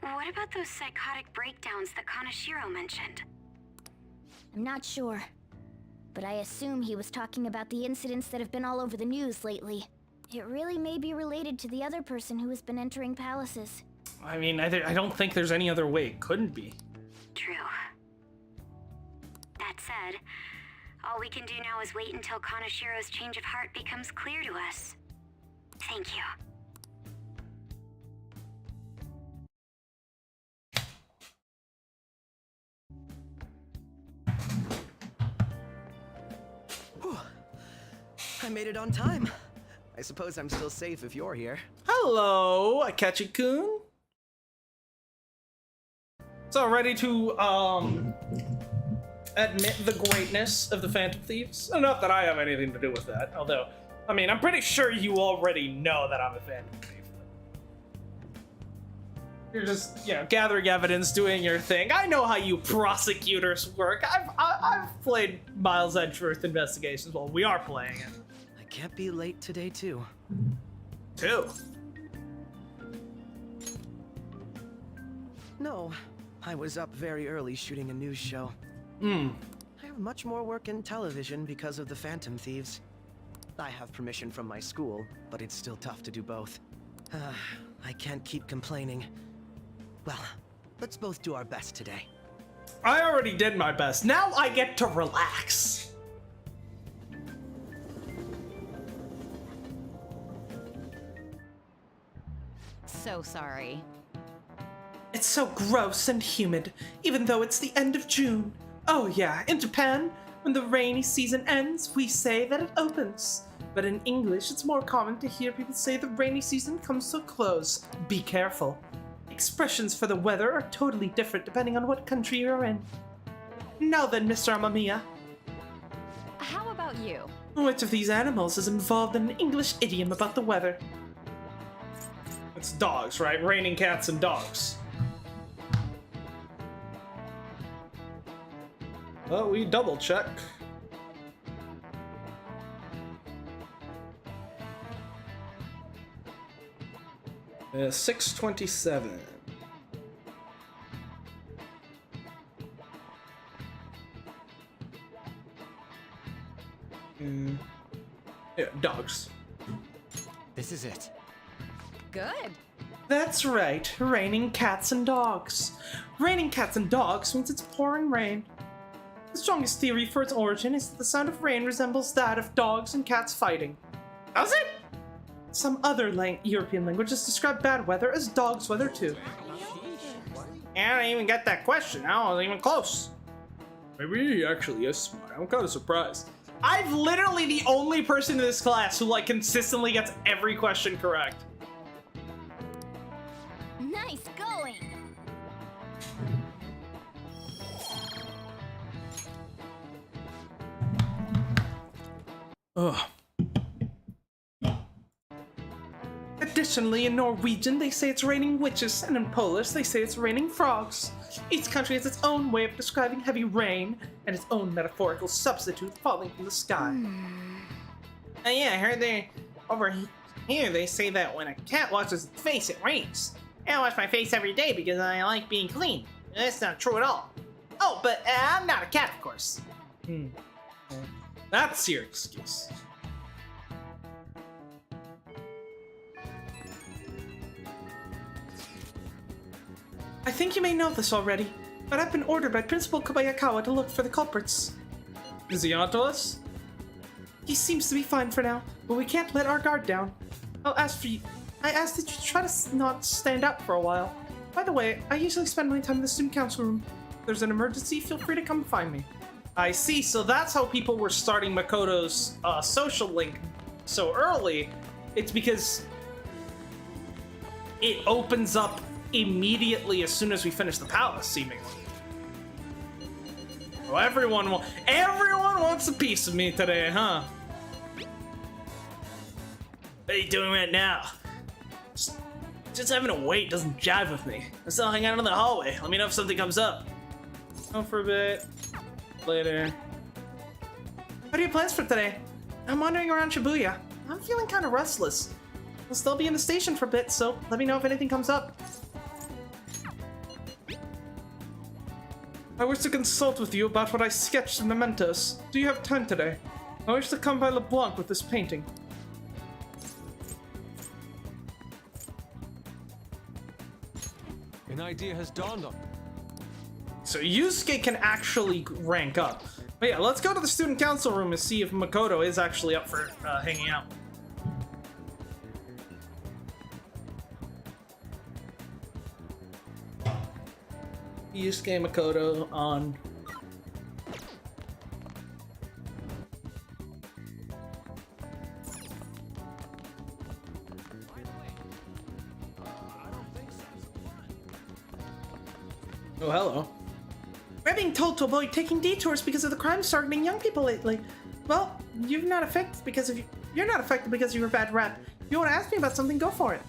P: What about those psychotic breakdowns that Kaneshiro mentioned?
B: I'm not sure. But I assume he was talking about the incidents that have been all over the news lately. It really may be related to the other person who has been entering palaces.
A: I mean, I don't think there's any other way it couldn't be.
P: True. That said, all we can do now is wait until Kaneshiro's change of heart becomes clear to us. Thank you.
J: I made it on time. I suppose I'm still safe if you're here.
A: Hello, Akechi-kun. So ready to admit the greatness of the Phantom Thieves? Not that I have anything to do with that, although, I mean, I'm pretty sure you already know that I'm a Phantom Thief. You're just, you know, gathering evidence, doing your thing. I know how you prosecutors work. I've played Miles Edgeworth Investigations. Well, we are playing it.
J: I can't be late today, too. No, I was up very early shooting a news show. I have much more work in television because of the Phantom Thieves. I have permission from my school, but it's still tough to do both. I can't keep complaining. Well, let's both do our best today.
A: I already did my best. Now I get to relax.
G: So sorry.
A: It's so gross and humid, even though it's the end of June. Oh yeah, in Japan, when the rainy season ends, we say that it opens. But in English, it's more common to hear people say the rainy season comes to a close. Be careful. Expressions for the weather are totally different depending on what country you're in. Now then, Mr. Amamiya.
G: How about you?
A: Which of these animals is involved in an English idiom about the weather? It's dogs, right? Raining cats and dogs. Well, we double check. Uh, 627. Yeah, dogs.
J: This is it.
G: Good.
A: That's right, raining cats and dogs. Raining cats and dogs means it's pouring rain. The strongest theory for its origin is that the sound of rain resembles that of dogs and cats fighting. Does it? Some other European languages describe bad weather as dog's weather too. I didn't even get that question. I wasn't even close. Maybe he actually is smart. I'm kind of surprised. I'm literally the only person in this class who like consistently gets every question correct.
B: Nice going.
A: Ugh. Traditionally, in Norwegian, they say it's raining witches, and in Polish, they say it's raining frogs. Each country has its own way of describing heavy rain, and its own metaphorical substitute falling from the sky.
N: Yeah, I heard over here they say that when a cat washes its face, it rains. I wash my face every day because I like being clean. That's not true at all. Oh, but I'm not a cat, of course.
A: That's your excuse. I think you may know this already, but I've been ordered by Principal Kobayakawa to look for the culprits. Is he onto us? He seems to be fine for now, but we can't let our guard down. I asked that you try to not stand up for a while. By the way, I usually spend my time in the student council room. If there's an emergency, feel free to come find me. I see, so that's how people were starting Makoto's social link so early. It's because it opens up immediately as soon as we finish the palace, seemingly. Oh, everyone wants a piece of me today, huh?
N: What are you doing right now? Just having to wait doesn't jive with me. I'm still hanging out in the hallway. Let me know if something comes up.
A: Oh, for a bit. Later. What are your plans for today? I'm wandering around Shibuya. I'm feeling kind of restless. I'll still be in the station for a bit, so let me know if anything comes up. I wish to consult with you about what I sketched in Mementos. Do you have time today? I wish to come by LeBlanc with this painting.
K: An idea has dawned on me.
A: So Yusuke can actually rank up. But yeah, let's go to the student council room and see if Makoto is actually up for hanging out. Yusuke Makoto on. Oh, hello. We're being told to avoid taking detours because of the crimes targeting young people lately. Well, you're not affected because of your bad rep. If you want to ask me about something, go for it.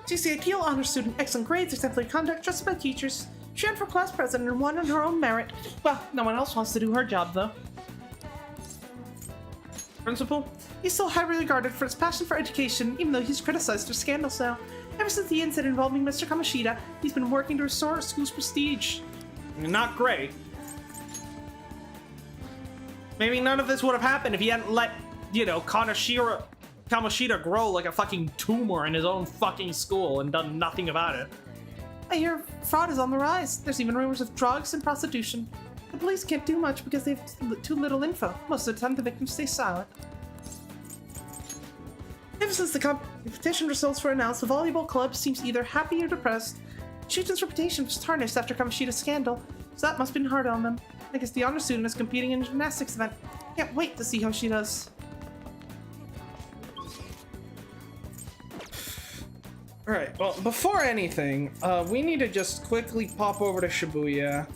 A: She's the ideal honor student, excellent grades, exemplary conduct, trusted by teachers. She ran for class president and won on her own merit. Well, no one else wants to do her job, though. Principal? He's still highly regarded for his passion for education, even though he's criticized for scandals now. Ever since the incident involving Mr. Kamoshida, he's been working to restore our school's prestige. Not great. Maybe none of this would have happened if he hadn't let, you know, Kamoshida grow like a fucking tumor in his own fucking school and done nothing about it. I hear fraud is on the rise. There's even rumors of drugs and prostitution. The police can't do much because they have too little info. Most of the time, the victims stay silent. Ever since the competition results were announced, the volleyball club seems either happy or depressed. Shuten's reputation was tarnished after Kamoshida's scandal, so that must have been hard on them. I guess the honor student is competing in a gymnastics event. Can't wait to see how she does. Alright, well, before anything, we need to just quickly pop over to Shibuya.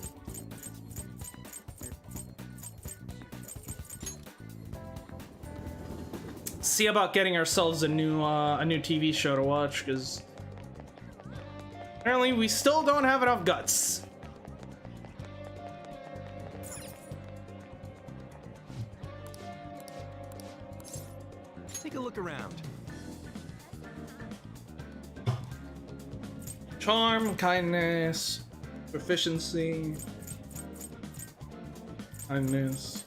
A: See about getting ourselves a new TV show to watch, because apparently we still don't have enough guts.
E: Take a look around.
A: Charm, kindness, proficiency, kindness.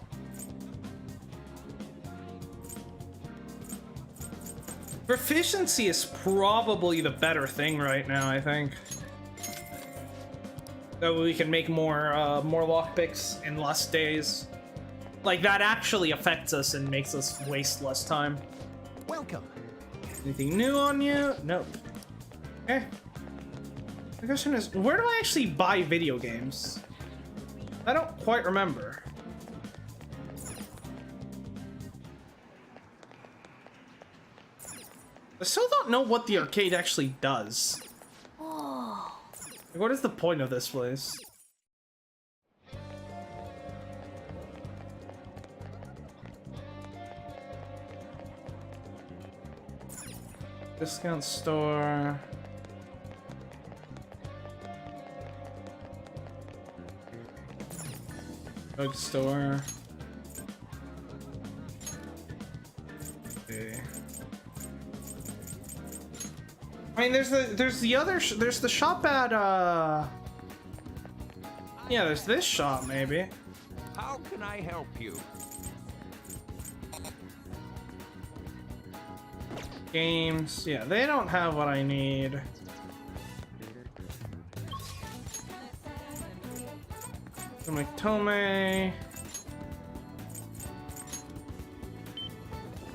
A: Proficiency is probably the better thing right now, I think. That way we can make more lockpicks in less days. Like, that actually affects us and makes us waste less time.
E: Welcome.
A: Anything new on you? Nope. Okay. The question is, where do I actually buy video games? I don't quite remember. I still don't know what the arcade actually does.
B: Oh.
A: Like, what is the point of this place? Discount store. Drug store. Okay. I mean, there's the shop at yeah, there's this shop maybe.
L: How can I help you?
A: Games, yeah, they don't have what I need. Tome.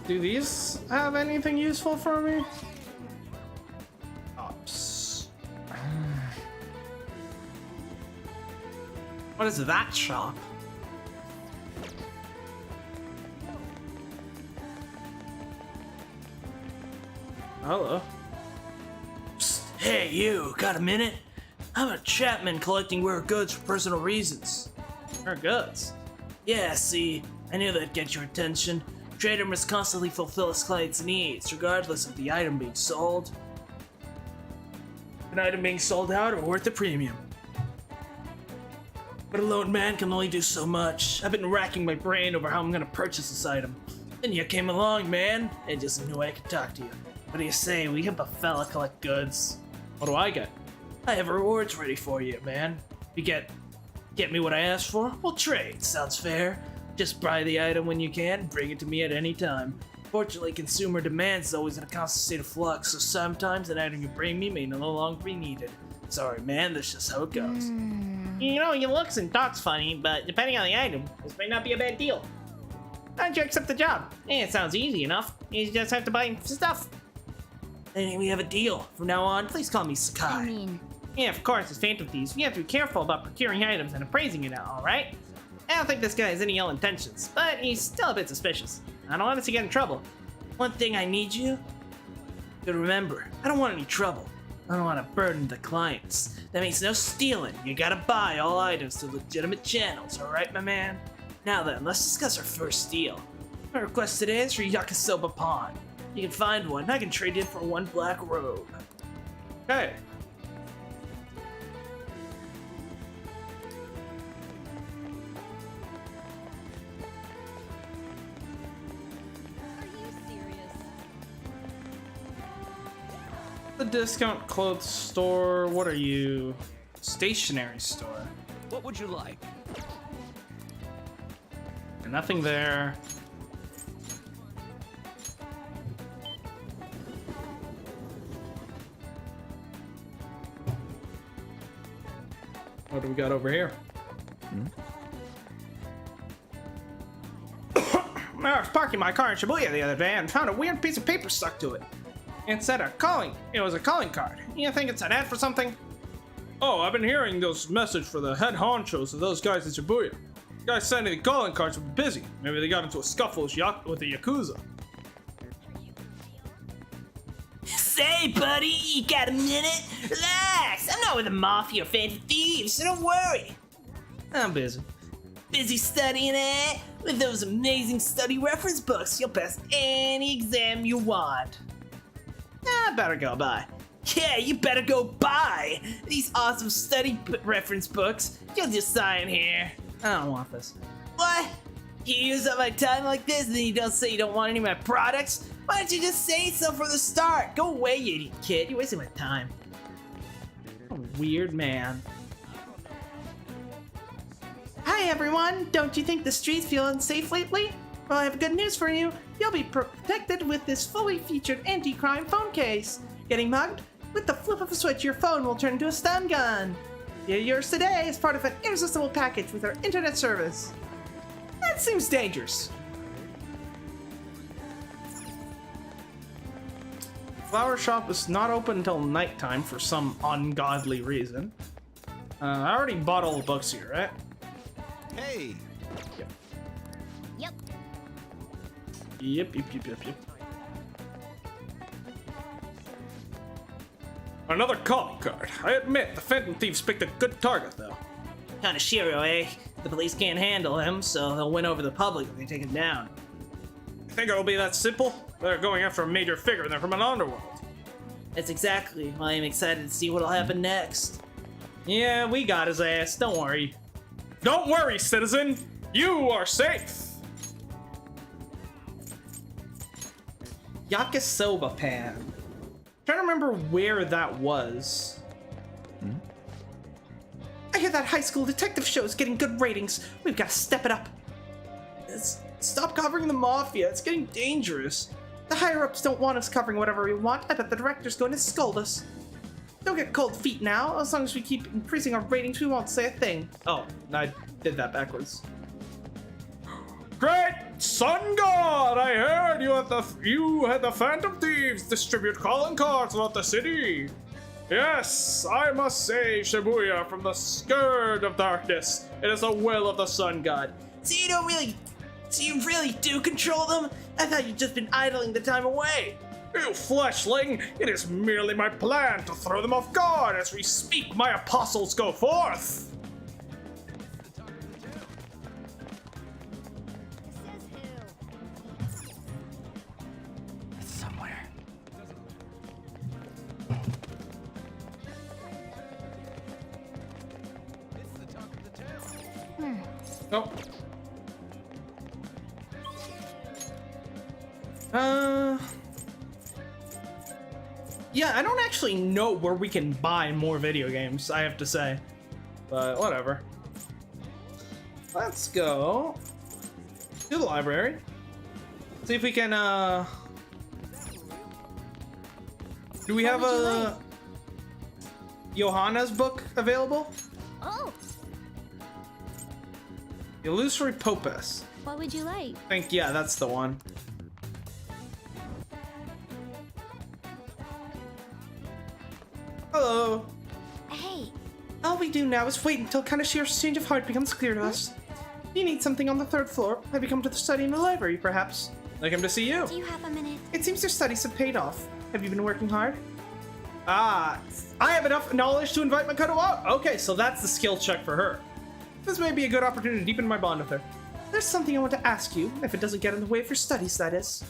A: Do these have anything useful for me? Ops. What is that shop? Hello.
I: Psst, hey, you, got a minute? I'm a Chapman collecting rare goods for personal reasons.
A: Rare goods?
I: Yeah, see, I knew that'd get your attention. Trader must constantly fulfill his client's needs, regardless of the item being sold. An item being sold out or worth the premium. But a lone man can only do so much. I've been racking my brain over how I'm gonna purchase this item. Then you came along, man, and just knew I could talk to you. What do you say, we help a fella collect goods?
A: What do I get?
I: I have rewards ready for you, man. If you get me what I asked for, we'll trade. Sounds fair. Just buy the item when you can, bring it to me at any time. Fortunately, consumer demand is always in a constant state of flux, so sometimes an item you bring me may no longer be needed. Sorry, man, that's just how it goes.
N: You know, he looks and talks funny, but depending on the item, this may not be a bad deal. Why don't you accept the job? It sounds easy enough. You just have to buy stuff.
I: Then we have a deal. From now on, please call me Sakai.
B: I mean,
N: Yeah, of course, as Phantom Thieves, we have to be careful about procuring items and appraising it, alright? I don't think this guy has any ill intentions, but he's still a bit suspicious. I don't want us to get in trouble.
I: One thing I need you to remember, I don't want any trouble. I don't want to burden the clients. That means no stealing. You gotta buy all items through legitimate channels, alright, my man? Now then, let's discuss our first deal. My request today is for Yakisoba Pawn. You can find one, I can trade in for one black robe.
A: Okay. The discount clothes store. What are you? Stationery store.
E: What would you like?
A: Nothing there. What do we got over here?
N: I was parking my car in Shibuya the other day and found a weird piece of paper stuck to it. It said it was a calling card. You think it's an ad for something?
D: Oh, I've been hearing those message for the head honchos of those guys in Shibuya. Guys sending the calling cards were busy. Maybe they got into a scuffle with the Yakuza.
I: Say, buddy, you got a minute? Relax, I'm not with the Mafia or Phantom Thieves, so don't worry.
N: I'm busy.
I: Busy studying it? With those amazing study reference books, you'll pass any exam you want.
N: I better go by.
I: Yeah, you better go buy these awesome study reference books. You'll just sign here.
N: I don't want this.
I: What? You use up my time like this and then you don't say you don't want any of my products? Why don't you just say so from the start? Go away, you idiot kid. You're wasting my time.
N: A weird man. Hi everyone! Don't you think the streets feel unsafe lately? Well, I have good news for you. You'll be protected with this fully featured anti-crime phone case. Getting mugged? With the flip of a switch, your phone will turn into a stun gun. Get yours today as part of an irresistible package with our internet service. That seems dangerous.
A: Flower shop is not open until nighttime for some ungodly reason. I already bought all the books here, right?
K: Hey!
B: Yep.
A: Yep.
D: Another calling card. I admit, the Phantom Thieves picked a good target, though.
I: Kaneshiro, eh? The police can't handle him, so they'll win over the public if they take him down.
D: You think it'll be that simple? They're going after a major figure and they're from an underworld.
I: That's exactly why I'm excited to see what'll happen next.
A: Yeah, we got his ass. Don't worry.
D: Don't worry, citizen. You are safe.
A: Yakisoba Pan. Trying to remember where that was. I hear that high school detective show is getting good ratings. We've got to step it up.
I: Stop covering the Mafia. It's getting dangerous.
A: The higher-ups don't want us covering whatever we want. I bet the director's going to scold us. Don't get cold feet now. As long as we keep increasing our ratings, we won't say a thing. Oh, I did that backwards.
D: Great Sun God! I heard you had the Phantom Thieves distribute calling cards throughout the city. Yes, I must save Shibuya from the scourge of darkness. It is the will of the Sun God.
I: So you really do control them? I thought you'd just been idling the time away.
D: You fleshling! It is merely my plan to throw them off guard as we speak my apostles go forth!
J: It's somewhere.
A: Nope. Yeah, I don't actually know where we can buy more video games, I have to say. But whatever. Let's go to the library. See if we can, do we have a Johanna's book available?
B: Oh,
A: Illusory Popus.
B: what would you like?
A: I think, yeah, that's the one. Hello.
B: Hey.
A: All we do now is wait until Kaneshiro's change of heart becomes clear to us. If you need something on the 3rd floor, maybe come to the study in the library, perhaps. Like him to see you.
B: Do you have a minute?
A: It seems your studies have paid off. Have you been working hard? Ah, I have enough knowledge to invite Makoto out. Okay, so that's the skill check for her. This may be a good opportunity to deepen my bond with her. There's something I want to ask you, if it doesn't get in the way of your studies, that is.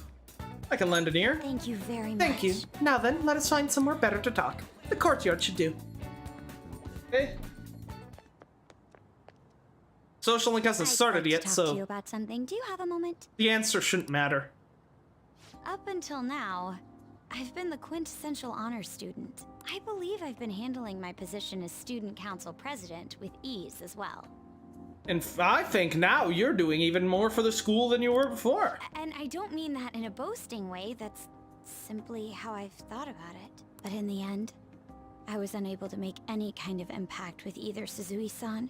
A: I can lend an ear.
B: Thank you very much.
A: Thank you. Now then, let us find somewhere better to talk. The courtyard should do. Okay. Social link hasn't started yet,
B: Talk to you
A: so
B: about something. Do you have a moment?
A: the answer shouldn't matter.
B: Up until now, I've been the quintessential honor student. I believe I've been handling my position as student council president with ease as well.
A: And I think now you're doing even more for the school than you were before.
B: And I don't mean that in a boasting way, that's simply how I've thought about it. But in the end, I was unable to make any kind of impact with either Suzui-san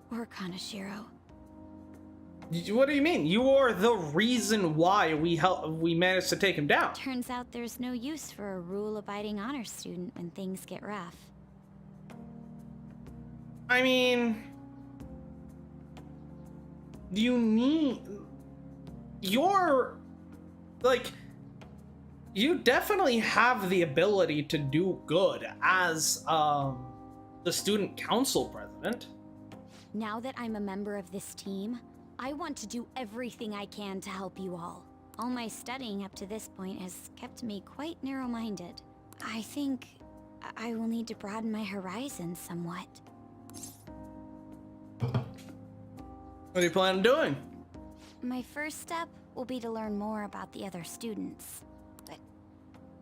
B: or Kaneshiro.
A: What do you mean? You are the reason why we managed to take him down.
B: Turns out there's no use for a rule-abiding honor student when things get rough.
A: I mean, you definitely have the ability to do good as the student council president.
B: Now that I'm a member of this team, I want to do everything I can to help you all. All my studying up to this point has kept me quite narrow-minded. I think I will need to broaden my horizons somewhat.
A: What do you plan on doing?
B: My first step will be to learn more about the other students. But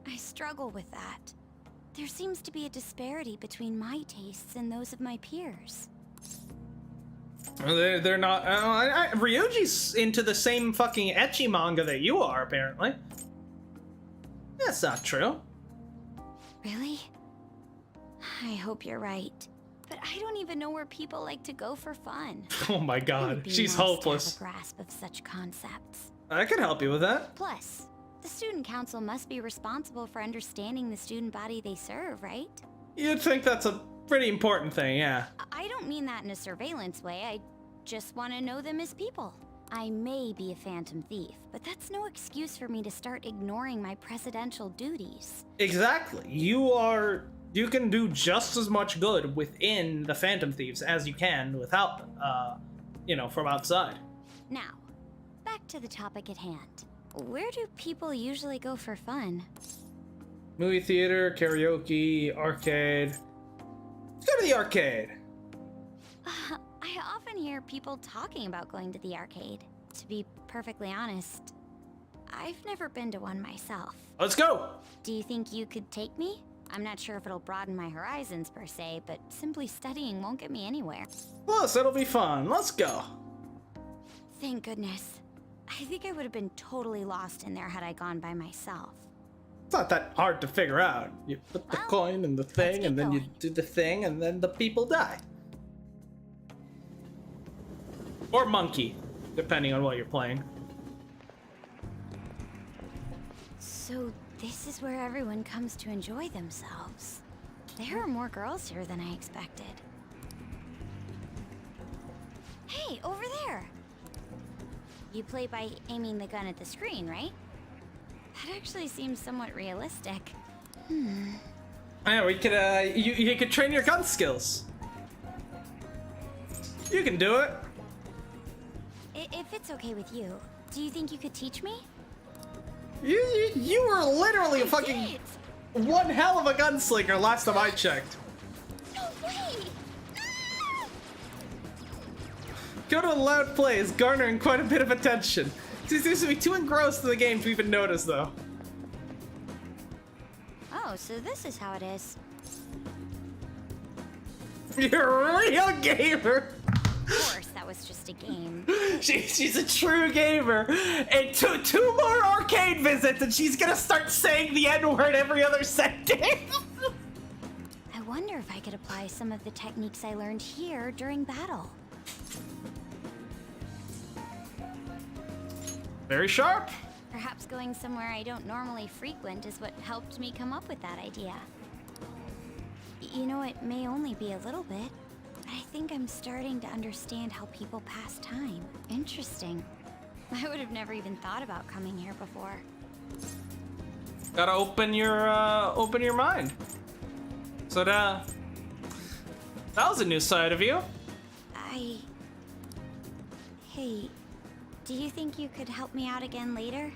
B: I struggle with that. There seems to be a disparity between my tastes and those of my peers.
A: They're not. Ryuji's into the same fucking ecchi manga that you are, apparently. That's not true.
B: Really? I hope you're right. But I don't even know where people like to go for fun.
A: Oh my
B: It
A: god,
B: would be
A: she's
B: nice
A: hopeless.
B: To have a grasp of such concepts.
A: I can help you with that.
B: Plus, the student council must be responsible for understanding the student body they serve, right?
A: You'd think that's a pretty important thing, yeah.
B: I don't mean that in a surveillance way. I just want to know them as people. I may be a phantom thief, but that's no excuse for me to start ignoring my presidential duties.
A: Exactly. You can do just as much good within the Phantom Thieves as you can without, from outside.
B: Now, back to the topic at hand. Where do people usually go for fun?
A: Movie theater, karaoke, arcade. Let's go to the arcade.
B: I often hear people talking about going to the arcade. To be perfectly honest, I've never been to one myself.
A: Let's go!
B: Do you think you could take me? I'm not sure if it'll broaden my horizons per se, but simply studying won't get me anywhere.
A: Plus, it'll be fun. Let's go.
B: Thank goodness. I think I would have been totally lost in there had I gone by myself.
A: It's not that hard to figure out. You put the coin in the thing, and then you do the thing, and then the people die. Or monkey, depending on what you're playing.
B: So this is where everyone comes to enjoy themselves. There are more girls here than I expected. Hey, over there! You play by aiming the gun at the screen, right? That actually seems somewhat realistic.
A: Yeah, we could, you could train your gun skills. You can do it.
B: If it's okay with you, do you think you could teach me?
A: You were literally a fucking one hell of a gunslinger last time I checked.
B: No way!
A: Go to a loud play is garnering quite a bit of attention. He seems to be too engrossed in the game to even notice, though.
B: Oh, so this is how it is.
A: You're a real gamer.
B: Of course, that was just a game.
A: She's a true gamer. And two more arcade visits, and she's gonna start saying the N-word every other sentence.
B: I wonder if I could apply some of the techniques I learned here during battle.
A: Very sharp.
B: Perhaps going somewhere I don't normally frequent is what helped me come up with that idea. You know, it may only be a little bit, but I think I'm starting to understand how people pass time. Interesting. I would have never even thought about coming here before.
A: Gotta open your mind. So that was a new side of you.
B: Hey, do you think you could help me out again later?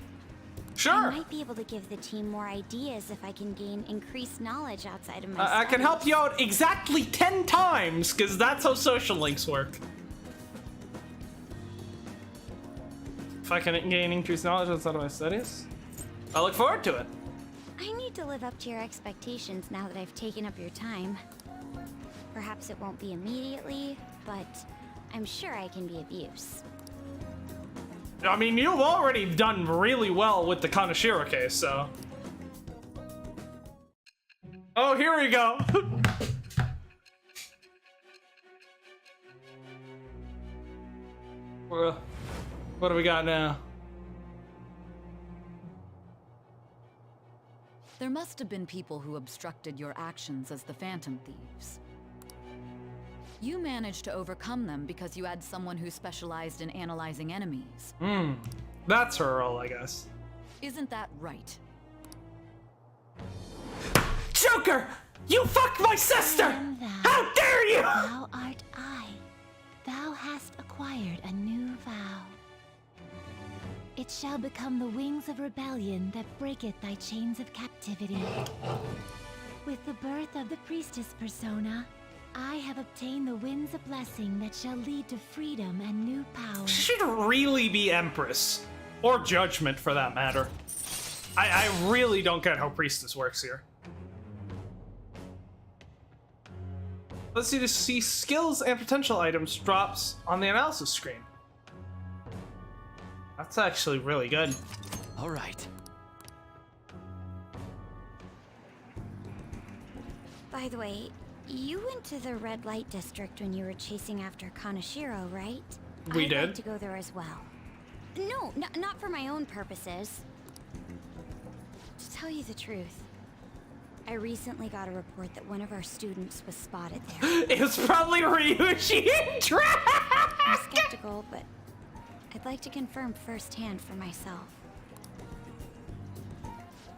A: Sure.
B: I might be able to give the team more ideas if I can gain increased knowledge outside of my
A: I can help you out exactly 10 times, because that's how social links work. If I can gain increased knowledge outside of my studies, I look forward to it.
B: I need to live up to your expectations now that I've taken up your time. Perhaps it won't be immediately, but I'm sure I can be of use.
A: I mean, you've already done really well with the Kaneshiro case, so. Oh, here we go. What do we got now?
Q: There must have been people who obstructed your actions as the Phantom Thieves. You managed to overcome them because you had someone who specialized in analyzing enemies.
A: That's her role, I guess.
Q: Isn't that right?
A: Joker! You fucked my sister! How dare you!
R: Thou art I. Thou hast acquired a new vow. It shall become the wings of rebellion that breaketh thy chains of captivity. With the birth of the priestess persona, I have obtained the winds of blessing that shall lead to freedom and new power.
A: She should really be Empress. Or Judgment, for that matter. I really don't get how Priestess works here. Let's see skills and potential items drops on the analysis screen. That's actually really good.
E: All right.
B: By the way, you went to the red light district when you were chasing after Kaneshiro, right?
A: We
B: I'd
A: did.
B: like to go there as well. No, not for my own purposes. To tell you the truth, I recently got a report that one of our students was spotted there.
A: It was probably Ryuji in track!
B: I'm skeptical, but I'd like to confirm firsthand for myself.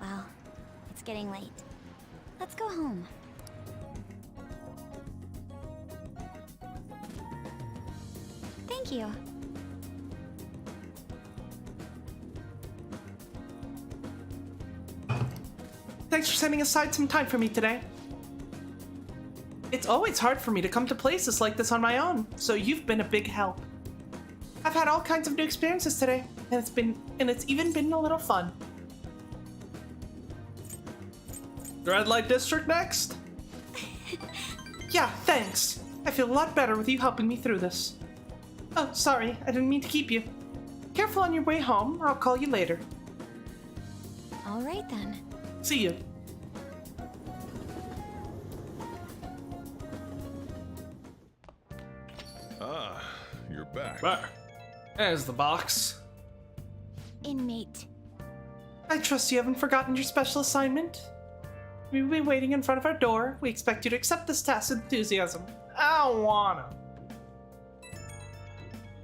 B: Well, it's getting late. Let's go home. Thank you.
A: Thanks for setting aside some time for me today. It's always hard for me to come to places like this on my own, so you've been a big help. I've had all kinds of new experiences today, and it's even been a little fun.
D: Red Light District next?
A: Yeah, thanks. I feel a lot better with you helping me through this. Oh, sorry, I didn't mean to keep you. Careful on your way home, or I'll call you later.
B: All right then.
A: See you.
O: Ah, you're back.
D: There. There's the box.
B: Inmate.
A: I trust you haven't forgotten your special assignment. We'll be waiting in front of our door. We expect you to accept this task with enthusiasm.
D: I don't wanna.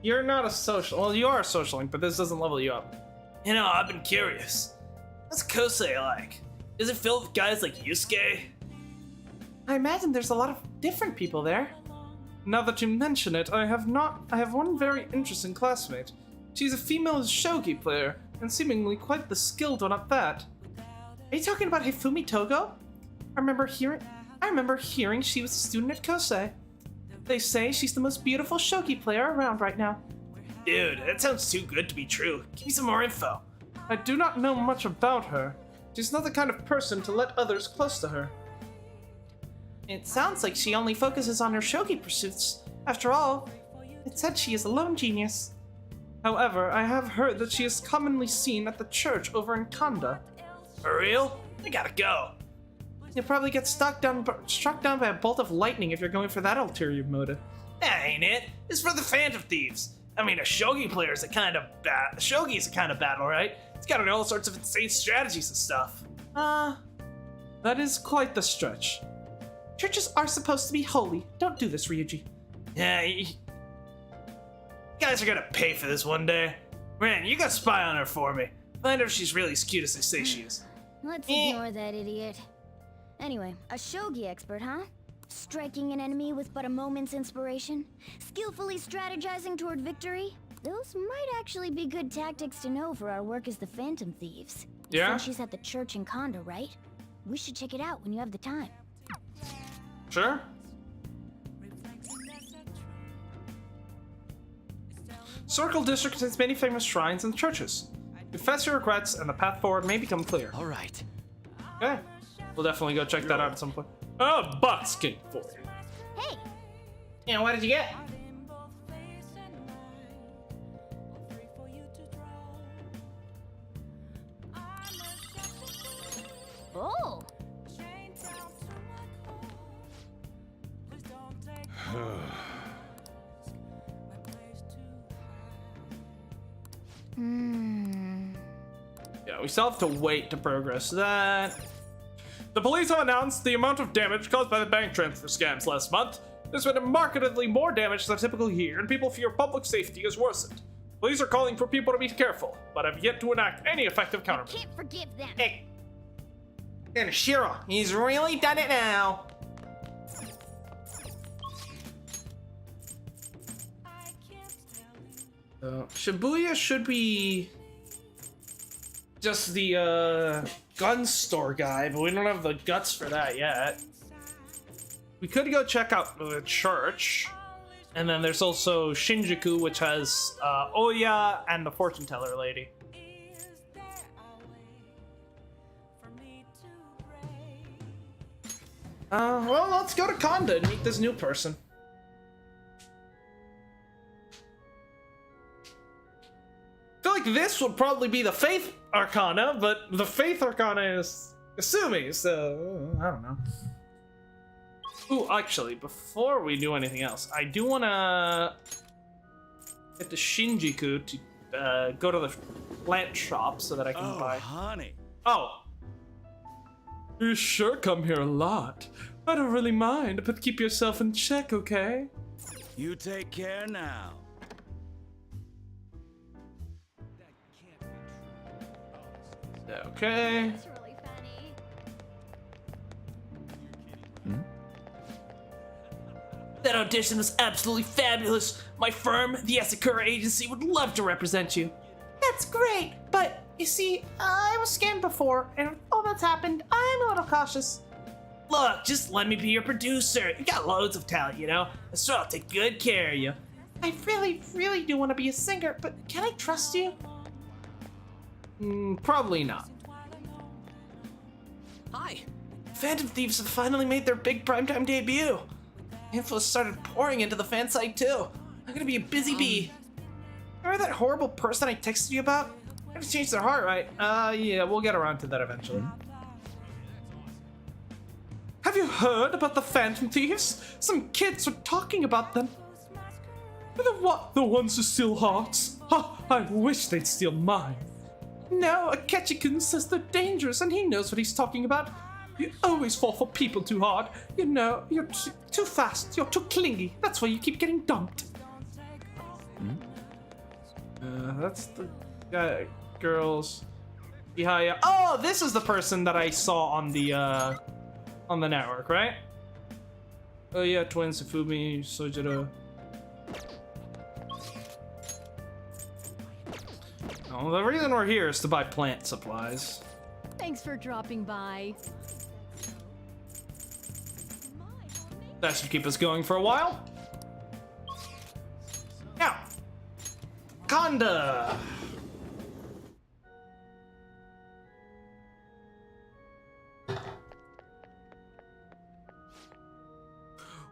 D: You're not a social. Well, you are a social link, but this doesn't level you up.
I: You know, I've been curious. What's Kosei like? Is it filled with guys like Yusuke?
A: I imagine there's a lot of different people there.
D: Now that you mention it, I have one very interesting classmate. She's a female shogi player, and seemingly quite the skilled one at that.
A: Are you talking about Hifumi Togo? I remember hearing she was a student at Kosei. They say she's the most beautiful shogi player around right now.
I: Dude, that sounds too good to be true. Give me some more info.
D: I do not know much about her. She's not the kind of person to let others close to her.
A: It sounds like she only focuses on her shogi pursuits. After all, it said she is a lone genius.
D: However, I have heard that she is commonly seen at the church over in Kanda.
I: For real? I gotta go.
A: You'll probably get struck down by a bolt of lightning if you're going for that ulterior motive.
I: That ain't it. It's for the Phantom Thieves. I mean, a shogi player is a kind of shogi is a kind of battle, right? It's got all sorts of insane strategies and stuff.
A: That is quite the stretch. Churches are supposed to be holy. Don't do this, Ryuji.
I: Yeah, you guys are gonna pay for this one day. Man, you gotta spy on her for me. Find out if she's really as cute as they say she is.
B: Let's ignore that idiot. Anyway, a shogi expert, huh? Striking an enemy with but a moment's inspiration? Skillfully strategizing toward victory? Those might actually be good tactics to know for our work as the Phantom Thieves. You
D: Yeah?
B: said she's at the church in Kondo, right? We should check it out when you have the time.
D: Sure. Circle District has many famous shrines and churches. Confess your regrets, and the path forward may become clear.
E: All right.
D: Okay. We'll definitely go check that out at some point. A buckskin for you.
B: Hey!
N: Yeah, what did you get?
B: Oh!
D: Yeah, we still have to wait to progress that. The police have announced the amount of damage caused by the bank transfer scams last month. There's been markedly more damage than a typical year, and people fear public safety has worsened. Police are calling for people to be careful, but have yet to enact any effective countermeasures.
B: Can't forgive them.
N: Hey, Kaneshiro, he's really done it now.
D: Shibuya should be just the gun store guy, but we don't have the guts for that yet. We could go check out the church, and then there's also Shinjuku, which has Oya and the fortune teller lady. Well, let's go to Kanda and meet this new person. I feel like this would probably be the Faith Arcana, but the Faith Arcana is Asumi, so I don't know. Ooh, actually, before we do anything else, I do want to get to Shinjuku to go to the plant shop so that I can buy.
S: Honey.
D: Oh. You sure come here a lot. I don't really mind, but keep yourself in check, okay?
S: You take care now.
D: Okay.
B: That's really funny.
I: That audition was absolutely fabulous. My firm, the Asakura Agency, would love to represent you.
A: That's great, but you see, I was scammed before, and all that
N: what's happened, I'm a little cautious.
I: Look, just let me be your producer. You got loads of talent, you know? I swear I'll take good care of you.
N: I really, really do want to be a singer, but can I trust you?
A: Probably not.
E: Hi.
I: Phantom Thieves have finally made their big primetime debut. Info started pouring into the fan site too. I'm gonna be a busy bee.
A: Remember that horrible person I texted you about? I had to change their heart, right? Yeah, we'll get around to that eventually. Have you heard about the Phantom Thieves? Some kids are talking about them. The ones who steal hearts? Ha! I wish they'd steal mine. No, Ketchikun says they're dangerous and he knows what he's talking about. You always fall for people too hard. You know, you're too fast, you're too clingy. That's why you keep getting dumped. That's the girls. Yeah. Oh, this is the person that I saw on the network, right? Oh yeah, twins, Ifumi, Sojiro. Oh, the reason we're here is to buy plant supplies.
R: Thanks for dropping by.
A: That should keep us going for a while. Now, Conda.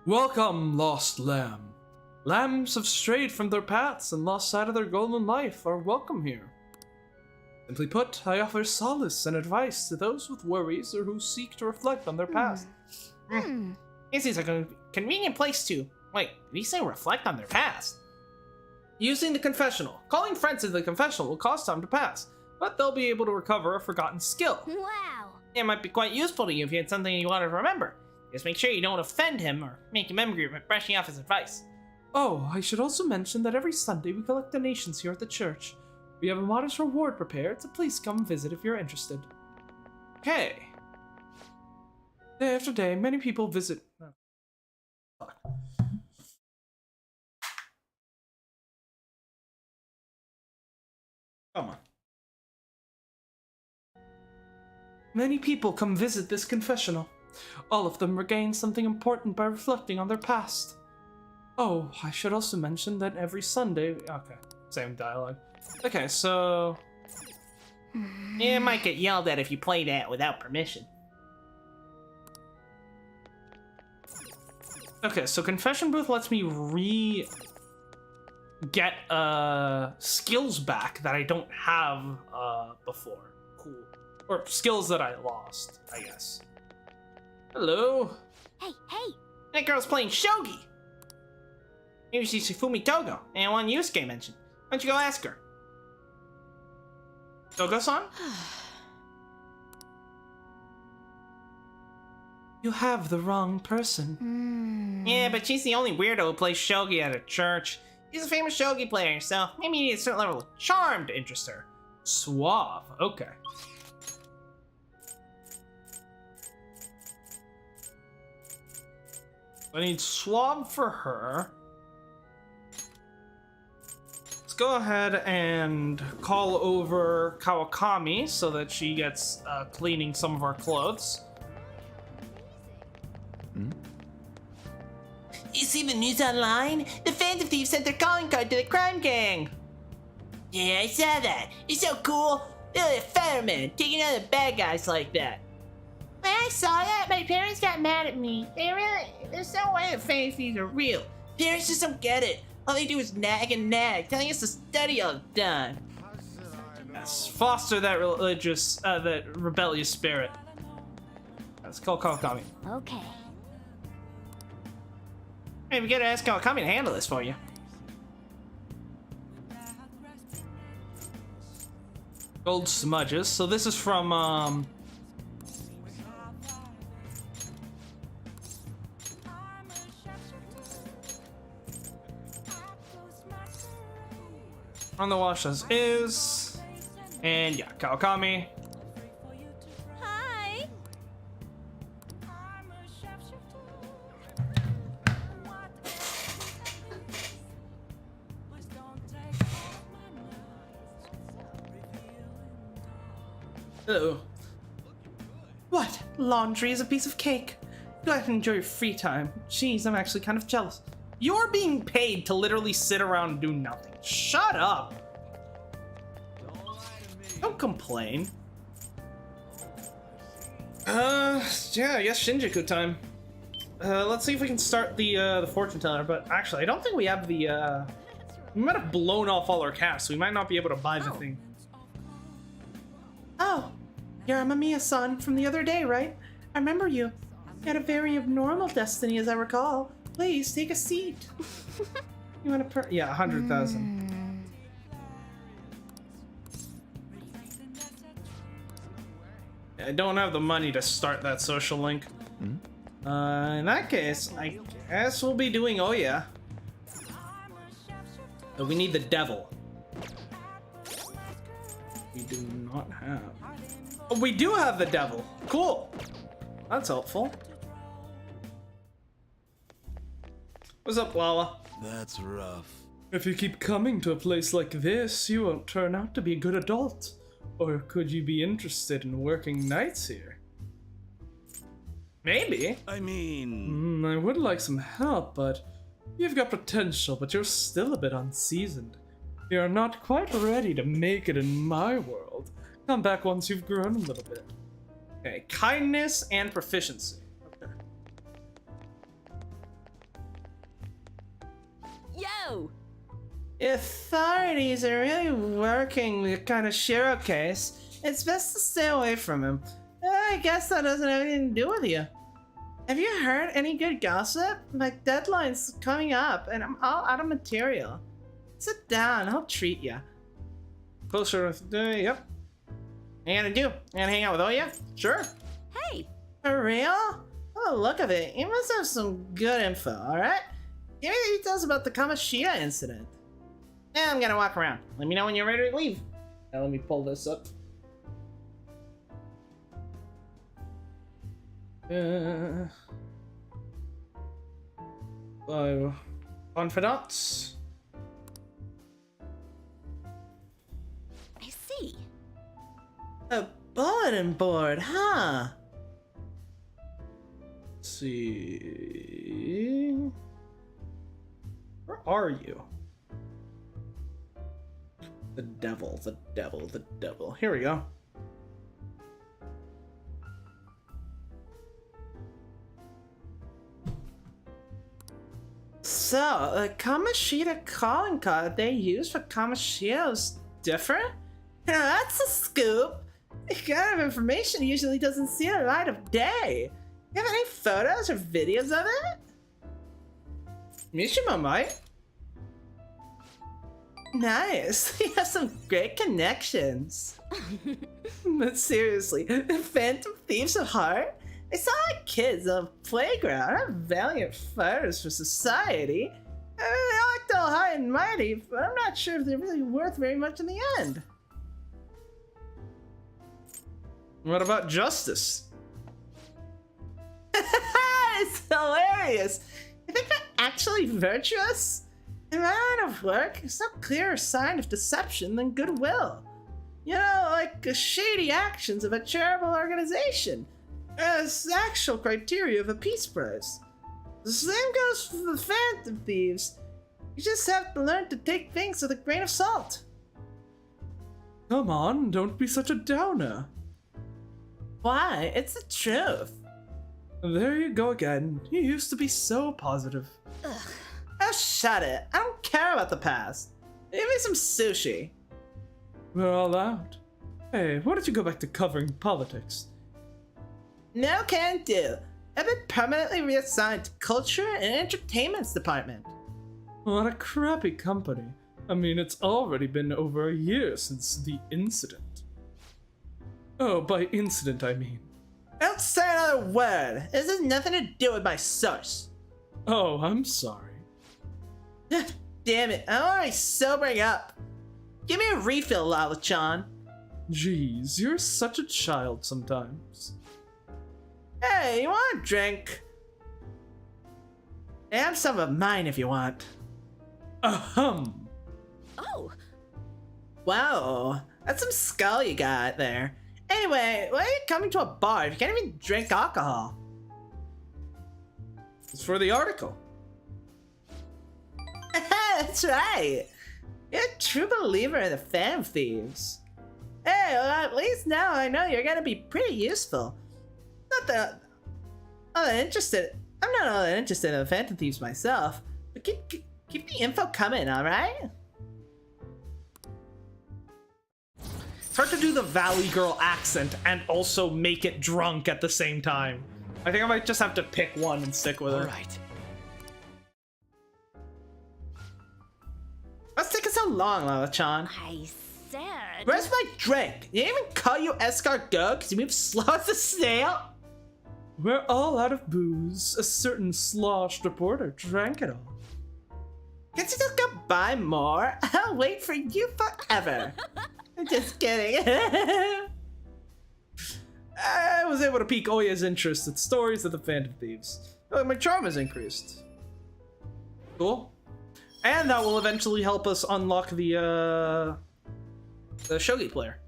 A: Welcome, lost lamb. Lambs have strayed from their paths and lost sight of their golden life are welcome here. Simply put, I offer solace and advice to those with worries or who seek to reflect on their past.
N: This is a convenient place to... Wait, did he say reflect on their past?
A: Using the confessional. Calling friends into the confessional will cause time to pass, but they'll be able to recover a forgotten skill.
B: Wow.
N: It might be quite useful to you if you had something you wanted to remember. Just make sure you don't offend him or make him angry by brushing off his advice.
A: Oh, I should also mention that every Sunday we collect donations here at the church. We have a modest reward prepared, so please come visit if you're interested. Okay. Day after day, many people visit... Oh, fuck. Come on. Many people come visit this confessional. All of them regain something important by reflecting on their past. Oh, I should also mention that every Sunday... Okay, same dialogue. Okay, so...
N: You might get yelled at if you play that without permission.
A: Okay, so Confession Booth lets me get skills back that I don't have before. Cool. Or skills that I lost, I guess. Hello?
B: Hey!
N: That girl's playing shogi! Maybe she's Shifumi Togo, and one Yusuke mentioned. Why don't you go ask her? Togo-san?
A: You have the wrong person.
N: Yeah, but she's the only weirdo who plays shogi at a church. She's a famous shogi player, so maybe you need a certain level of charm to interest her.
A: Suave, okay. I need Suave for her. Let's go ahead and call over Kawakami so that she gets cleaning some of our clothes.
N: You see the news online? The Phantom Thieves sent their calling card to the crime gang! Yeah, I saw that. It's so cool. They're like firemen, taking out the bad guys like that. When I saw that, my parents got mad at me. There's no way the Phantom Thieves are real. Parents just don't get it. All they do is nag and nag, telling us to study all the time.
A: Yes, foster that that rebellious spirit. Let's call Kawakami.
B: Okay.
N: Hey, we gotta ask Kawakami to handle this for you.
A: Gold smudges. So this is from on the wash as is, and yeah, Kawakami.
G: Hi.
A: Hello. Laundry is a piece of cake. Go ahead and enjoy your free time. Jeez, I'm actually kind of jealous. You're being paid to literally sit around and do nothing. Shut up. Don't complain. Yeah, I guess Shinjuku time. Let's see if we can start the fortune teller, but actually, I don't think we have the, we might have blown off all our cash, so we might not be able to buy the thing. Oh, you're Amamiya-san from the other day, right? I remember you. You had a very abnormal destiny, as I recall. Please, take a seat. You want to yeah, 100,000. I don't have the money to start that social link. In that case, I guess we'll be doing Oya. But we need the devil. We do not have. Oh, we do have the devil. Cool. That's helpful. What's up, Lala?
S: That's rough.
D: If you keep coming to a place like this, you won't turn out to be a good adult. Or could you be interested in working nights here?
A: Maybe.
S: I mean...
D: I would like some help, but you've got potential, but you're still a bit unseasoned. You're not quite ready to make it in my world. Come back once you've grown a little bit.
A: Okay, kindness and proficiency. Okay.
G: Yo!
A: Authorities are really working the Kaneshiro case. It's best to stay away from him. I guess that doesn't have anything to do with you. Have you heard any good gossip? My deadline's coming up and I'm all out of material. Sit down, I'll treat you. Closer with yep. What you gonna do? You gonna hang out with Oya? Sure.
G: Hey!
A: For real? Oh, look of it. You must have some good info, alright? Give me details about the Kamoshida incident. Yeah, I'm gonna walk around. Let me know when you're ready to leave. Now let me pull this up. So, confidants.
G: I see.
A: A bulletin board, huh?
D: Let's see. Where are you? The devil, the devil, the devil. Here we go.
A: So, the Kamoshida calling card they use for Kamoshida's different? Now that's a scoop! This kind of information usually doesn't see the light of day. You have any photos or videos of it? Mishima might. Nice. You have some great connections. But seriously, Phantom Thieves at heart? They sound like kids on a playground, not valiant fighters for society. They act all high and mighty, but I'm not sure if they're really worth very much in the end.
D: What about justice?
A: It's hilarious. You think they're actually virtuous? In my line of work, it's no clearer sign of deception than goodwill. You know, like the shady actions of a charitable organization. As actual criteria of a peace prize. The same goes for the Phantom Thieves. You just have to learn to take things with a grain of salt.
D: Come on, don't be such a downer.
A: Why? It's the truth.
D: There you go again. You used to be so positive.
A: Ugh. Oh, shut it. I don't care about the past. Give me some sushi.
D: We're all out. Hey, why don't you go back to covering politics?
A: No can do. I've been permanently reassigned to Culture and Entertainment's department.
D: What a crappy company. I mean, it's already been over a year since the incident. Oh, by incident, I mean.
A: Don't say another word. This has nothing to do with my source.
D: Oh, I'm sorry.
A: Damn it, I'm already sobering up. Give me a refill, Lala-chan.
D: Jeez, you're such a child sometimes.
A: Hey, you want a drink? Hey, have some of mine if you want.
D: Ahem.
G: Oh.
A: Wow, that's some skull you got there. Anyway, why are you coming to a bar if you can't even drink alcohol?
D: It's for the article.
A: That's right. You're a true believer in the Phantom Thieves. Hey, well, at least now I know you're gonna be pretty useful. Not that I'm not interested. I'm not all that interested in the Phantom Thieves myself, but keep the info coming, all right?
D: It's hard to do the Valley Girl accent and also make it drunk at the same time. I think I might just have to pick one and stick with it.
J: All right.
A: What's taking so long, Lala-chan?
B: I said...
A: Where's my drink? You didn't even call you escargot because you move slow as a snail?
D: We're all out of booze. A certain sloshed reporter drank it all.
A: Can't you just go buy more? I'll wait for you forever. Just kidding.
D: I was able to pique Oya's interest in stories of the Phantom Thieves. My charm has increased. Cool. And that will eventually help us unlock the shogi player.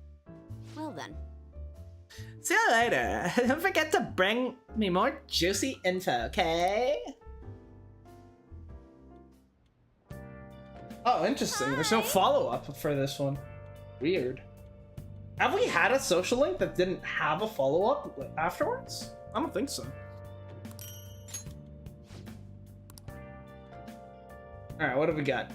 B: Well then.
A: See you later. Don't forget to bring me more juicy info, okay?
D: Oh, interesting. There's no follow-up for this one. Weird. Have we had a social link that didn't have a follow-up afterwards? I don't think so. Alright, what have we got?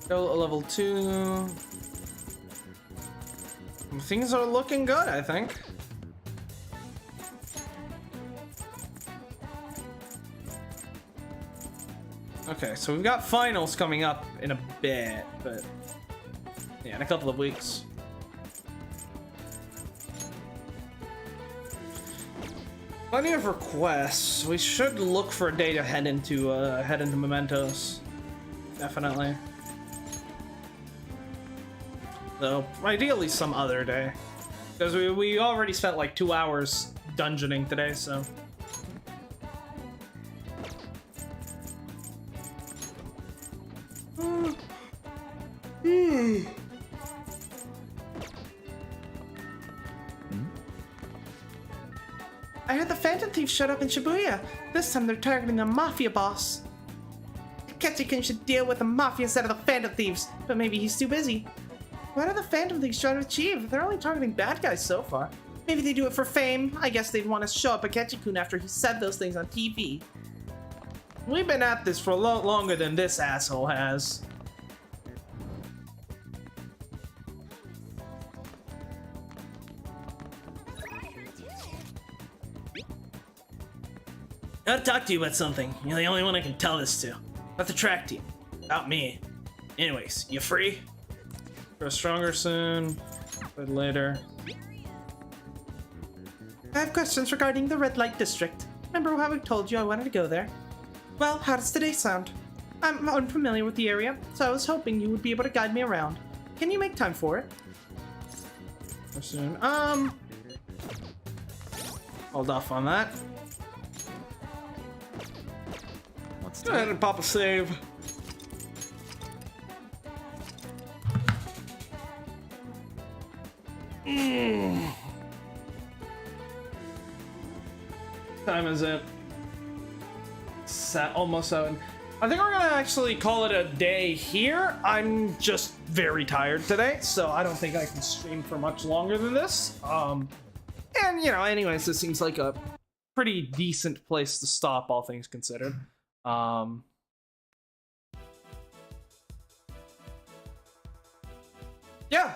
D: Go level 2. Things are looking good, I think. Okay, so we've got finals coming up in a bit, but yeah, in a couple of weeks. Plenty of requests. We should look for a day to head into Mementos. Definitely. Though, ideally some other day. Because we already spent like 2 hours dungeoning today, so.
A: I heard the Phantom Thieves showed up in Shibuya. This time they're targeting a Mafia boss. Ketchikun should deal with the Mafia instead of the Phantom Thieves, but maybe he's too busy. What are the Phantom Thieves trying to achieve? They're only targeting bad guys so far. Maybe they do it for fame. I guess they'd want to show up at Ketchikun after he said those things on TV.
D: We've been at this for a lot longer than this asshole has.
I: I gotta talk to you about something. You're the only one I can tell this to. About the track team. About me. Anyways, you free?
D: Grow stronger soon, but later.
A: I have questions regarding the Red Light District. Remember how I told you I wanted to go there? Well, how does today sound? I'm unfamiliar with the area, so I was hoping you would be able to guide me around. Can you make time for it?
D: Soon. Hold off on that. Let's go ahead and pop a save. Time is it? Almost 7. I think we're gonna actually call it a day here. I'm just very tired today, so I don't think I can stream for much longer than this. And you know, anyways, this seems like a pretty decent place to stop, all things considered. Yeah,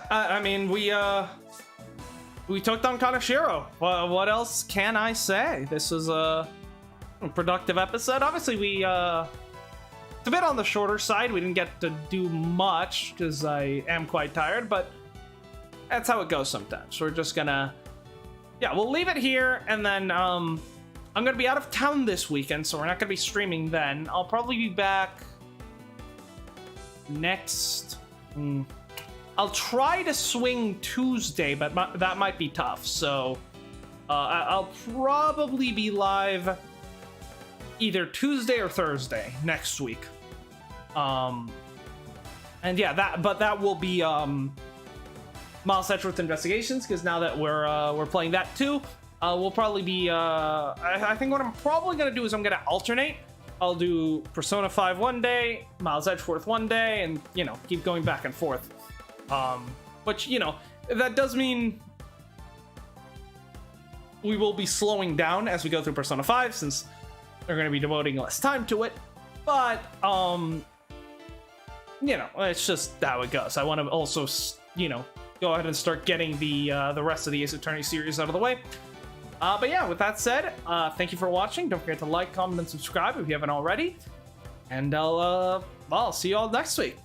D: I mean, we took down Kaneshiro. What else can I say? This was a productive episode. Obviously, it's a bit on the shorter side. We didn't get to do much because I am quite tired, but that's how it goes sometimes. We're just gonna, yeah, we'll leave it here, and then I'm gonna be out of town this weekend, so we're not gonna be streaming then. I'll probably be back next. I'll try to swing Tuesday, but that might be tough. So
A: I'll probably be live either Tuesday or Thursday next week. And yeah, that will be Miles Edgeworth Investigations, because now that we're playing that too, we'll probably be I think what I'm probably gonna do is I'm gonna alternate. I'll do Persona 5 one day, Miles Edgeworth one day, and you know, keep going back and forth. Which, you know, that does mean we will be slowing down as we go through Persona 5, since they're going to be devoting less time to it. But you know, it's just how it goes. I want to also, you know, go ahead and start getting the rest of the Ace Attorney series out of the way. But yeah, with that said, thank you for watching. Don't forget to like, comment, and subscribe if you haven't already. And I'll see you all next week.